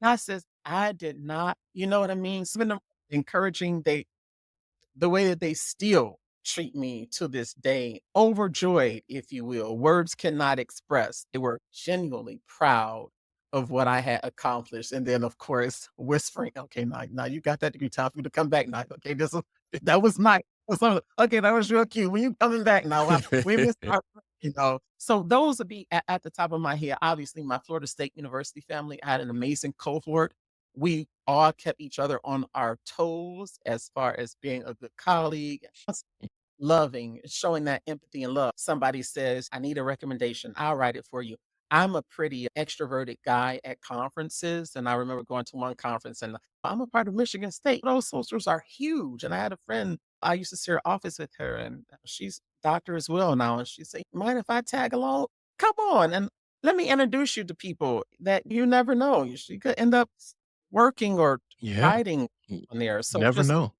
And I says, I did not, you know what I mean? Some of encouraging the way that they still treat me to this day, overjoyed, if you will. Words cannot express. They were genuinely proud of what I had accomplished. And then, of course, whispering, okay, now you got that degree. Time for you to come back now. Okay, that was nice. Okay, that was real cute. When you coming back now, we missed our, So those would be at the top of my head. Obviously, my Florida State University family, I had an amazing cohort. We all kept each other on our toes as far as being a good colleague, loving, showing that empathy and love. Somebody says, I need a recommendation. I'll write it for you. I'm a pretty extroverted guy at conferences. And I remember going to one conference and I'm a part of Michigan State. Those socials are huge. And I had a friend, I used to share office with her, and she's a doctor as well now. And she said, mind if I tag along? Come on. And let me introduce you to people that you never know. She could end up working or Yeah. writing You on there. So never just know.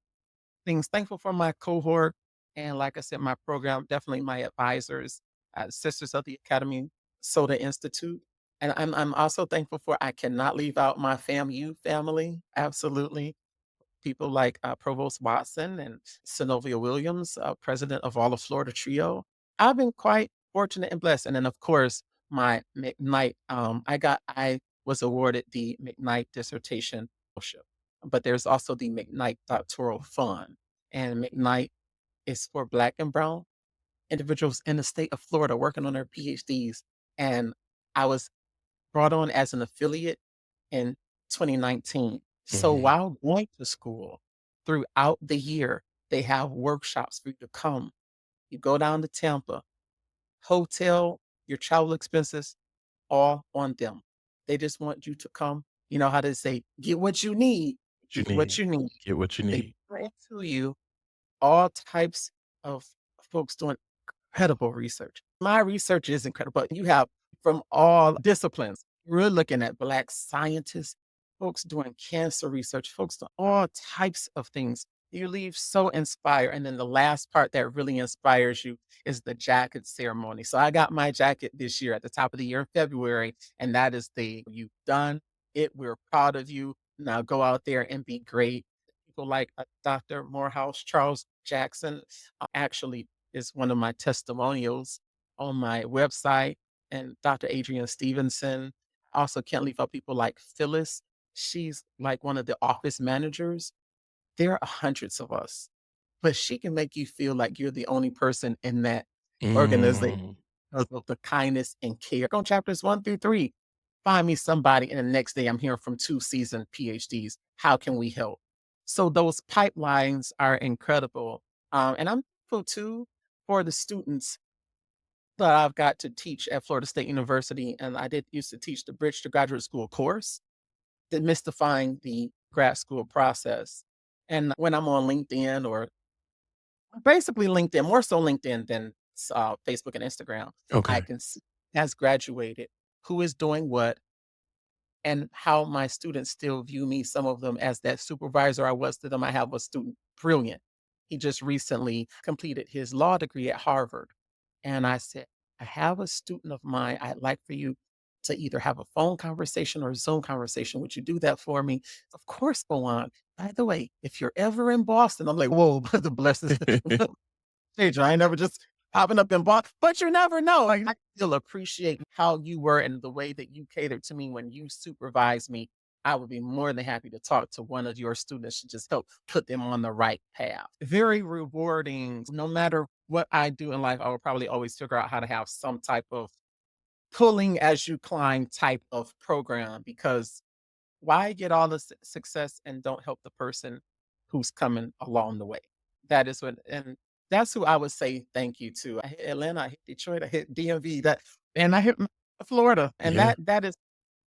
things thankful for my cohort. And like I said, my program, definitely my advisors, Sisters of the Academy Soda Institute. And I'm also thankful for I cannot leave out my FAMU family. Absolutely. People like Provost Watson and Synovia Williams, president of all of Florida Trio. I've been quite fortunate and blessed. And then, of course, my McKnight, I was awarded the McKnight Dissertation Fellowship, but there's also the McKnight Doctoral Fund. And McKnight is for Black and Brown individuals in the state of Florida working on their PhDs. And I was brought on as an affiliate in 2019. So Mhm. while going to school throughout the year, they have workshops for you to come. You go down to Tampa, hotel, your travel expenses, all on them. They just want you to come. You know how they say, get what you need, What you get what need. you need. Get what you They need. bring to you all types of folks doing incredible research. My research is incredible. You have from all disciplines. We're looking at Black scientists, folks doing cancer research, folks doing all types of things. You leave so inspired. And then the last part that really inspires you is the jacket ceremony. So I got my jacket this year at the top of the year in February, and that is the you've done it. We're proud of you. Now go out there and be great. People like Dr. Morehouse, Charles Jackson, actually is one of my testimonials on my website, and Dr. Adrienne Stevenson. I also can't leave out people like Phyllis. She's like one of the office managers. There are hundreds of us, but she can make you feel like you're the only person in that organization Mm. because of the kindness and care. On chapters 1 through 3, find me somebody, and the next day I'm hearing from 2 seasoned PhDs. How can we help? So those pipelines are incredible. And I'm thankful too for the students that I've got to teach at Florida State University. And I did used to teach the Bridge to Graduate School course, demystifying the grad school process. And when I'm on LinkedIn or basically LinkedIn, more so LinkedIn than Facebook and Instagram, I Okay. can see has graduated, who is doing what, and how my students still view me, some of them as that supervisor I was to them. I have a student, brilliant. He just recently completed his law degree at Harvard. And I said, I have a student of mine. I'd like for you to either have a phone conversation or a Zoom conversation. Would you do that for me? Of course, go on. By the way, if you're ever in Boston, I'm like, whoa, the blessings. Stage. I ain't never just popping up in Boston, but you never know. Like, I still appreciate how you were and the way that you catered to me when you supervised me. I would be more than happy to talk to one of your students to just help put them on the right path. Very rewarding. No matter what I do in life, I will probably always figure out how to have some type of pulling as you climb type of program because Why get all the success and don't help the person who's coming along the way? That is what, and that's who I would say thank you to. I hit Atlanta, I hit Detroit, I hit DMV, and I hit Florida, and Yeah. that is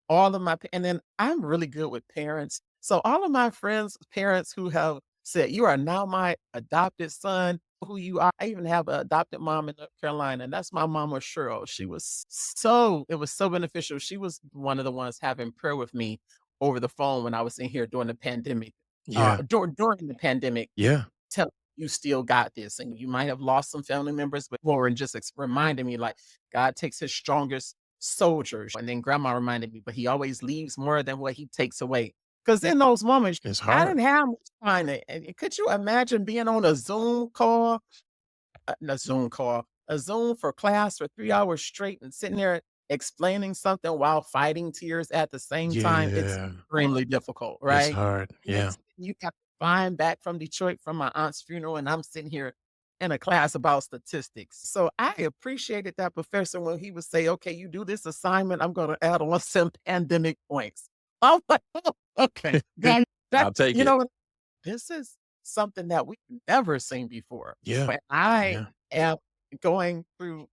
all of my and then I'm really good with parents. So all of my friends' parents who have said, "You are now my adopted son, who you are." I even have an adopted mom in North Carolina, and that's my mama Cheryl. She was so it was so beneficial. She was one of the ones having prayer with me over the phone when I was in here during the pandemic. Yeah. During the pandemic, Yeah. tell you still got this, and you might have lost some family members, but Lauren just reminded me like God takes his strongest soldiers. And then grandma reminded me, but he always leaves more than what he takes away. Because in those moments, It's I hard. didn't have much time could you imagine being on a Zoom call a Zoom for class for 3 hours straight and sitting there explaining something while fighting tears at the same time. It's Yeah. extremely difficult, It's right? hard. Yeah. Next thing you got flying back from Detroit from my aunt's funeral, and I'm sitting here in a class about statistics. So I appreciated that professor when he would say, "Okay, you do this assignment, I'm gonna add on some pandemic points." I was like, "Oh, okay, got it." That I'll take you it. know this is something that we've never seen before. Yeah. When I Yeah. am going through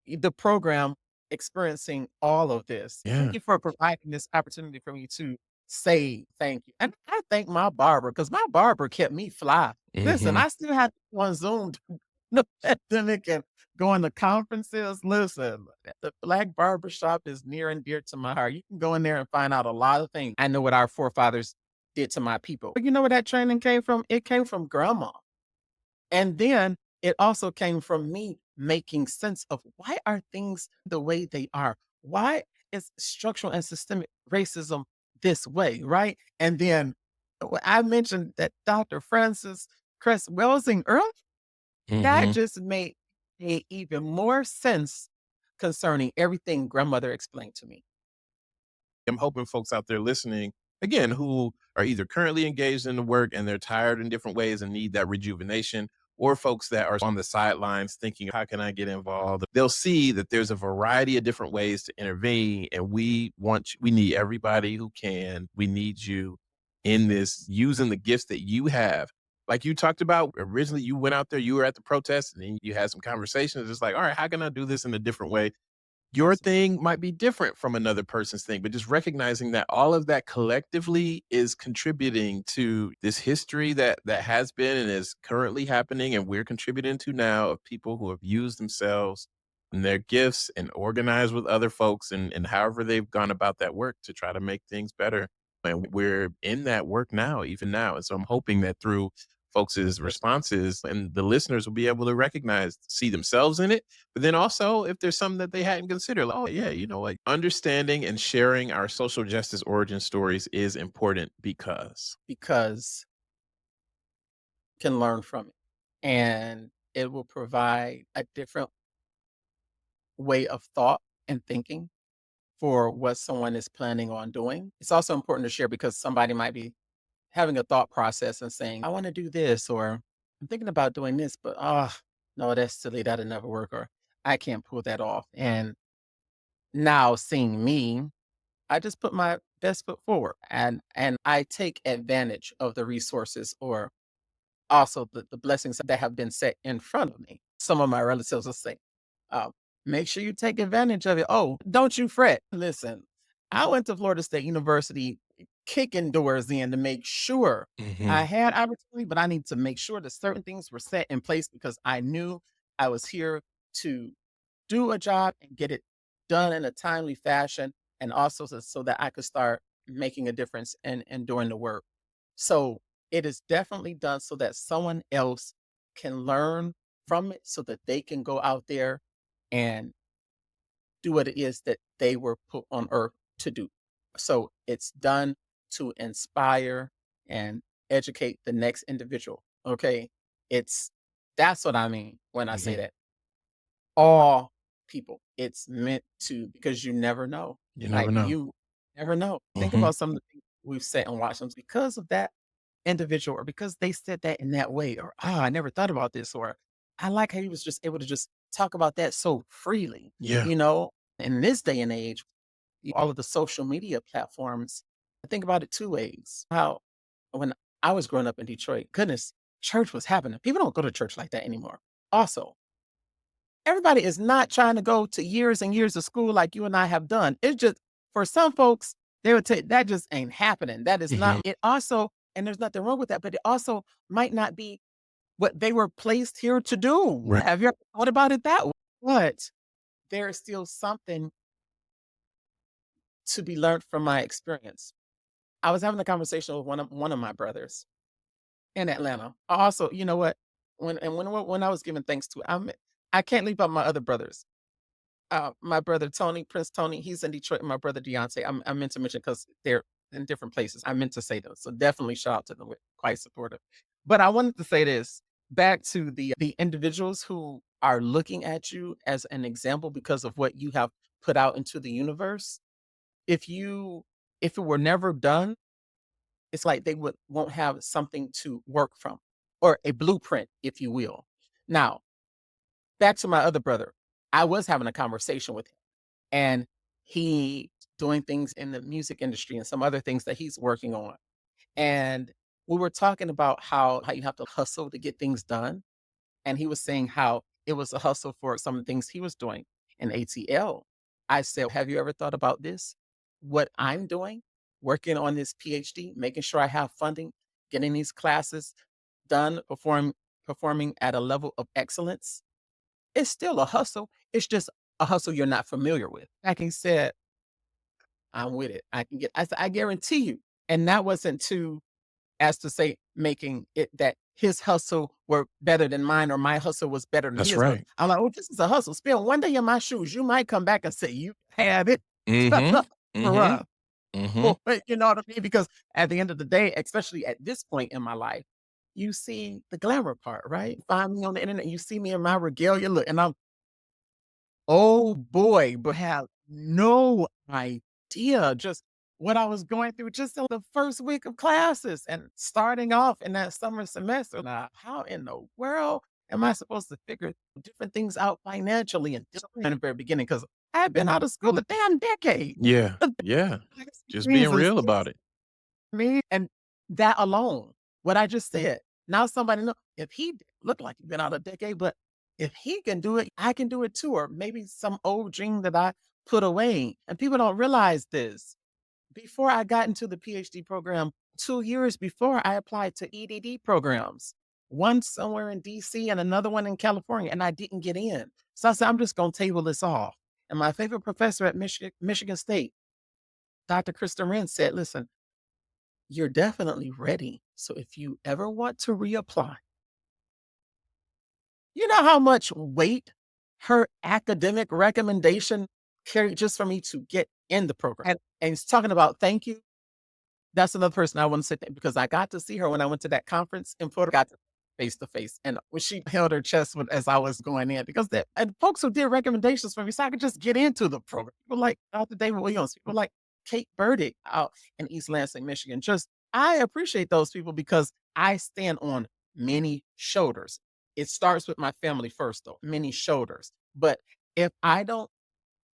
the program experiencing all of this. Thank Yeah. you for providing this opportunity for me to say thank you. And I thank my barber because my barber kept me fly. Listen, Mhm. I still had to go on Zoom during the pandemic and going to conferences. Listen, the Black barber shop is near and dear to my heart. You can go in there and find out a lot of things. I know what our forefathers did to my people. But you know where that training came from? It came from grandma. And then it also came from me making sense of why are things the way they are? Why is structural and systemic racism this way, right? And then I mentioned that Dr. Francis Cress Welsing earlier, that Mhm. just made even more sense concerning everything grandmother explained to me. I'm hoping folks out there listening, again, who are either currently engaged in the work and they're tired in different ways and need that rejuvenation, or folks that are on the sidelines thinking, how can I get involved? They'll see that there's a variety of different ways to intervene. And we need everybody who can. We need you in this using the gifts that you have. Like you talked about originally, you went out there, you were at the protest, and then you had some conversations. It's like, all right, how can I do this in a different way? Your Absolutely. thing might be different from another person's thing, but just recognizing that all of that collectively is contributing to this history that has been and is currently happening and we're contributing to now of people who have used themselves and their gifts and organized with other folks and however they've gone about that work to try to make things better. And we're in that work now, even now. And so I'm hoping that through folks' responses and the listeners will be able to recognize, see themselves in it, but then also, if there's something that they hadn't considered, like, oh, yeah, like understanding and sharing our social justice origin stories is important because. Because can learn from it. And it will provide a different way of thought and thinking for what someone is planning on doing. It's also important to share because somebody might be having a thought process and saying, I want to do this, or I'm thinking about doing this, but no, that's silly. That'll never work, or I can't pull that off. And now seeing me, I just put my best foot forward and I take advantage of the resources or also the blessings that have been set in front of me. Some of my relatives will say, um, make sure you take advantage of it. Oh, don't you fret. Listen, I went to Florida State University kicking doors in to make sure I Mhm. had opportunity, but I need to make sure that certain things were set in place because I knew I was here to do a job and get it done in a timely fashion and also so that I could start making a difference and doing the work. So it is definitely done so that someone else can learn from it so that they can go out there and do what it is that they were put on earth to do. So it's done to inspire and educate the next individual. Okay. It's that's what I mean when I say Mhm. that all people. It's meant to because you never know. You never Like know. you never know. Think Mhm. about some of the things we've sat and watched them because of that individual or because they said that in that way, or I never thought about this, or I like how he was just able to just talk about that so freely, Yeah. you know, in this day and age, all of the social media platforms. think about it two ways. How when I was growing up in Detroit, goodness, church was happening. People don't go to church like that anymore. Also, everybody is not trying to go to years and years of school like you and I have done. It's just for some folks, they would say that just ain't happening. That is not Mhm. it also, and there's nothing wrong with that, but it also might not be what they were placed here to do. Right. Have you ever thought about it that way? But there is still something to be learned from my experience. I was having a conversation with one of my brothers in Atlanta. Also, you know what? When I was giving thanks to, I can't leave out my other brothers. My brother Tony, Prince Tony, he's in Detroit. And my brother Deontay, I meant to mention because they're in different places. I meant to say those, so definitely shout out to them. We're quite supportive. But I wanted to say this back to the individuals who are looking at you as an example because of what you have put out into the universe. If you if it were never done, it's like they won't have something to work from or a blueprint, if you will. Now, back to my other brother. I was having a conversation with him and he doing things in the music industry and some other things that he's working on. And we were talking about how you have to hustle to get things done. And he was saying how it was a hustle for some of the things he was doing in ATL. I said, have you ever thought about this? What I'm doing, working on this PhD, making sure I have funding, getting these classes done, performing at a level of excellence. It's still a hustle. It's just a hustle you're not familiar with. Like he said, I'm with it. I can get, I said, I guarantee you. And that wasn't to, as to say, making it that his hustle were better than mine or my hustle was better than That's his. But right. I'm like, oh, this is a hustle. Spend one day in my shoes. You might come back and say, you had it Mhm. for Mhm. us. Mhm. You know what I mean? Because at the end of the day, especially at this point in my life, you see the glamour part, right? Find me on the internet, you see me in my regalia, look, and I'm, oh boy, but have no idea just what I was going through just in the first week of classes and starting off in that summer semester. Now, how in the world am I supposed to figure different things out financially and just in the very beginning? Because I had been out of school a damn decade. Yeah. Yeah. Just being Reasons real about it. me and that alone, what I just said. Now somebody know if look like you've been out a decade, but if he can do it, I can do it too. Or maybe some old dream that I put away. And people don't realize this. Before I got into the PhD program, 2 years before I applied to EDD programs, one somewhere in DC and another one in California, and I didn't get in. So I said, I'm just gonna table this off. And my favorite professor at Michigan State, Dr. Kristen Wren, said, listen, you're definitely ready. So if you ever want to reapply, you know how much weight her academic recommendation carried just for me to get in the program. And it's talking about thank you. That's another person I want to say thank because I got to see her when I went to that conference in Florida, got to face to face. And when she held her chest as I was going in, because and folks who did recommendations for me, so I could just get into the program. People like Dr. David Williams, people like Kate Burdick out in East Lansing, Michigan. Just I appreciate those people because I stand on many shoulders. It starts with my family first, though, many shoulders. But if I don't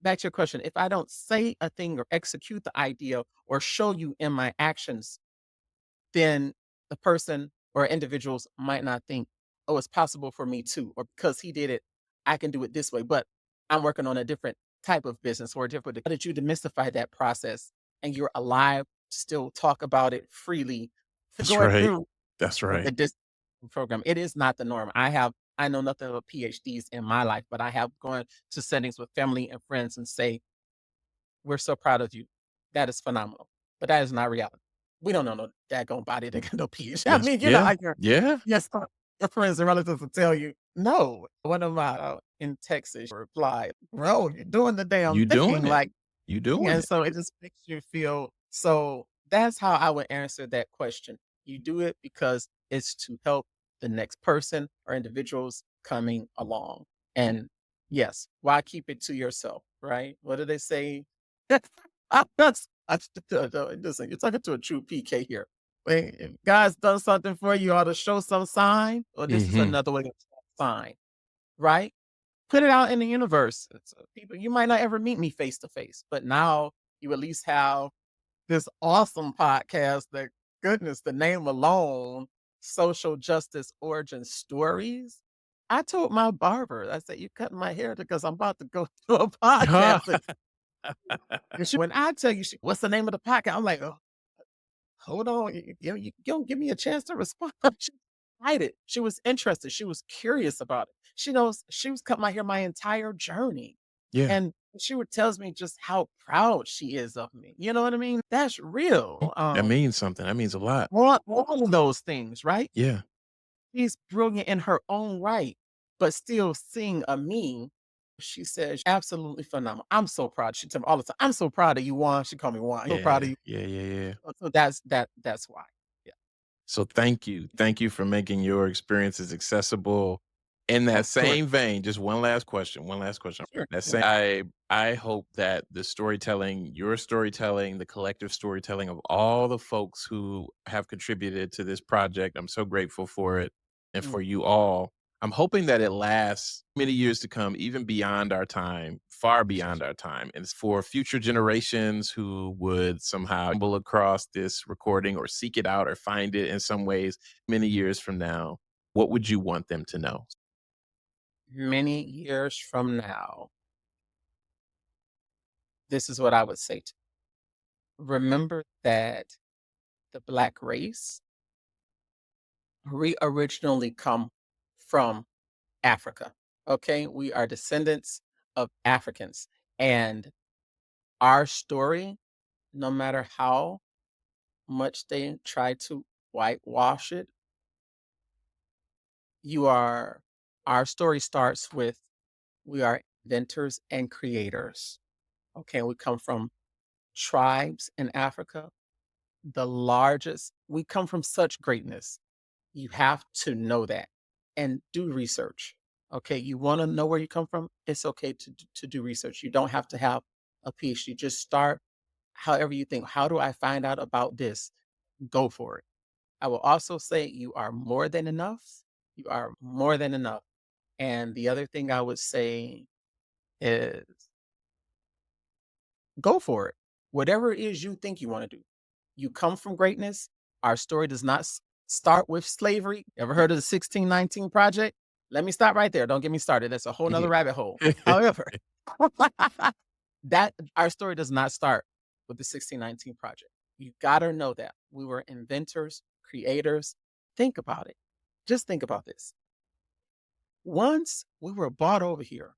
back to your question, if I don't say a thing or execute the idea or show you in my actions, then the person or individuals might not think, oh, it's possible for me too, or because he did it, I can do it this way. But I'm working on a different type of business or a different. How did you demystify that process and you're alive to still talk about it freely, That's going right. through That's the right. program? It is not the norm. I know nothing about PhDs in my life, but I have gone to settings with family and friends and say, we're so proud of you. That is phenomenal. But that is not reality. We don't know no daggone body that got no PhD. I That's mean, yeah. like Yeah. yes, your friends and relatives will tell you, no. One of my in Texas replied, bro, you're doing the damn You thing. doing it. Like, You doing and it. so it just makes you feel so that's how I would answer that question. You do it because it's to help the next person or individuals coming along. And yes, why keep it to yourself, right? What do they say? Listen, you're talking to a true PK here. Wait, if God's done something for you, you ought to show some sign, or this is Mhm. another way of sign, right? Put it out in the universe. People, you might not ever meet me face to face, but now you at least have this awesome podcast that goodness, the name alone, Social Justice Origin Stories. I told my barber, I said, "You cutting my hair because I'm about to go to a podcast." And when I tell you, "What's the name of the podcast?" I'm like, "Oh, hold on, you don't give me a chance to respond." She excited. She was interested. She was curious about it. She knows she was cut my hair my entire journey. Yeah. And she would tells me just how proud she is of me. You know what I mean? That's real. That means something. That means a lot. All of those things, right? Yeah. She's brilliant in her own right, but still seeing a me, she says, absolutely phenomenal. I'm so proud. She tell me all the time, "I'm so proud of you, Juan." She call me Juan. "I'm so proud of Yeah. you." Yeah. Yeah. Yeah. So that's why. Yeah. So thank you. Thank you for making your experiences accessible. In that Of course. same vein, just one last question. One last question. Sure. That Yeah. same I hope that the storytelling, your storytelling, the collective storytelling of all the folks who have contributed to this project, I'm so grateful for it and Mm. for you all. I'm hoping that it lasts many years to come, even beyond our time, far beyond our time. And it's for future generations who would somehow stumble across this recording or seek it out or find it in some ways many years from now. What would you want them to know? Many years from now, this is what I would say to remember that the Black race, we originally come from Africa. Okay. We are descendants of Africans. And our story, no matter how much they try to whitewash it, you are, our story starts with we are inventors and creators. Okay. We come from tribes in Africa, the largest, we come from such greatness. You have to know that and do research. Okay, you want to know where you come from? It's okay to do research. You don't have to have a PhD. Just start however you think. How do I find out about this? Go for it. I will also say you are more than enough. You are more than enough. And the other thing I would say is go for it. Whatever it is you think you want to do. You come from greatness. Our story does not start with slavery. Ever heard of the 1619 Project? Let me stop right there. Don't get me started. That's a whole nother rabbit hole. However, that our story does not start with the 1619 Project. You gotta know that we were inventors, creators. Think about it. Just think about this. Once we were brought over here,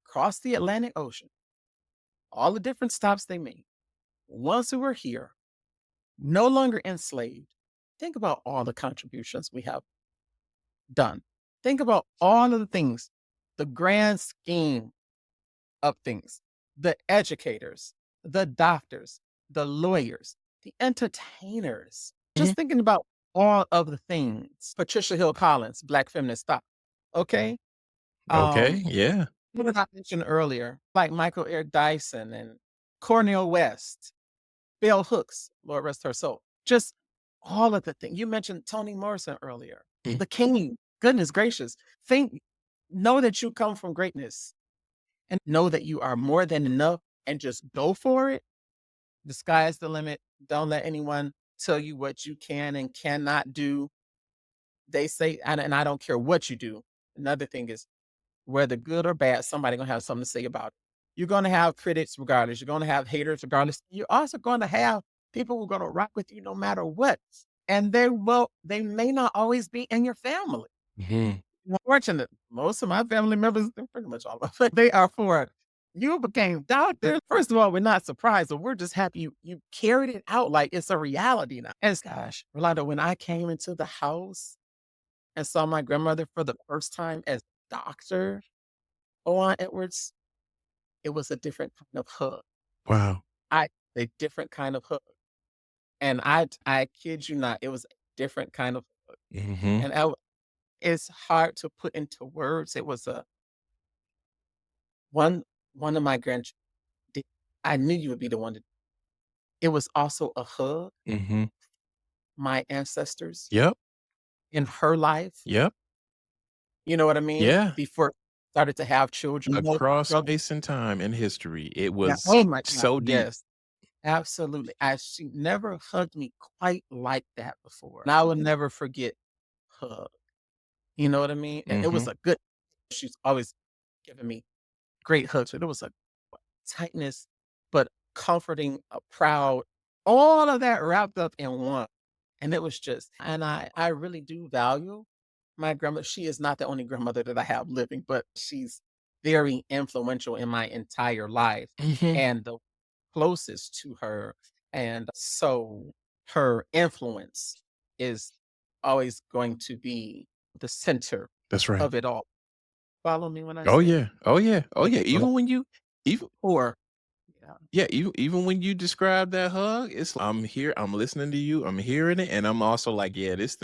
across the Atlantic Ocean, all the different stops they made. Once we were here, no longer enslaved. Think about all the contributions we have done. Think about all of the things, the grand scheme of things, the educators, the doctors, the lawyers, the entertainers. Mhm. Just thinking about all of the things. Patricia Hill Collins, Black feminist thought. Okay. Okay. Um, Yeah. what I mentioned earlier, like Michael Eric Dyson and Cornel West, Bell Hooks, Lord rest her soul. Just all of the things. You mentioned Toni Morrison earlier. Mhm. The King, goodness gracious. Think, know that you come from greatness and know that you are more than enough and just go for it. The sky is the limit. Don't let anyone tell you what you can and cannot do. They say, and I don't care what you do. Another thing is whether good or bad, somebody gonna have something to say about it. You're gonna have critics regardless. You're gonna have haters regardless. You're also gonna have people who are gonna rock with you no matter what. And they may not always be in your family. Mhm. Fortunate, most of my family members, they're pretty much all of it, they are for it. You became doctor. First of all, we're not surprised, but we're just happy you carried it out like it's a reality now. And gosh, Rolando, when I came into the house and saw my grandmother for the first time as Doctor Owen Edwards, it was a different kind of hug. Wow. I a different kind of hug. And I kid you not, it was a different kind of hug. Mhm. And it's hard to put into words. It was a one one of my grandchildren. I knew you would be the one to. It was also a hug. Mhm. My ancestors Yep. in her life. Yep. You know what I mean? Yeah. Before started to have children. Across space and time and history, it Yeah. was Oh my God. so deep. Yes. Absolutely. She never hugged me quite like that before. And I will never forget hug. You know what I mean? It was Mhm. a good she's always giving me great hugs. So there was a tightness, but comforting, proud, all of that wrapped up in one. And it was just and I really do value my grandma. She is not the only grandmother that I have living, but she's very influential in my entire life Mhm. and the closest to her. And so her influence is always going to be the center That's right. of it all. Follow me when I Oh, say yeah. Oh, yeah. Oh, it yeah. takes a lot Even for yeah. Yeah, even when you describe that hug, it's I'm here, I'm listening to you, I'm hearing it, and I'm also like, yeah, this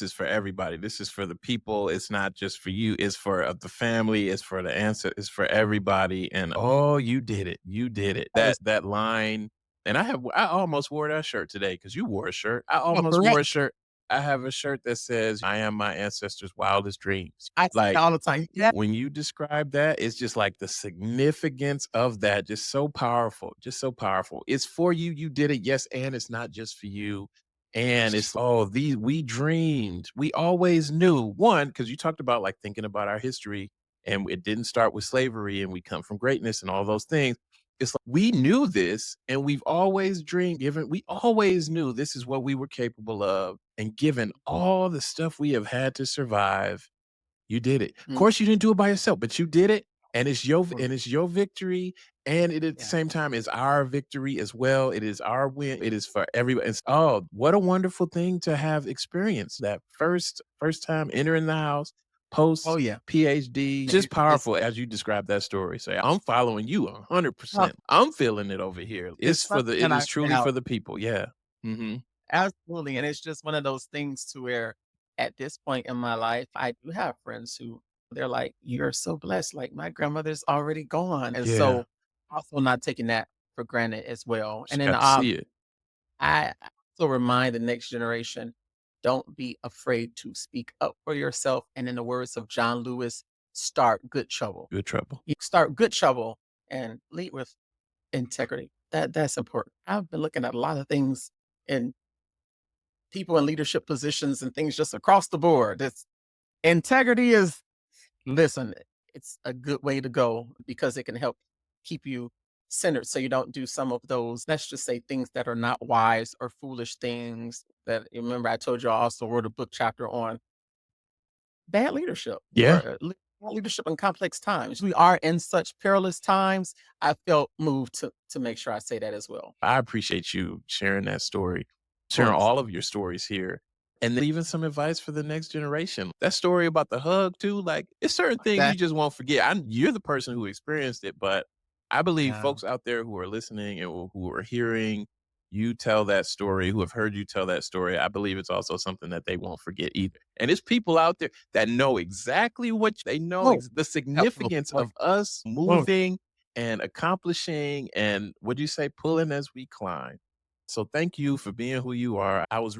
is for everybody. This is for the people. It's not just for you. It's for the family. It's for the answer. It's for everybody. And oh, you did it. You did it. That is That line. And I almost wore that shirt today because you wore a shirt. I oh, almost wore correct. a shirt. I have a shirt that says, "I am my ancestors' wildest dreams." I say that Like all the time. Yeah. when you describe that, it's just like the significance of that, just so powerful, just so powerful. It's for you, you did it, yes, and it's not just for you. And it's oh, these we dreamed, we always knew. One, because you talked about like thinking about our history, and it didn't start with slavery, and we come from greatness and all those things. It's like we knew this, and we've always dreamed, given we always knew this is what we were capable of, and given all the stuff we have had to survive you did it. Of Mm, course, you didn't do it by yourself, but you did it, and mm, it's your victory, and it at the yeah. same time is our victory as well. It is our win. It is for everybody. It's oh, what a wonderful thing to have experienced that first time entering the house, Oh, post yeah. PhD, just It's powerful as you described that story. So I'm following you 100%. I'm feeling it over here. it's something that It I is truly now for the people. Yeah. Hmm. absolutely, and it's just one of those things to where at this point in my life, I do have friends who they're like, "You're so blessed, like, my grandmother's already gone," and Yeah. so also not taking that for granted as well, and Just then, got to see it. I also remind the next generation, don't be afraid to speak up for yourself, and in the words of John Lewis, "Start good trouble." Good trouble. You start good trouble and lead with integrity. That's important. I've been looking at a lot of things in people in leadership positions and things just across the board. It's integrity is listen, it's a good way to go because it can help keep you centered so you don't do some of those, let's just say things that are not wise or foolish things that remember I told you I also wrote a book chapter on bad leadership Yeah. or bad leadership in complex times. We are in such perilous times. I felt moved to make sure I say that as well. I appreciate you sharing that story, Of sharing course. all of your stories here, and then even some advice for the next generation. That story about the hug too, like it's certain things you That just won't forget. You're the person who experienced it, but I believe yeah. folks out there who are listening and who are hearing you tell that story, who have heard you tell that story, I believe it's also something that they won't forget either. And it's people out there that know exactly what they know Oh, the absolutely. significance of us Oh, moving and accomplishing and what do you say, pulling as we climb. So thank you for being who you are. I was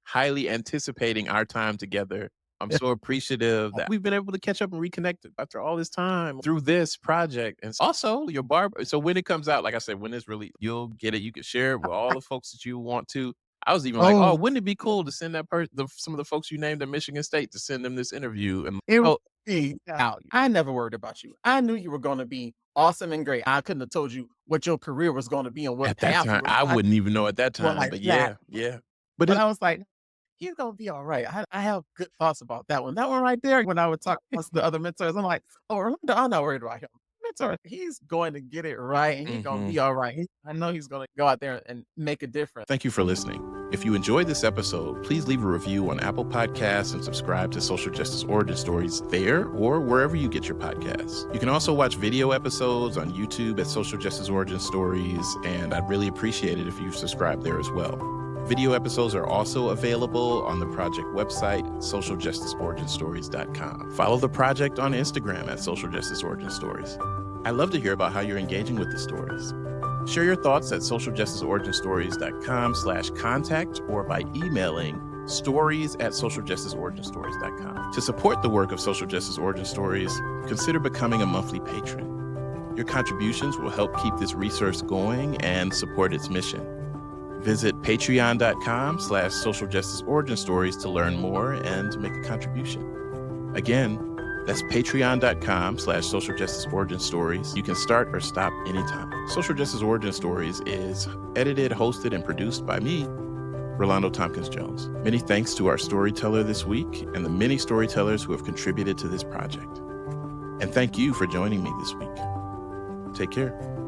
highly anticipating our time together. I'm so appreciative that we've been able to catch up and reconnect after all this time through this project. And also your barber. So when it comes out, like I said, when it's released, you'll get it. You can share it with all the folks that you want to. I was even like, oh, oh, wouldn't it be cool to send that person, some of the folks you named at Michigan State to send them this interview? And it oh, be out. I never worried about you. I knew you were gonna be awesome and great. I couldn't have told you what your career was gonna be and what at that path you time, were I going wouldn't even know at that well time, like but that. yeah, yeah. But But it I was like, "He's gonna be alright." I have good thoughts about that one. That one right there, when I would talk to the other mentors, I'm like, "Oh, Orlando, I'm not worried about him. Mentor, he's going to get it right, and he's gonna mhm. be alright. I know he's gonna go out there and make a difference." Thank you for listening. If you enjoyed this episode, please leave a review on Apple Podcasts and subscribe to Social Justice Origin Stories there or wherever you get your podcasts. You can also watch video episodes on YouTube at Social Justice Origin Stories, and I'd really appreciate it if you subscribe there as well. Video episodes are also available on the project website, socialjusticeoriginstories.com. Follow the project on Instagram at Social Justice Origin Stories. I'd love to hear about how you're engaging with the stories. Share your thoughts at socialjusticeoriginstories.com/contact or by emailing stories@socialjusticeoriginstories.com. To support the work of Social Justice Origin Stories, consider becoming a monthly patron. Your contributions will help keep this resource going and support its mission. Visit patreon.com/social justice origin stories to learn more and make a contribution. Again, that's patreon.com/social justice origin stories. You can start or stop anytime. Social Justice Origin Stories is edited, hosted, and produced by me, Rolando Tompkins Jones. Many thanks to our storyteller this week and the many storytellers who have contributed to this project. And thank you for joining me this week. Take care.